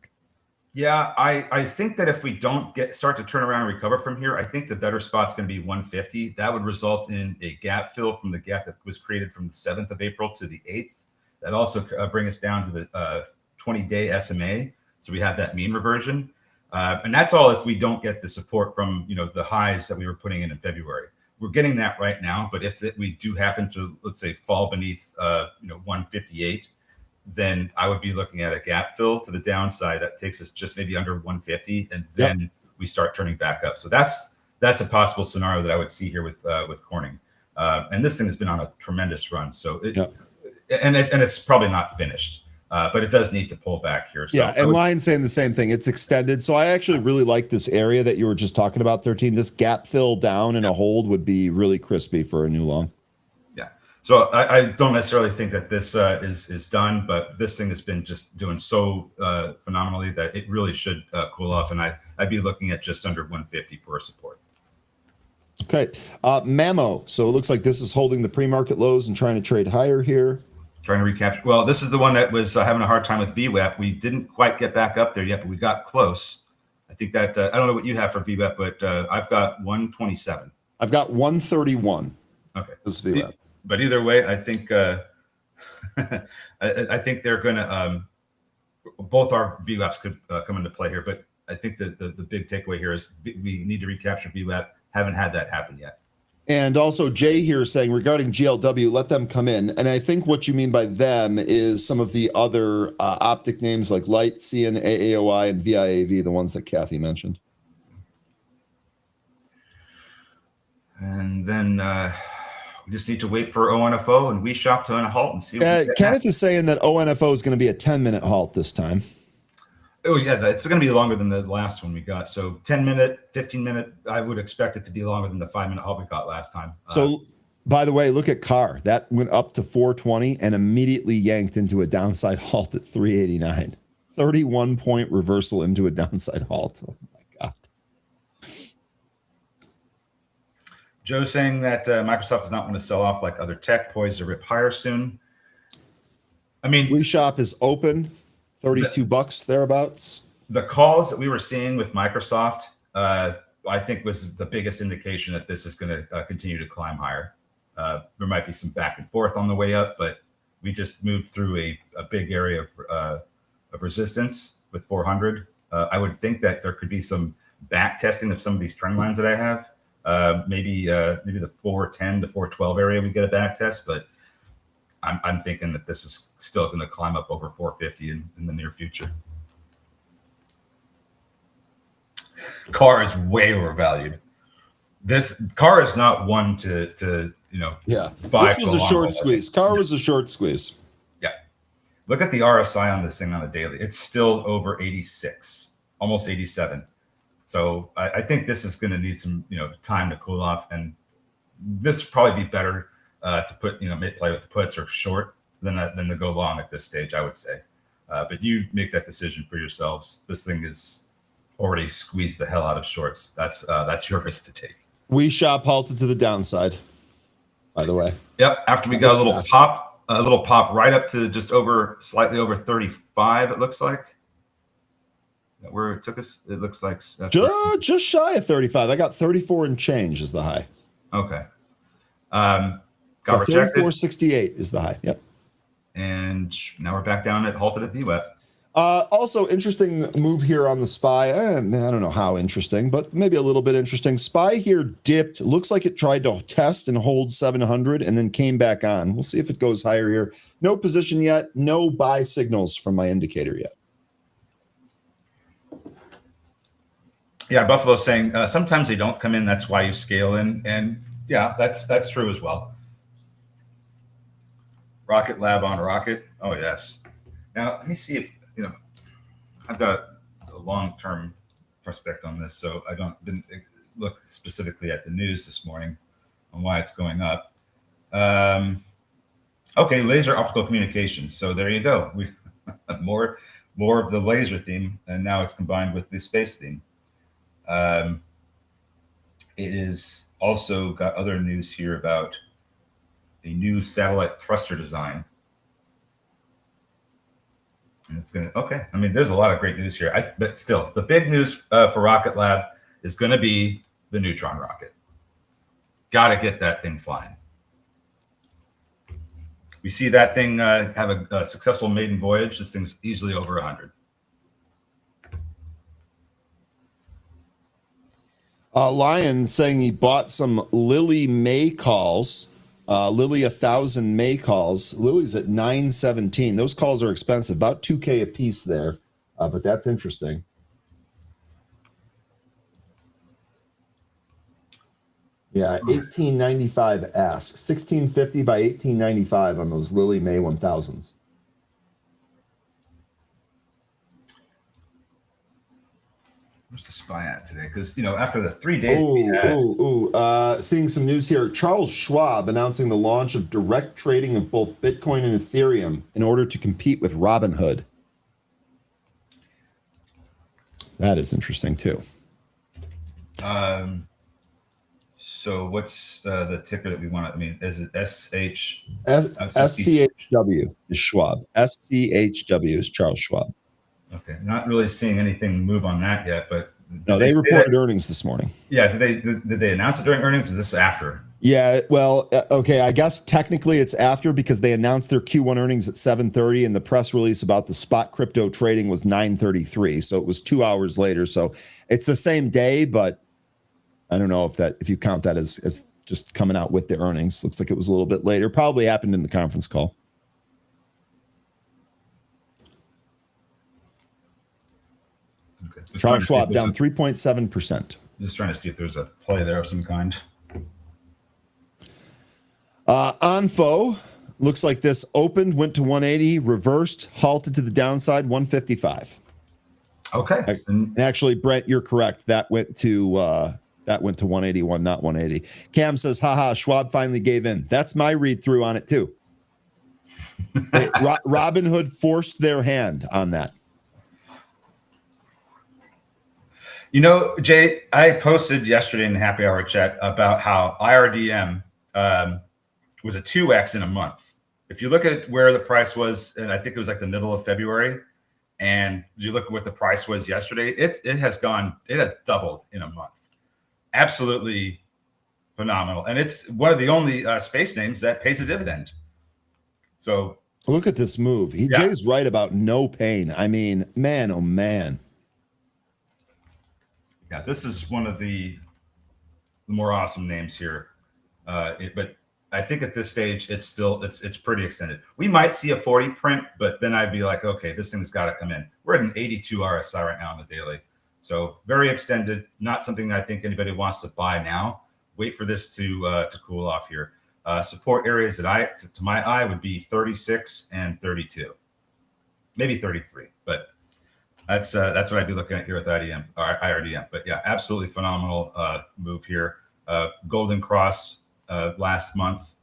Yeah, I think that if we don't start to turn around and recover from here, I think the better spot's going to be 150. That would result in a gap fill from the gap that was created from the 7th of April to the 8th. That also bring us down to the 20-day SMA. So we have that mean reversion. And that's all if we don't get the support from, the highs that we were putting in February. We're getting that right now. But if we do happen to, let's say, fall beneath, 158, then I would be looking at a gap fill to the downside that takes us just maybe under 150, and then we start turning back up. So that's a possible scenario that I would see here with Corning. And this thing has been on a tremendous run. So it's probably not finished, but it does need to pull back here. So and Lion's saying the same thing. It's extended. So I actually really like this area that you were just talking about, 13. This gap fill down and a hold would be really crispy for a new long. So I don't necessarily think that this is done, but this thing has been just doing so phenomenally that it really should cool off, and I'd be looking at just under 150 for a support. Okay, Mamo. So it looks like this is holding the pre-market lows and trying to trade higher here. Trying to recapture. Well, this is the one that was having a hard time with VWAP. We didn't quite get back up there yet, but we got close. I think that I don't know what you have for VWAP, but I've got 127. I've got 131. Okay, this is VWAP. But either way, I think I think they're going to both our VWAPs could come into play here. But I think the big takeaway here is we need to recapture VWAP. Haven't had that happen yet. And also Jay here saying regarding GLW, let them come in. And I think what you mean by them is some of the other optic names like Light, CN, AAOI, and VIAV, the ones that Kathy mentioned. And then we just need to wait for ONFO and we shop to halt and see. Kenneth is saying that ONFO is going to be a 10-minute halt this time. Oh yeah, it's going to be longer than the last one we got. So 10-minute, 15-minute. I would expect it to be longer than the 5-minute halt we got last time. So, by the way, look at CAR. That went up to 420 and immediately yanked into a downside halt at 389. 31-point reversal into a downside halt. Oh my God. Joe saying that Microsoft does not want to sell off like other tech, poised to rip higher soon. I mean, WeShop is open, $32 thereabouts. The calls that we were seeing with Microsoft, I think was the biggest indication that this is going to continue to climb higher. There might be some back and forth on the way up, but we just moved through a big area of resistance with 400. I would think that there could be some back testing of some of these trend lines that I have. Maybe the 410 to 412 area we get a back test, but I'm thinking that this is still going to climb up over 450 in the near future. CAR is way overvalued. This CAR is not one to buy. This was a short squeeze. CAR was a short squeeze. Yeah. Look at the RSI on this thing on the daily. It's still over 86, almost 87. So I think this is going to need some, time to cool off, and this would probably be better to put, play with puts or short than to go long at this stage, I would say. But you make that decision for yourselves. This thing is already squeezed the hell out of shorts. That's your risk to take. We shop halted to the downside, by the way. Yep. After we got a little pop right up to just slightly over 35, it looks like. Where it took us, it looks like just shy of 35. I got 34 and change is the high. Okay. Got rejected. 34.68 is the high. Yep. And now we're back down at halted at VWAP. Also, interesting move here on the SPY. I don't know how interesting, but maybe a little bit interesting. SPY here dipped. Looks like it tried to test and hold 700 and then came back on. We'll see if it goes higher here. No position yet. No buy signals from my indicator yet. Yeah, Buffalo's saying sometimes they don't come in. That's why you scale in. And yeah, that's true as well. Rocket Lab on Rocket. Oh, yes. Now, let me see if, I've got a long-term perspective on this, so I didn't look specifically at the news this morning on why it's going up. Okay, laser optical communications. So there you go. We more of the laser theme, and now it's combined with the space theme. It is also got other news here about a new satellite thruster design. And it's going to, okay. I mean, there's a lot of great news here. But still, the big news for Rocket Lab is going to be the Neutron rocket. Got to get that thing flying. We see that thing have a successful maiden voyage. This thing's easily over 100. Lion saying he bought some Lily May calls. Lily 1,000 May calls. Lily's at 917. Those calls are expensive, about $2K a piece there, but that's interesting. Yeah, 1895 ask 1650 by 1895 on those Lily May 1000s. Where's the SPY at today? Because, after the 3 days we had... seeing some news here. Charles Schwab announcing the launch of direct trading of both Bitcoin and Ethereum in order to compete with Robinhood. That is interesting, too. So what's the ticker that we want to... I mean, is it SCHW is Schwab. SCHW is Charles Schwab. Okay, not really seeing anything move on that yet, but no, they reported earnings this morning. Yeah, did they announce it during earnings? Or is this after? Yeah, well, okay, I guess technically it's after because they announced their Q1 earnings at 7:30, and the press release about the spot crypto trading was 9:33, so it was 2 hours later. So it's the same day, but I don't know if you count that as just coming out with the earnings. Looks like it was a little bit later. Probably happened in the conference call. Charles Schwab down 3.7%. Just trying to see if there's a play there of some kind. Onfo looks like this opened, went to 180, reversed, halted to the downside, 155. Okay. And actually, Brent, you're correct. That went to 181, not 180. Cam says, haha, Schwab finally gave in. That's my read through on it too. Robinhood forced their hand on that. Jay, I posted yesterday in the happy hour chat about how IRDM was a 2x in a month. If you look at where the price was, and I think it was like the middle of February, and you look at what the price was yesterday, it has doubled in a month. Absolutely phenomenal. And it's one of the only space names that pays a dividend. So look at this move. Jay's right about no pain. I mean, man, oh man. Yeah, this is one of the more awesome names here. But I think at this stage, it's pretty extended. We might see a 40 print, but then I'd be like, okay, this thing's got to come in. We're at an 82 RSI right now on the daily. So very extended, not something I think anybody wants to buy now. Wait for this to cool off here. Support areas that to my eye would be 36 and 32, maybe 33, but that's what I'd be looking at here with IRDM. But yeah, absolutely phenomenal move here. Golden Cross last month.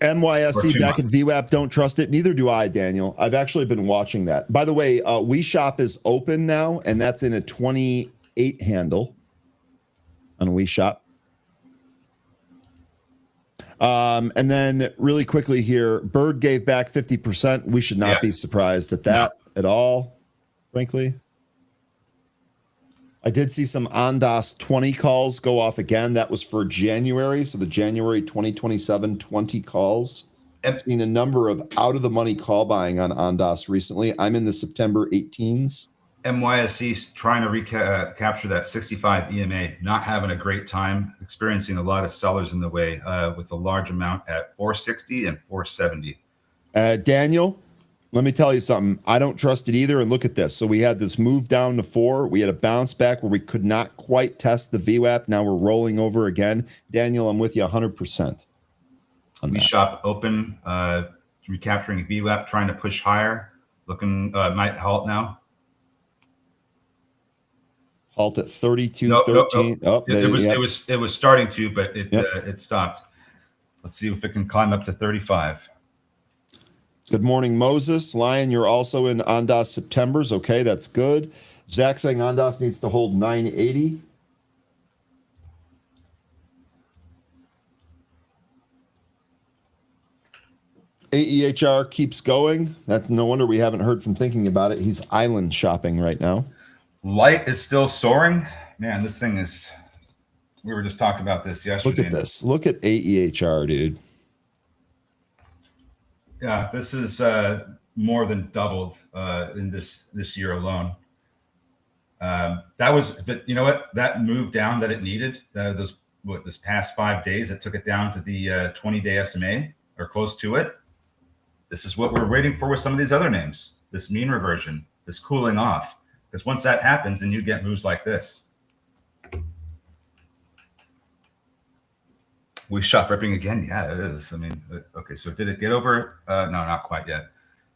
MYSC back at VWAP. Don't trust it. Neither do I, Daniel. I've actually been watching that. By the way, WeShop is open now, and that's in a 28 handle on WeShop. And then really quickly here, Bird gave back 50%. We should not be surprised at that at all, frankly. I did see some Ondas 20 calls go off again. That was for January. So the January 2027 20 calls. I've seen a number of out-of-the-money call buying on Ondas recently. I'm in the September 18s. MYSC's trying to recapture that 65 EMA, not having a great time, experiencing a lot of sellers in the way with a large amount at 460 and 470. Daniel, let me tell you something. I don't trust it either. And look at this. So we had this move down to 4. We had a bounce back where we could not quite test the VWAP. Now we're rolling over again. Daniel, I'm with you 100%. WeShop open, recapturing VWAP, trying to push higher. Looking, might halt now. Halt at 32.13. Nope. It was starting to, but it stopped. Let's see if it can climb up to 35. Good morning, Moses. Lion, you're also in Ondas Septembers. Okay, that's good. Zach saying Ondas needs to hold 980. AEHR keeps going. That's no wonder we haven't heard from thinking about it. He's island shopping right now. Light is still soaring. Man, this thing is, we were just talking about this yesterday. Look at this. Look at AEHR, dude. Yeah, this is more than doubled in this year alone. But you know what? That move down that it needed, this past 5 days, it took it down to the 20-day SMA or close to it. This is what we're waiting for with some of these other names. This mean reversion, this cooling off. Because once that happens, and you get moves like this. WeShop ripping again. Yeah, it is. I mean, okay, so did it get over? No, not quite yet.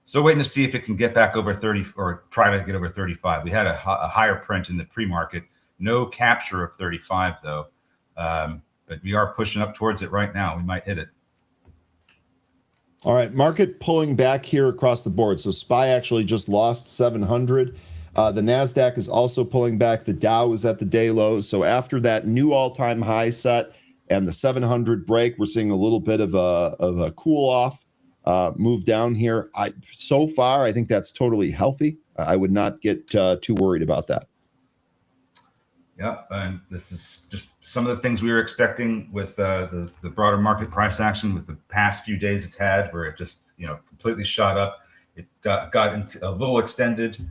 So waiting to see if it can get back over 30 or try to get over 35. We had a higher print in the pre-market. No capture of 35, though. But we are pushing up towards it right now. We might hit it. All right, market pulling back here across the board. So SPY actually just lost 700. The NASDAQ is also pulling back. The Dow is at the day lows. So after that new all-time high set and the 700 break, we're seeing a little bit of a cool off move down here. So far, I think that's totally healthy. I would not get too worried about that. Yeah, and this is just some of the things we were expecting with the broader market price action with the past few days it's had, where it just completely shot up. It got into a little extended,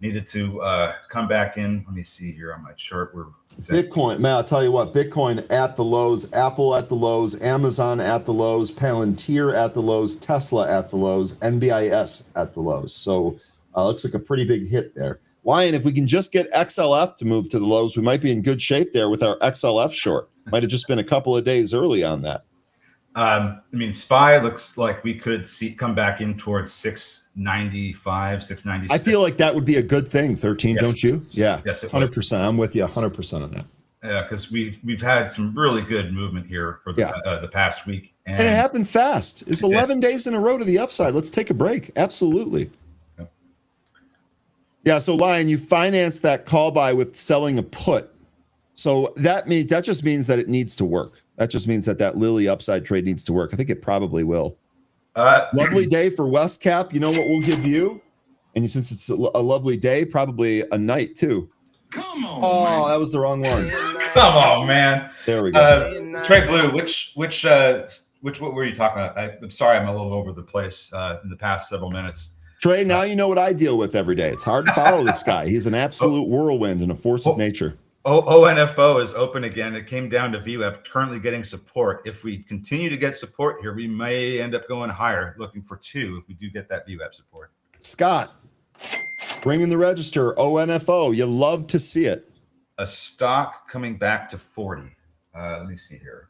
needed to come back in. Let me see here on my chart. Bitcoin, man, I'll tell you what, Bitcoin at the lows, Apple at the lows, Amazon at the lows, Palantir at the lows, Tesla at the lows, NBIS at the lows. So looks like a pretty big hit there. Lion, if we can just get XLF to move to the lows, we might be in good shape there with our XLF short. Might have just been a couple of days early on that. I mean, SPY looks like we could come back in towards 695, 696. I feel like that would be a good thing, 13, yes. Don't you? Yeah, yes, 100%. I'm with you 100% on that. Yeah, because we've had some really good movement here for the past week. And it happened fast. It's 11 days in a row to the upside. Let's take a break. Absolutely. Yeah, so Lion, you financed that call buy with selling a put. So that just means that it needs to work. That just means that Lilly upside trade needs to work. I think it probably will. Lovely day for Westcap. You know what we'll give you? And since it's a lovely day, probably a night too. Come on, man. That was the wrong one. Come on, man. There we go. Trey Blue, which what were you talking about? I'm sorry, I'm a little over the place in the past several minutes. Trey, now you know what I deal with every day. It's hard to follow this guy. He's an absolute whirlwind and a force of nature. ONFO is open again. It came down to VWAP, currently getting support. If we continue to get support here, we may end up going higher, looking for 2 if we do get that VWAP support. Scott, bring in the register. ONFO, you love to see it. A stock coming back to 40. Let me see here.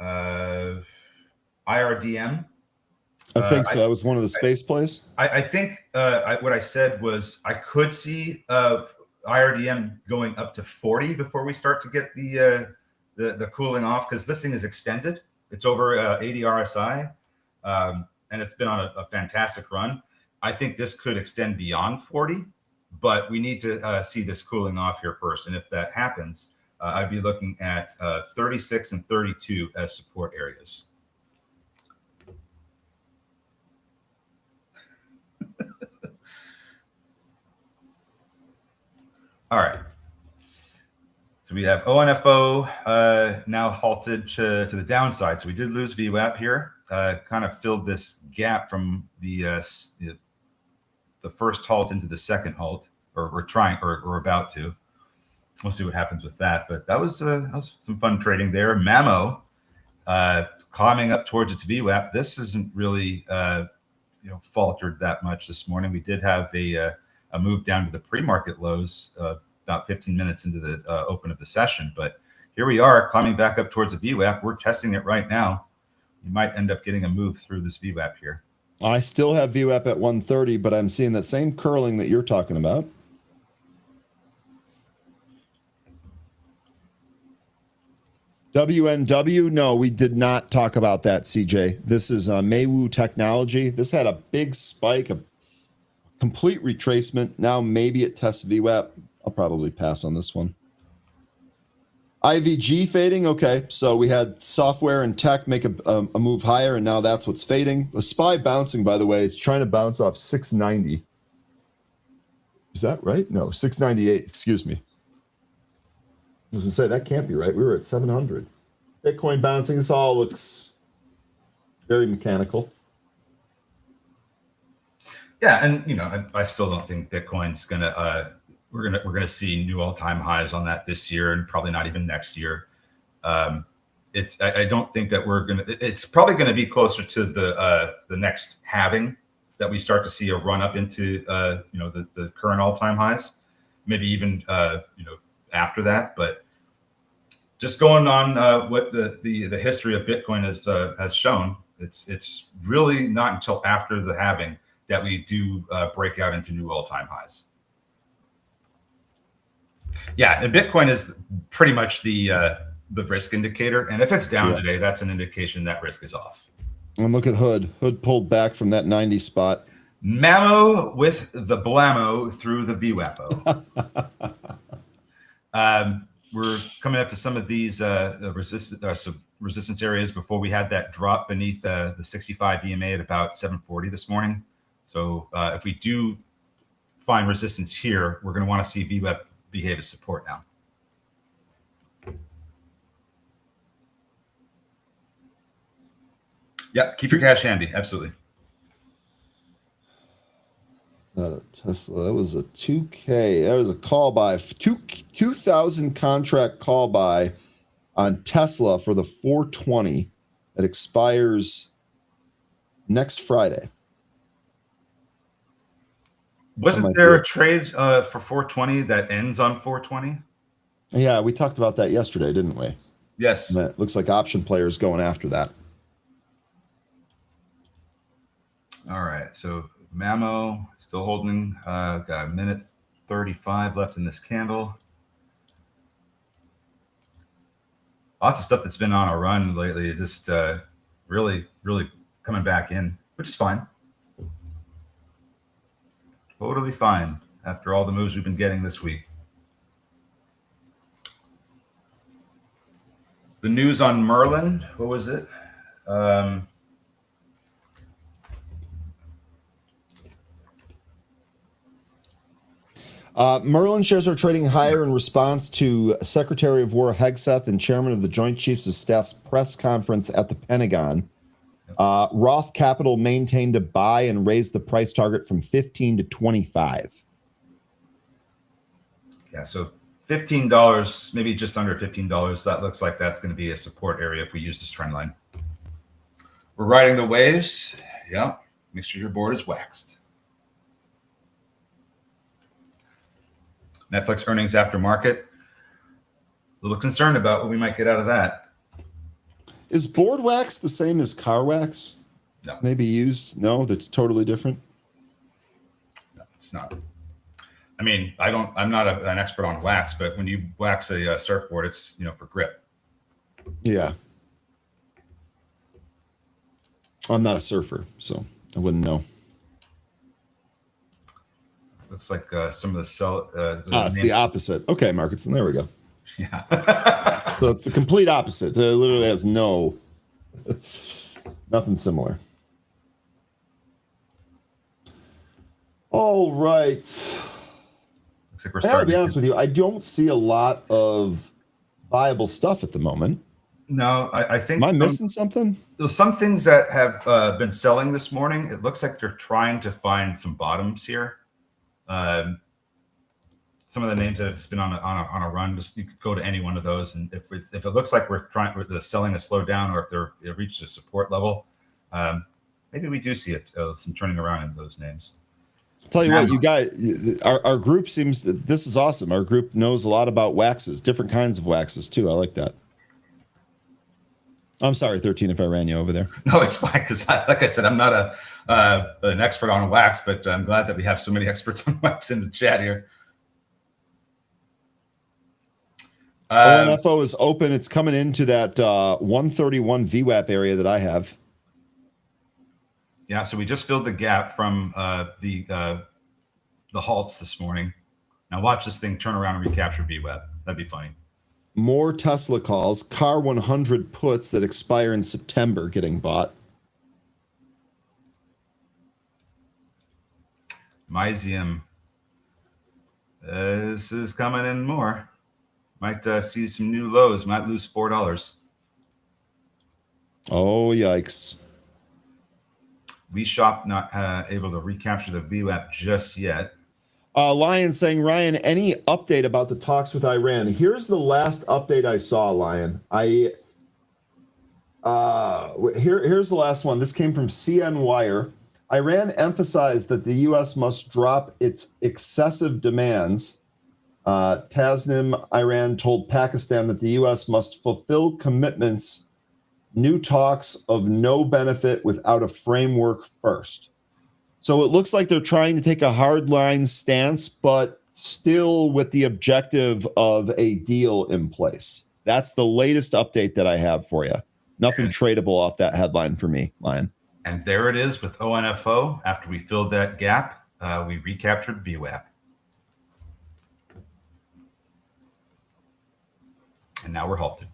IRDM. I think so. That was one of the space plays. I think what I said was I could see IRDM going up to 40 before we start to get the cooling off, because this thing is extended. It's over 80 RSI. and it's been on a fantastic run. I think this could extend beyond 40, but we need to see this cooling off here first. And if that happens, I'd be looking at 36 and 32 as support areas. All right. So we have ONFO now halted to the downside. So we did lose VWAP here, kind of filled this gap from the first halt into the second halt, or we're about to. We'll see what happens with that. But that was some fun trading there. Mamo climbing up towards its VWAP. This isn't really faltered that much this morning. We did have a move down to the pre-market lows about 15 minutes into the open of the session. But here we are climbing back up towards the VWAP. We're testing it right now. You might end up getting a move through this VWAP here. I still have VWAP at 130, but I'm seeing that same curling that you're talking about. WNW, no, we did not talk about that, CJ. This is Maywu Technology. This had a big spike, a complete retracement. Now maybe it tests VWAP. I'll probably pass on this one. IVG fading. Okay, so we had software and tech make a move higher, and now that's what's fading. The SPY bouncing, by the way, it's trying to bounce off 690. Is that right? No, 698. Excuse me. I was going to say, that can't be right. We were at 700. Bitcoin bouncing. This all looks very mechanical. Yeah, and I still don't think Bitcoin's gonna we're gonna see new all-time highs on that this year, and probably not even next year. I don't think that it's probably gonna be closer to the next halving that we start to see a run up into the current all-time highs, maybe even after that. But just going on what the history of Bitcoin has shown, it's really not until after the halving that we do break out into new all-time highs. Yeah, and Bitcoin is pretty much the risk indicator, and if it's down today, that's an indication that risk is off. And look at Hood. Hood pulled back from that 90 spot. Mamo with the blammo through the VWAPO. We're coming up to some of these resistance areas before we had that drop beneath the 65 EMA at about 740 this morning. So if we do find resistance here, we're going to want to see VWAP behave as support now. Yeah, keep your cash handy. Absolutely. It's not a Tesla. That was a 2K. That was a call buy. 2,000 contract call buy on Tesla for the 420 that expires next Friday. Wasn't there a trade for 420 that ends on 420? Yeah, we talked about that yesterday, didn't we? Yes. And it looks like option players going after that. All right, so Mamo still holding. Got a minute 35 left in this candle. Lots of stuff that's been on a run lately, just really coming back in, which is fine. Totally fine after all the moves we've been getting this week. The news on Merlin, what was it? Merlin shares are trading higher in response to Secretary of War Hegseth and Chairman of the Joint Chiefs of Staff's press conference at the Pentagon. Roth Capital maintained a buy and raised the price target from 15 to 25. Yeah, so $15, maybe just under $15. That looks like that's going to be a support area if we use this trend line. We're riding the waves. Yeah, make sure your board is waxed. Netflix earnings after market. A little concerned about what we might get out of that. Is board wax the same as car wax? No. Maybe used? No, that's totally different. No, it's not. I mean, I'm not an expert on wax, but when you wax a surfboard, it's for grip. Yeah. I'm not a surfer, so I wouldn't know. Looks like some of the sell. It's the opposite. Okay, markets, and there we go. Yeah. So it's the complete opposite. It literally has nothing similar. All right. Looks like we're I gotta starting. be honest with you, I don't see a lot of viable stuff at the moment. No, I think. Am I missing something? There's some things that have been selling this morning. It looks like they're trying to find some bottoms here. Some of the names that have just been on a run, just you could go to any one of those, and if it looks like the selling to slow down, or if it reached a support level, maybe we do see some turning around in those names. Tell you what, you guys, our group seems that this is awesome. Our group knows a lot about waxes, different kinds of waxes too. I like that. I'm sorry, 13, if I ran you over there. No, it's fine, because like I said, I'm not an expert on wax, but I'm glad that we have so many experts on wax in the chat here. ONFO is open. It's coming into that 131 VWAP area that I have. Yeah, so we just filled the gap from the halts this morning. Now watch this thing turn around and recapture VWAP. That'd be funny. More Tesla calls, car 100 puts that expire in September getting bought. Myzium. This is coming in more. Might see some new lows. Might lose $4. Oh, yikes. We shop not able to recapture the VWAP just yet. Lion saying, Ryan, any update about the talks with Iran? Here's the last update I saw, Lion. Here's the last one. This came from CN Wire. Iran emphasized that the U.S. must drop its excessive demands. Tasnim Iran told Pakistan that the U.S. must fulfill commitments. New talks of no benefit without a framework first. So it looks like they're trying to take a hardline stance, but still with the objective of a deal in place. That's the latest update that I have for you. Nothing tradable off that headline for me, Lion. And there it is with ONFO. After we filled that gap, we recaptured VWAP. And now we're halted.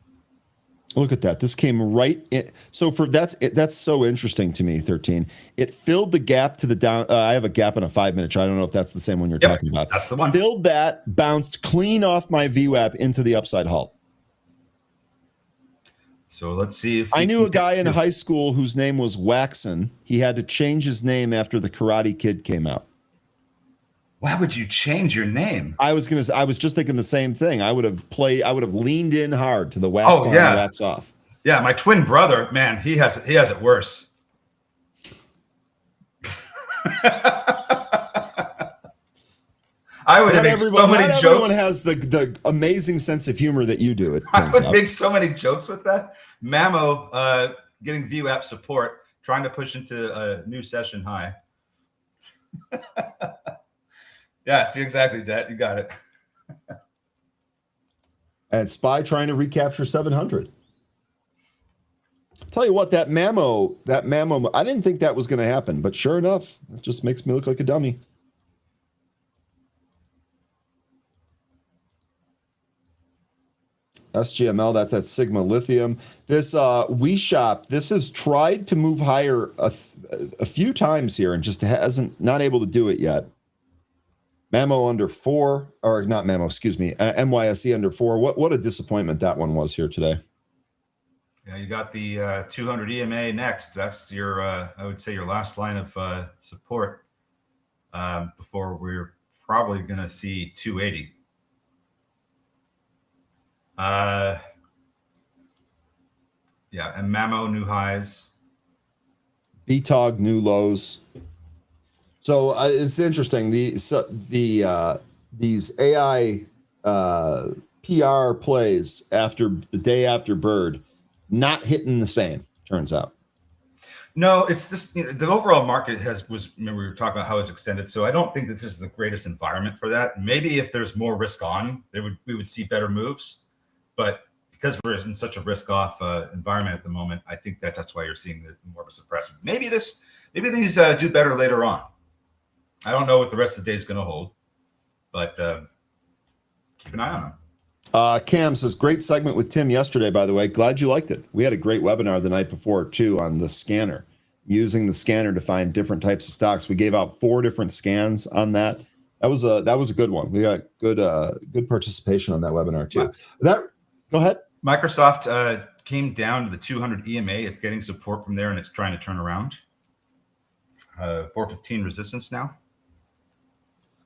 Look at that. This came right in. So that's so interesting to me, 13. It filled the gap to the down. I have a gap in a 5-minute chart. I don't know if that's the same one you're talking about. That's the one. Filled that, bounced clean off my VWAP into the upside halt. So let's see if I knew a guy in high school whose name was Waxon. He had to change his name after the Karate Kid came out. Why would you change your name? I was just thinking the same thing. I would have leaned in hard to the wax on, wax off. Yeah, my twin brother, man, he has it worse. I would make so many jokes. Everyone has the amazing sense of humor that you do. I would make so many jokes with that. Mamo getting VWAP support, trying to push into a new session high. Yeah, see exactly that. You got it. And Spy trying to recapture 700. Tell you what, that Mamo, I didn't think that was going to happen, but sure enough, it just makes me look like a dummy. SGML, that's that Sigma Lithium. This WeShop, this has tried to move higher a few times here and just not able to do it yet. Mamo under 4, or not Mamo, excuse me, MYSE under 4. What a disappointment that one was here today. Yeah, you got the 200 EMA next. That's your, I would say, your last line of support before we're probably going to see 280. Yeah, and Mamo new highs. BTOG new lows. So it's interesting. These AI PR plays after the day after Bird not hitting the same, turns out. No, it's just the overall market remember we were talking about how it's extended. So I don't think that this is the greatest environment for that. Maybe if there's more risk on, we would see better moves. But because we're in such a risk-off environment at the moment, I think that's why you're seeing more of a suppression. Maybe these do better later on. I don't know what the rest of the day is going to hold, but keep an eye on them. Cam says, great segment with Tim yesterday, by the way. Glad you liked it. We had a great webinar the night before, too, on the scanner, using the scanner to find different types of stocks. We gave out 4 different scans on that. That was a good one. We got good participation on that webinar, too. Go ahead. Microsoft came down to the 200 EMA. It's getting support from there, and it's trying to turn around. 415 resistance now.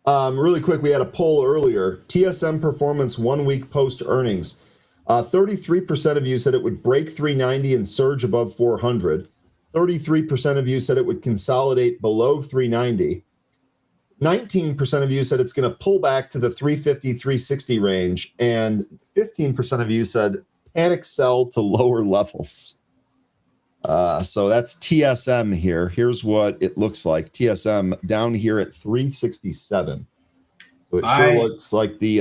Really quick, we had a poll earlier. TSM performance 1 week post earnings. 33% of you said it would break 390 and surge above 400. 33% of you said it would consolidate below 390. 19% of you said it's going to pull back to the 350, 360 range. And 15% of you said panic sell to lower levels. So that's TSM here. Here's what it looks like. TSM down here at 367. So it sure looks like the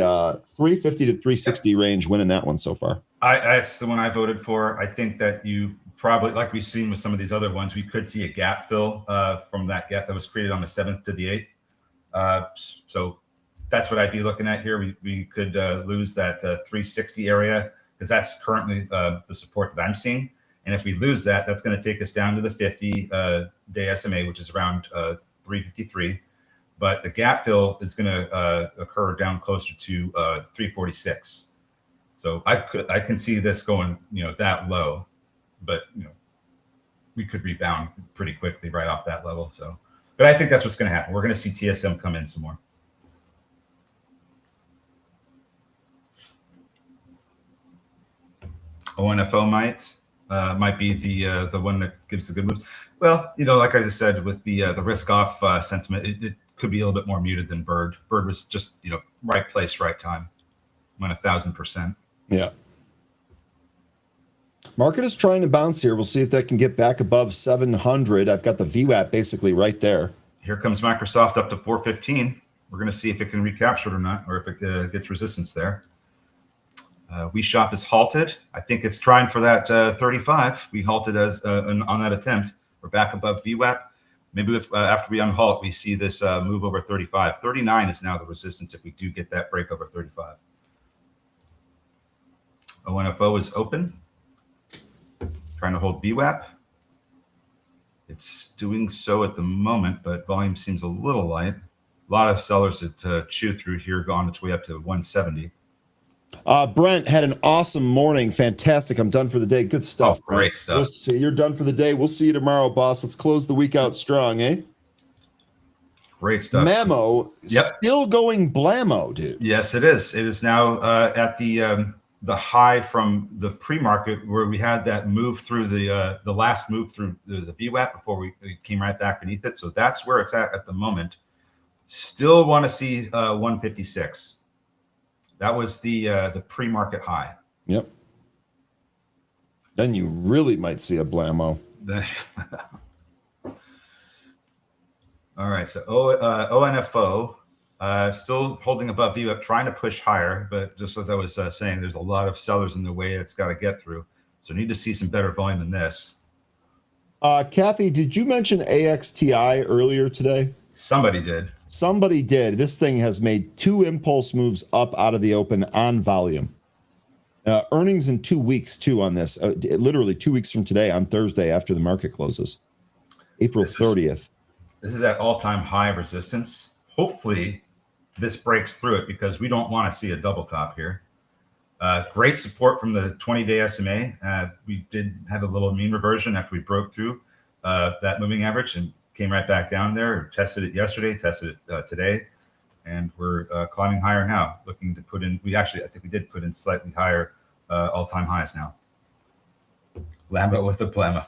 350 to 360 range winning that one so far. That's the one I voted for. I think that you probably, like we've seen with some of these other ones, we could see a gap fill from that gap that was created on the 7th to the 8th. So that's what I'd be looking at here. We could lose that 360 area because that's currently the support that I'm seeing. And if we lose that, that's going to take us down to the 50-day SMA, which is around 353. But the gap fill is going to occur down closer to 346. So I can see this going, that low, but we could rebound pretty quickly right off that level. So, but I think that's what's going to happen. We're going to see TSM come in some more. ONFO might be the one that gives the good moves. Well, like I just said, with the risk off sentiment, it could be a little bit more muted than Bird. Bird was just right place, right time, went 1,000%. Yeah. Market is trying to bounce here. We'll see if that can get back above 700. I've got the VWAP basically right there. Here comes Microsoft up to 415. We're going to see if it can recapture it or not, or if it gets resistance there. WeShop is halted. I think it's trying for that 35. We halted on that attempt. We're back above VWAP. Maybe after we unhalt, we see this move over 35. 39 is now the resistance if we do get that break over 35. ONFO is open. Trying to hold VWAP. It's doing so at the moment, but volume seems a little light. A lot of sellers that chew through here, gone its way up to 170. Brent had an awesome morning. Fantastic. I'm done for the day. Good stuff. Oh, great stuff. We'll see. You're done for the day. We'll see you tomorrow, boss. Let's close the week out strong, eh? Great stuff. Mammo, still going blammo, dude. Yes, it is. It is now at the high from the pre-market where we had that move through the last move through the VWAP before we came right back beneath it. So that's where it's at the moment. Still want to see 156. That was the pre-market high. Yep. Then you really might see a blammo. All right. So ONFO still holding above VWAP, trying to push higher. But just as I was saying, there's a lot of sellers in the way it's got to get through. So need to see some better volume than this. Kathy, did you mention AXTI earlier today? Somebody did. Somebody did. This thing has made 2 impulse moves up out of the open on volume. Earnings in 2 weeks, too, on this. Literally 2 weeks from today, on Thursday, after the market closes. April 30th. This is at all-time high resistance. Hopefully, this breaks through it because we don't want to see a double top here. Great support from the 20-day SMA. We did have a little mean reversion after we broke through that moving average and came right back down there. Tested it yesterday, tested it today, and we're climbing higher now. Looking to put in, I think we did put in slightly higher all-time highs now. Lambo with the blammo.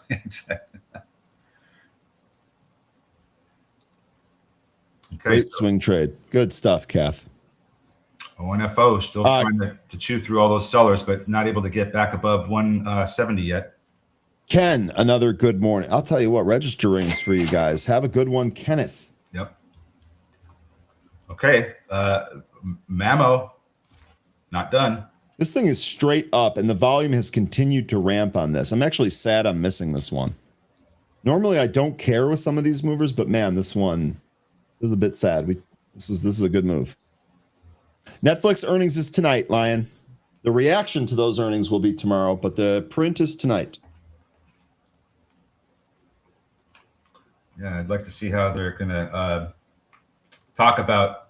Okay, great swing trade. Good stuff, Kath. ONFO still trying to chew through all those sellers, but not able to get back above 170 yet. Ken, another good morning. I'll tell you what, register rings for you guys. Have a good one, Kenneth. Yep. Okay. Mammo, not done. This thing is straight up, and the volume has continued to ramp on this. I'm actually sad I'm missing this one. Normally, I don't care with some of these movers, but man, this one is a bit sad. This is a good move. Netflix earnings is tonight, Lion. The reaction to those earnings will be tomorrow, but the print is tonight. Yeah, I'd like to see how they're going to talk about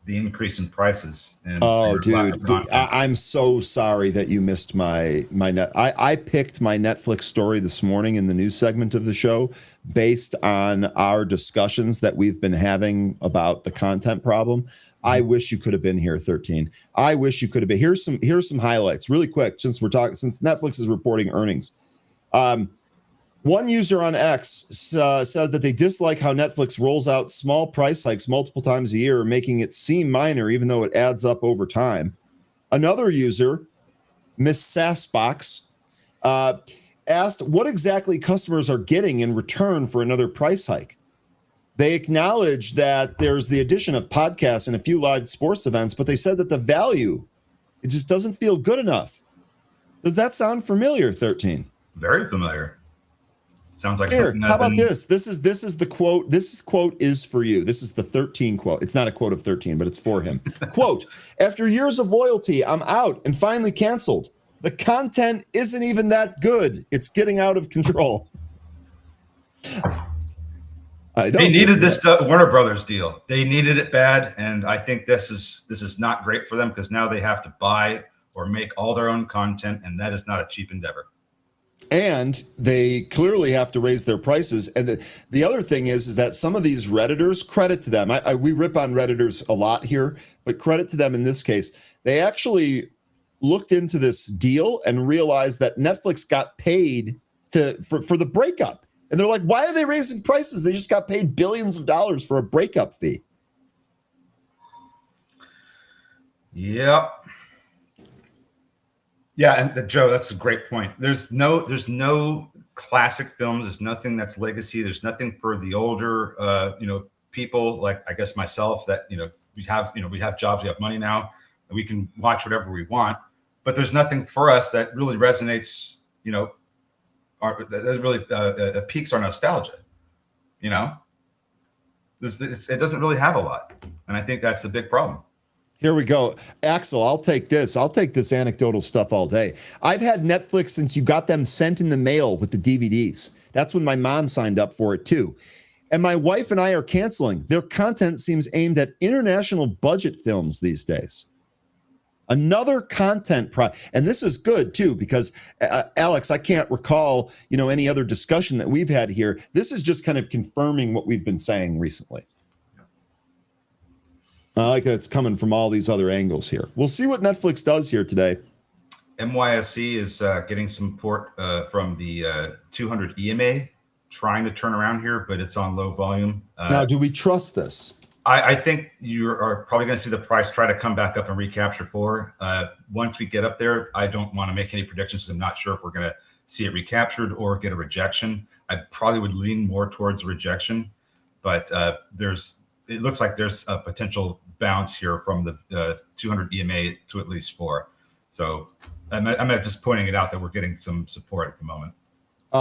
the increase in prices. And oh, dude, I'm so sorry that you missed my net. I picked my Netflix story this morning in the news segment of the show based on our discussions that we've been having about the content problem. I wish you could have been here, 13. I wish you could have been. Here's some highlights really quick since Netflix is reporting earnings. One user on X said that they dislike how Netflix rolls out small price hikes multiple times a year, making it seem minor, even though it adds up over time. Another user, Miss Sassbox, asked what exactly customers are getting in return for another price hike. They acknowledged that there's the addition of podcasts and a few live sports events, but they said that the value, it just doesn't feel good enough. Does that sound familiar, 13? Very familiar. Sounds like here. How about this? This is the quote. This quote is for you. This is the 13 quote. It's not a quote of 13, but it's for him. Quote: after years of loyalty, I'm out and finally canceled. The content isn't even that good. It's getting out of control. They needed this Warner Brothers deal. They needed it bad, and I think this is not great for them because now they have to buy or make all their own content, and that is not a cheap endeavor. And they clearly have to raise their prices. And the other thing is that some of these Redditors, credit to them. We rip on Redditors a lot here, but credit to them in this case. They actually looked into this deal and realized that Netflix got paid for the breakup. And they're like, why are they raising prices? They just got paid billions of dollars for a breakup fee. Yep. Yeah, and Joe, that's a great point. There's no classic films. There's nothing that's legacy. There's nothing for the older, people like I guess myself that we have jobs, we have money now, and we can watch whatever we want. But there's nothing for us that really resonates. That really piques our nostalgia. It doesn't really have a lot, and I think that's a big problem. Here we go. Axel, I'll take this. I'll take this anecdotal stuff all day. I've had Netflix since you got them sent in the mail with the DVDs. That's when my mom signed up for it too. And my wife and I are canceling. Their content seems aimed at international budget films these days. Another content and this is good too, because Alex, I can't recall, any other discussion that we've had here. This is just kind of confirming what we've been saying recently. I like that it's coming from all these other angles here. We'll see what Netflix does here today. NYSE is getting some support from the 200 EMA, trying to turn around here, but it's on low volume. Now, do we trust this? I think you are probably going to see the price try to come back up and recapture for. Once we get up there, I don't want to make any predictions. I'm not sure if we're going to see it recaptured or get a rejection. I probably would lean more towards rejection, but it looks like there's a potential bounce here from the 200 EMA to at least 4. So I'm just pointing it out that we're getting some support at the moment.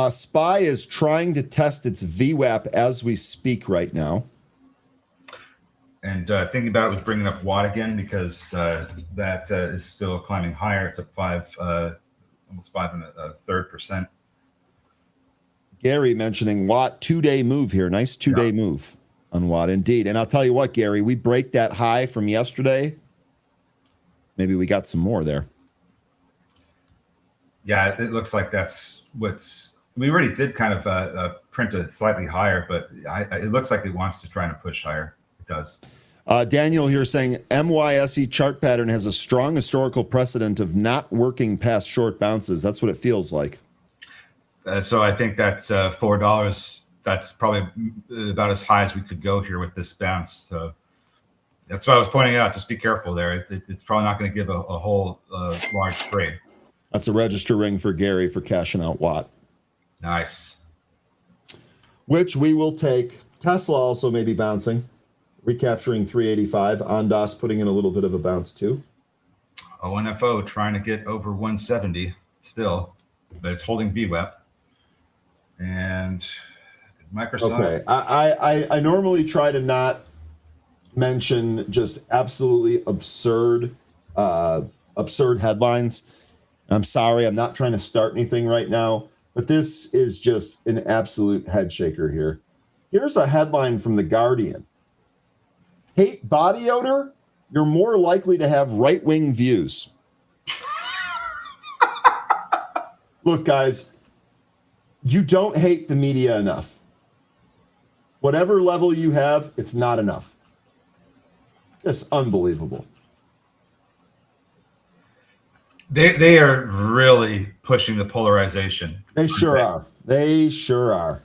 SPY is trying to test its VWAP as we speak right now. And thinking about it was bringing up Watt again because that is still climbing higher. It's up almost 5.33%. Gary mentioning Watt 2-day move here. Nice 2-day move on Watt indeed. And I'll tell you what, Gary, we break that high from yesterday. Maybe we got some more there. Yeah, it looks like that's we already did kind of print a slightly higher, but it looks like it wants to try and push higher. It does. Daniel here saying MYSE chart pattern has a strong historical precedent of not working past short bounces. That's what it feels like. So I think that $4, that's probably about as high as we could go here with this bounce. So that's what I was pointing out. Just be careful there. It's probably not going to give a whole large trade. That's a register ring for Gary for cashing out Watt. Nice. Which we will take. Tesla also may be bouncing, recapturing 385. Ondas putting in a little bit of a bounce too. ONFO trying to get over 170 still, but it's holding VWAP. And Microsoft. Okay, I normally try to not mention just absolutely absurd headlines. I'm sorry, I'm not trying to start anything right now, but this is just an absolute head shaker here. Here's a headline from The Guardian. Hate body odor? You're more likely to have right-wing views. Look, guys, you don't hate the media enough. Whatever level you have, it's not enough. It's unbelievable. They are really pushing the polarization. They sure are. They sure are.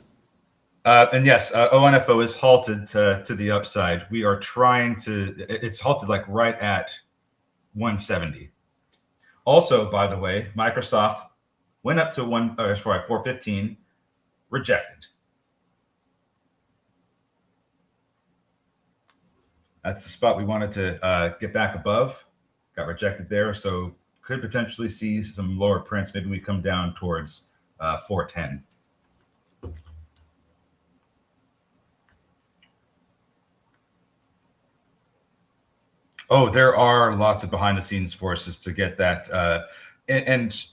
And yes, ONFO is halted to the upside. We are trying to, it's halted like right at 170. Also, by the way, Microsoft went up to 415, rejected. That's the spot we wanted to get back above. Got rejected there, so could potentially see some lower prints. Maybe we come down towards 410. Oh, there are lots of behind-the-scenes forces to get that, and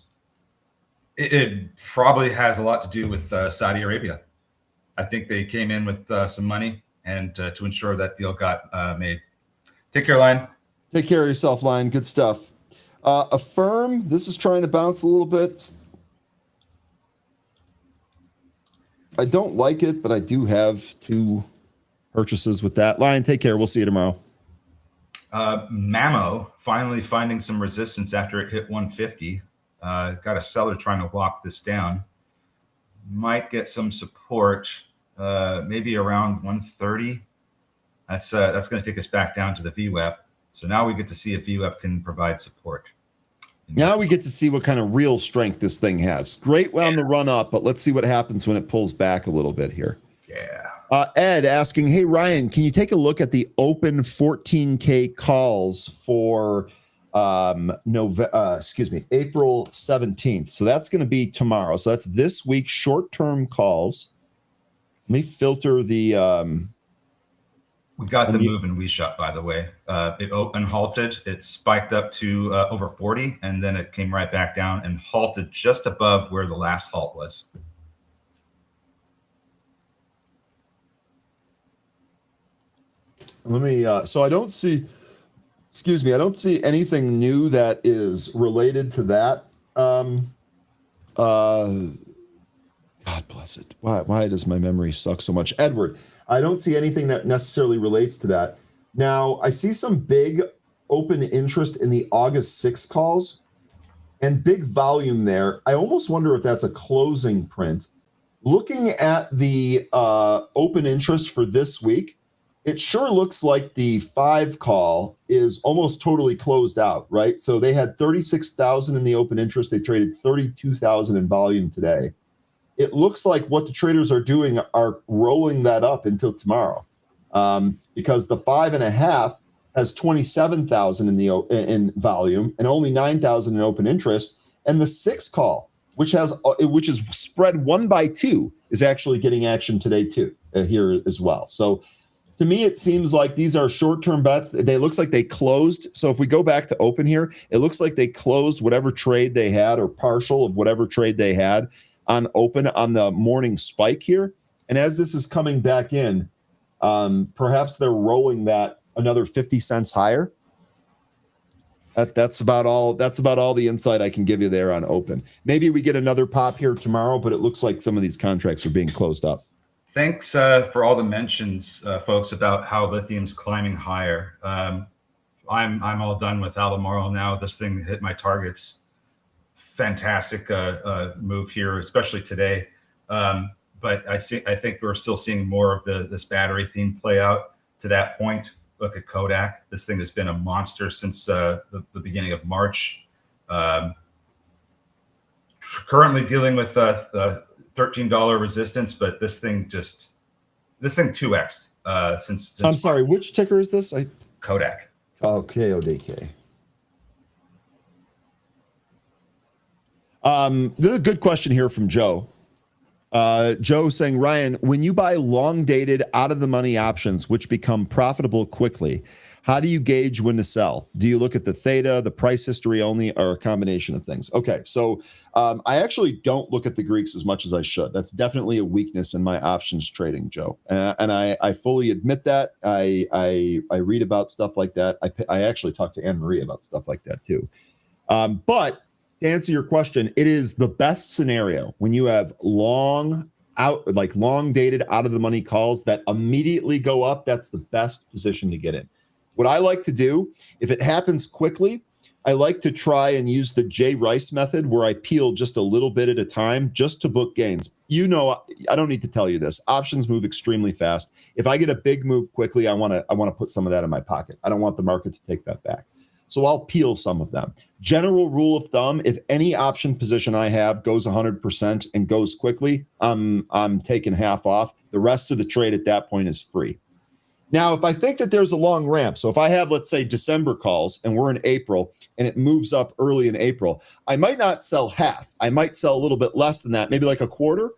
it probably has a lot to do with Saudi Arabia. I think they came in with some money and to ensure that deal got made. Take care, Lion. Take care of yourself, Lion. Good stuff. Affirm, this is trying to bounce a little bit. I don't like it, but I do have 2 purchases with that. Lion, take care. We'll see you tomorrow. Mamo finally finding some resistance after it hit 150. Got a seller trying to walk this down. Might get some support, maybe around 130. That's going to take us back down to the VWAP. So now we get to see if VWAP can provide support. Now we get to see what kind of real strength this thing has. Great on the run up, but let's see what happens when it pulls back a little bit here. Yeah. Ed asking, hey, Ryan, can you take a look at the open 14K calls for April 17th? So that's going to be tomorrow. So that's this week's short-term calls. Let me filter the... We got the move in WeShot, by the way. It opened, halted. It spiked up to over 40, and then it came right back down and halted just above where the last halt was. Let me, so I don't see, I don't see anything new that is related to that. God bless it. Why does my memory suck so much? Edward, I don't see anything that necessarily relates to that. Now, I see some big open interest in the August 6 calls and big volume there. I almost wonder if that's a closing print. Looking at the open interest for this week, it sure looks like the 5 call is almost totally closed out, right? So they had 36,000 in the open interest. They traded 32,000 in volume today. It looks like what the traders are doing are rolling that up until tomorrow, because the 5.5 has 27,000 in volume and only 9,000 in open interest, and the 6 call, which is spread 1 by 2, is actually getting action today too here as well. So to me, it seems like these are short-term bets. They looks like they closed. So if we go back to open here, it looks like they closed whatever trade they had or partial of whatever trade they had on open on the morning spike here. And as this is coming back in, perhaps they're rolling that another 50 cents higher. That's about all the insight I can give you there on open. Maybe we get another pop here tomorrow, but it looks like some of these contracts are being closed up. Thanks for all the mentions, folks, about how lithium's climbing higher. I'm all done with Albemarle now. This thing hit my targets. Fantastic move here, especially today. But I think we're still seeing more of this battery theme play out to that point. Look at Kodak. This thing has been a monster since the beginning of March. Currently dealing with $13 resistance, but this thing 2x'd since I'm sorry, which ticker is this? Kodak. Oh, KODK. This is a good question here from Joe. Joe saying, Ryan, when you buy long dated out of the money options, which become profitable quickly, how do you gauge when to sell? Do you look at the theta, the price history only, or a combination of things? Okay, so I actually don't look at the Greeks as much as I should. That's definitely a weakness in my options trading, Joe, and I fully admit that. I read about stuff like that. I actually talked to Anne Marie about stuff like that too. But to answer your question, it is the best scenario when you have long dated out of the money calls that immediately go up. That's the best position to get in. What I like to do, if it happens quickly, I like to try and use the Jay Rice method where I peel just a little bit at a time just to book gains. You know, I don't need to tell you this. Options move extremely fast. If I get a big move quickly, I want to put some of that in my pocket. I don't want the market to take that back. So I'll peel some of them. General rule of thumb, if any option position I have goes 100% and goes quickly, I'm taking half off. The rest of the trade at that point is free. Now, if I think that there's a long ramp, so if I have, let's say, December calls and we're in April and it moves up early in April, I might not sell half. I might sell a little bit less than that, maybe like a quarter.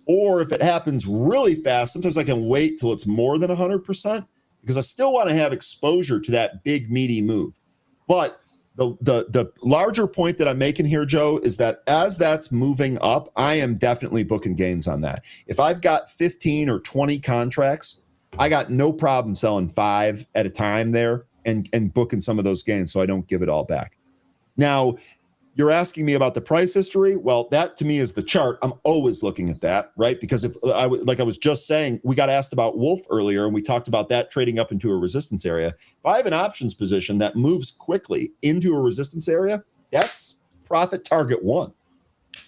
Or if it happens really fast, sometimes I can wait till it's more than 100% because I still want to have exposure to that big, meaty move. But the larger point that I'm making here, Joe, is that as that's moving up, I am definitely booking gains on that. If I've got 15 or 20 contracts, I got no problem selling 5 at a time there and booking some of those gains so I don't give it all back. Now, you're asking me about the price history. Well, that to me is the chart. I'm always looking at that, right? Because if like I was just saying, we got asked about Wolf earlier and we talked about that trading up into a resistance area. If I have an options position that moves quickly into a resistance area, that's profit target 1.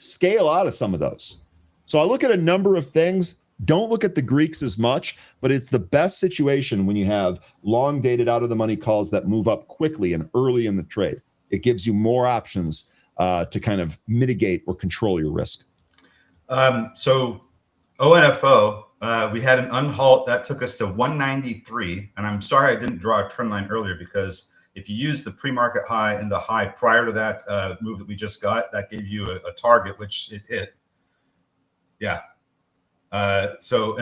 Scale out of some of those. So I look at a number of things. Don't look at the Greeks as much, but it's the best situation when you have long dated out of the money calls that move up quickly and early in the trade. It gives you more options to kind of mitigate or control your risk. So ONFO, we had an unhalt that took us to 193. And I'm sorry I didn't draw a trend line earlier because if you use the pre-market high and the high prior to that move that we just got, that gave you a target, which it hit. Yeah. And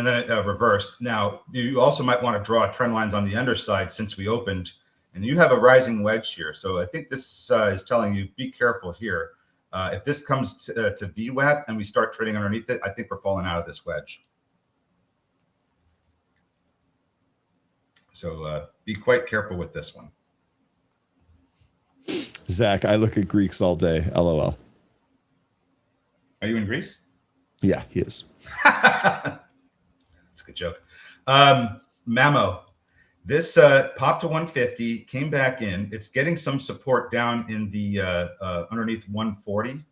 then it reversed. Now, you also might want to draw trend lines on the underside since we opened. And you have a rising wedge here. So I think this is telling you, be careful here. If this comes to VWAP and we start trading underneath it, I think we're falling out of this wedge. So be quite careful with this one. Zach, I look at Greeks all day. LOL. Are you in Greece? Yeah, he is. It's a good joke. Mamo. This popped to 150, came back in. It's getting some support down in the underneath 140.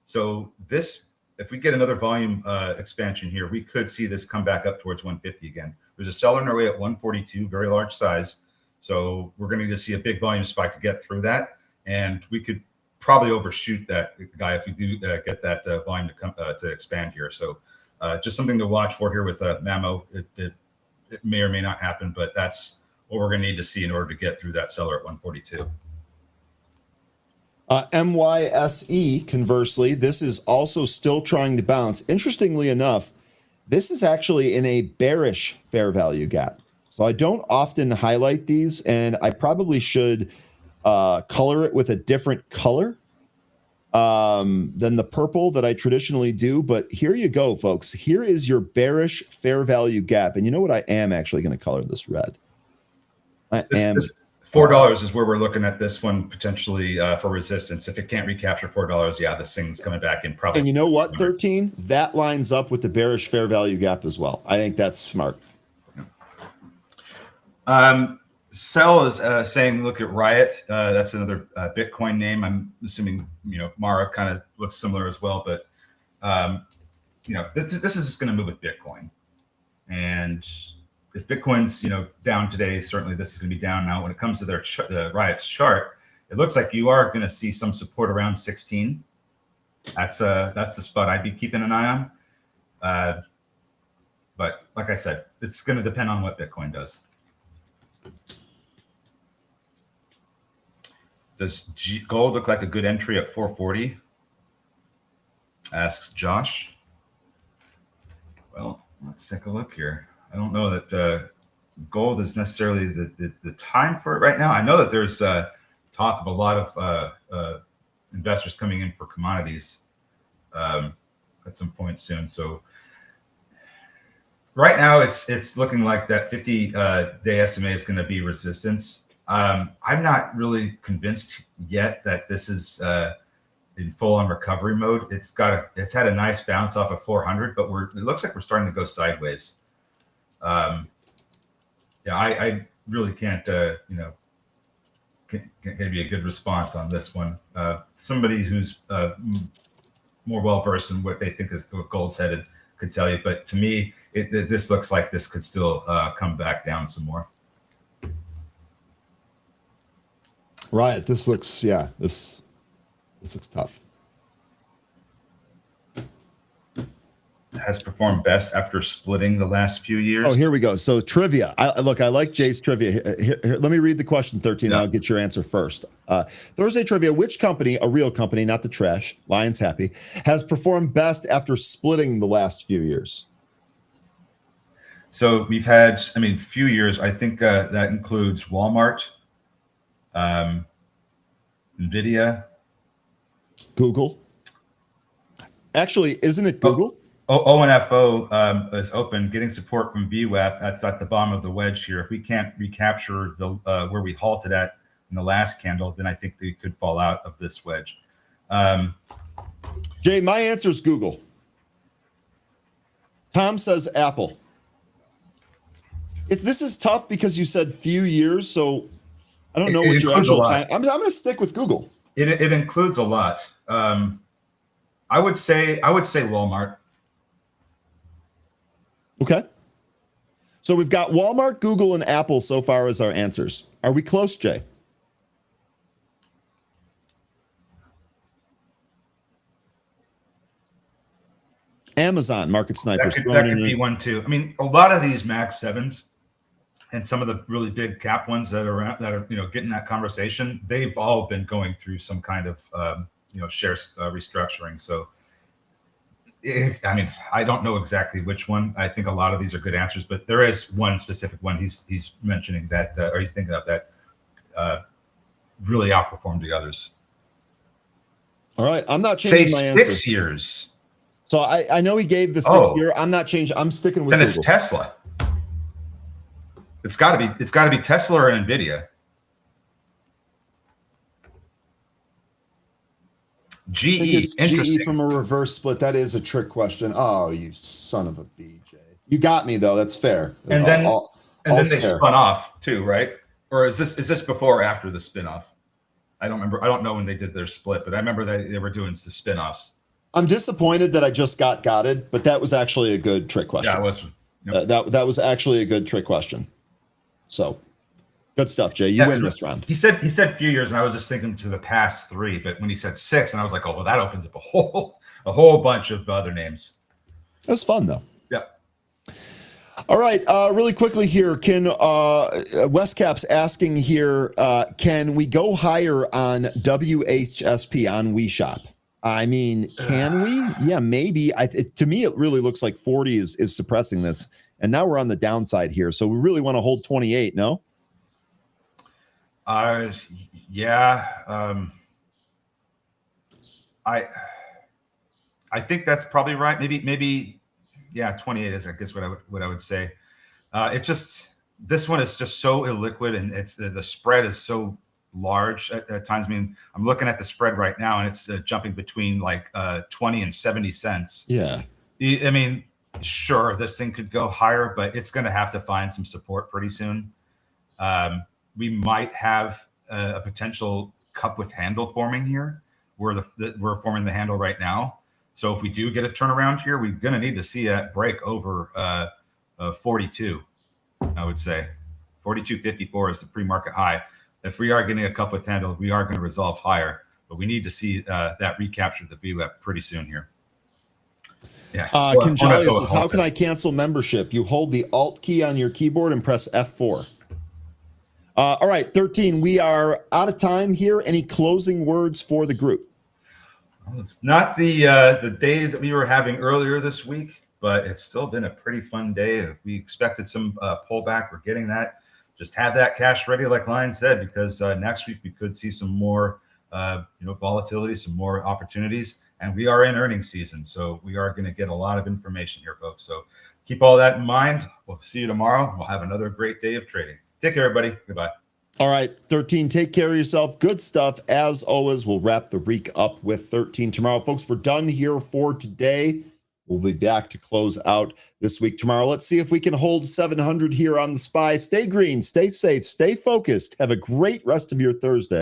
So this, if we get another volume expansion here, we could see this come back up towards 150 again. There's a seller in our way at 142, very large size. So we're going to need to see a big volume spike to get through that. And we could probably overshoot that guy if we do get that volume to come to expand here. So just something to watch for here with Mamo. It may or may not happen, but that's what we're going to need to see in order to get through that seller at 142. MYSE, conversely, this is also still trying to bounce. Interestingly enough, this is actually in a bearish fair value gap. So I don't often highlight these, and I probably should color it with a different color than the purple that I traditionally do. But here you go, folks. Here is your bearish fair value gap. And you know what? I am actually going to color this red. This $4 is where we're looking at this one potentially for resistance. If it can't recapture $4, yeah, this thing's coming back in probably. And you know what, 13? That lines up with the bearish fair value gap as well. I think that's smart. Sell is saying, look at Riot. That's another Bitcoin name. I'm assuming, Mara kind of looks similar as well. But, this is just going to move with Bitcoin. And if Bitcoin's, down today, certainly this is going to be down now. When it comes to the Riot's chart, it looks like you are going to see some support around 16. That's the spot I'd be keeping an eye on. But like I said, it's going to depend on what Bitcoin does. Does gold look like a good entry at 440? asks Josh. Well, let's take a look here. I don't know that gold is necessarily the time for it right now. I know that there's talk of a lot of investors coming in for commodities at some point soon. So right now it's looking like that 50-day SMA is going to be resistance. I'm not really convinced yet that this is in full on recovery mode. It's had a nice bounce off of 400, but it looks like we're starting to go sideways. Yeah, I really can't can't give you a good response on this one. Somebody who's more well versed in what they think is gold's headed could tell you, but to me, this looks like this could still come back down some more. Right. This looks, this looks tough. Has performed best after splitting the last few years. Oh, here we go. So trivia. I like Jay's trivia. Here, let me read the question 13. Yeah. I'll get your answer first. Thursday trivia. Which company, a real company, not the trash, Lions Happy, has performed best after splitting the last few years? So we've had, few years. I think that includes Walmart, NVIDIA. Google. Actually, isn't it Google? ONFO is open, getting support from VWAP. That's at the bottom of the wedge here. If we can't recapture the where we halted at in the last candle, then I think they could fall out of this wedge. Jay, my answer is Google. Tom says Apple. This is tough because you said few years, so I don't know what your actual time. I'm going to stick with Google. It includes a lot. I would say Walmart. Okay. So we've got Walmart, Google, and Apple so far as our answers. Are we close, Jay? Amazon, Market Snipers. That could be one too. A lot of these Max 7s and some of the really big cap ones that are getting that conversation, they've all been going through some kind of shares restructuring. So I don't know exactly which one. I think a lot of these are good answers, but there is one specific one he's mentioning that, or he's thinking of that really outperformed the others. All right, I'm not changing my answer. 6 years. So I know he gave the 6 year. I'm not changing. I'm sticking with. Then Google. It's Tesla. It's got to be Tesla or NVIDIA. GE. I think it's GE from a reverse split. That is a trick question. Oh, you son of a BJ. You got me though. That's fair. And then they spun off too, right? Or is this before or after the spinoff? I don't remember. I don't know when they did their split, but I remember they were doing the spinoffs. I'm disappointed that I just got it, but that was actually a good trick question. Yeah, it was. Yep. That was actually a good trick question. So good stuff, Jay. You win this round. He said few years, and I was just thinking to the past 3. But when he said 6, and I was like, oh well, that opens up a whole bunch of other names. That was fun though. Yeah. All right, really quickly here, can Westcap's asking here, can we go higher on WHSP on WeShop? Can we? Yeah, maybe. To me, it really looks like 40 is suppressing this, and now we're on the downside here. So we really want to hold 28. No. Yeah. I think that's probably right. Maybe. Yeah, 28 is, I guess, what I would say. This one is just so illiquid, and it's the spread is so large at times. I'm looking at the spread right now, and it's jumping between like 20 and 70 cents. Yeah. Sure, this thing could go higher, but it's going to have to find some support pretty soon. We might have a potential cup with handle forming here. We're forming the handle right now. So if we do get a turnaround here, we're going to need to see a break over 42, I would say. 42.54 is the pre-market high. If we are getting a cup with handle, we are going to resolve higher. But we need to see that recapture the VWAP pretty soon here. Yeah. Conjalia says, how can I cancel membership? You hold the Alt key on your keyboard and press F4. All right, 13. We are out of time here. Any closing words for the group? Well, it's not the days that we were having earlier this week, but it's still been a pretty fun day. We expected some pullback. We're getting that. Just have that cash ready, like Lion said, because next week we could see some more volatility, some more opportunities, and we are in earnings season, so we are going to get a lot of information here, folks. So keep all that in mind. We'll see you tomorrow. We'll have another great day of trading. Take care, everybody. Goodbye. All right, 13, take care of yourself. Good stuff. As always, we'll wrap the week up with 13 tomorrow. Folks, we're done here for today. We'll be back to close out this week tomorrow. Let's see if we can hold 700 here on the SPY. Stay green, stay safe, stay focused. Have a great rest of your Thursday.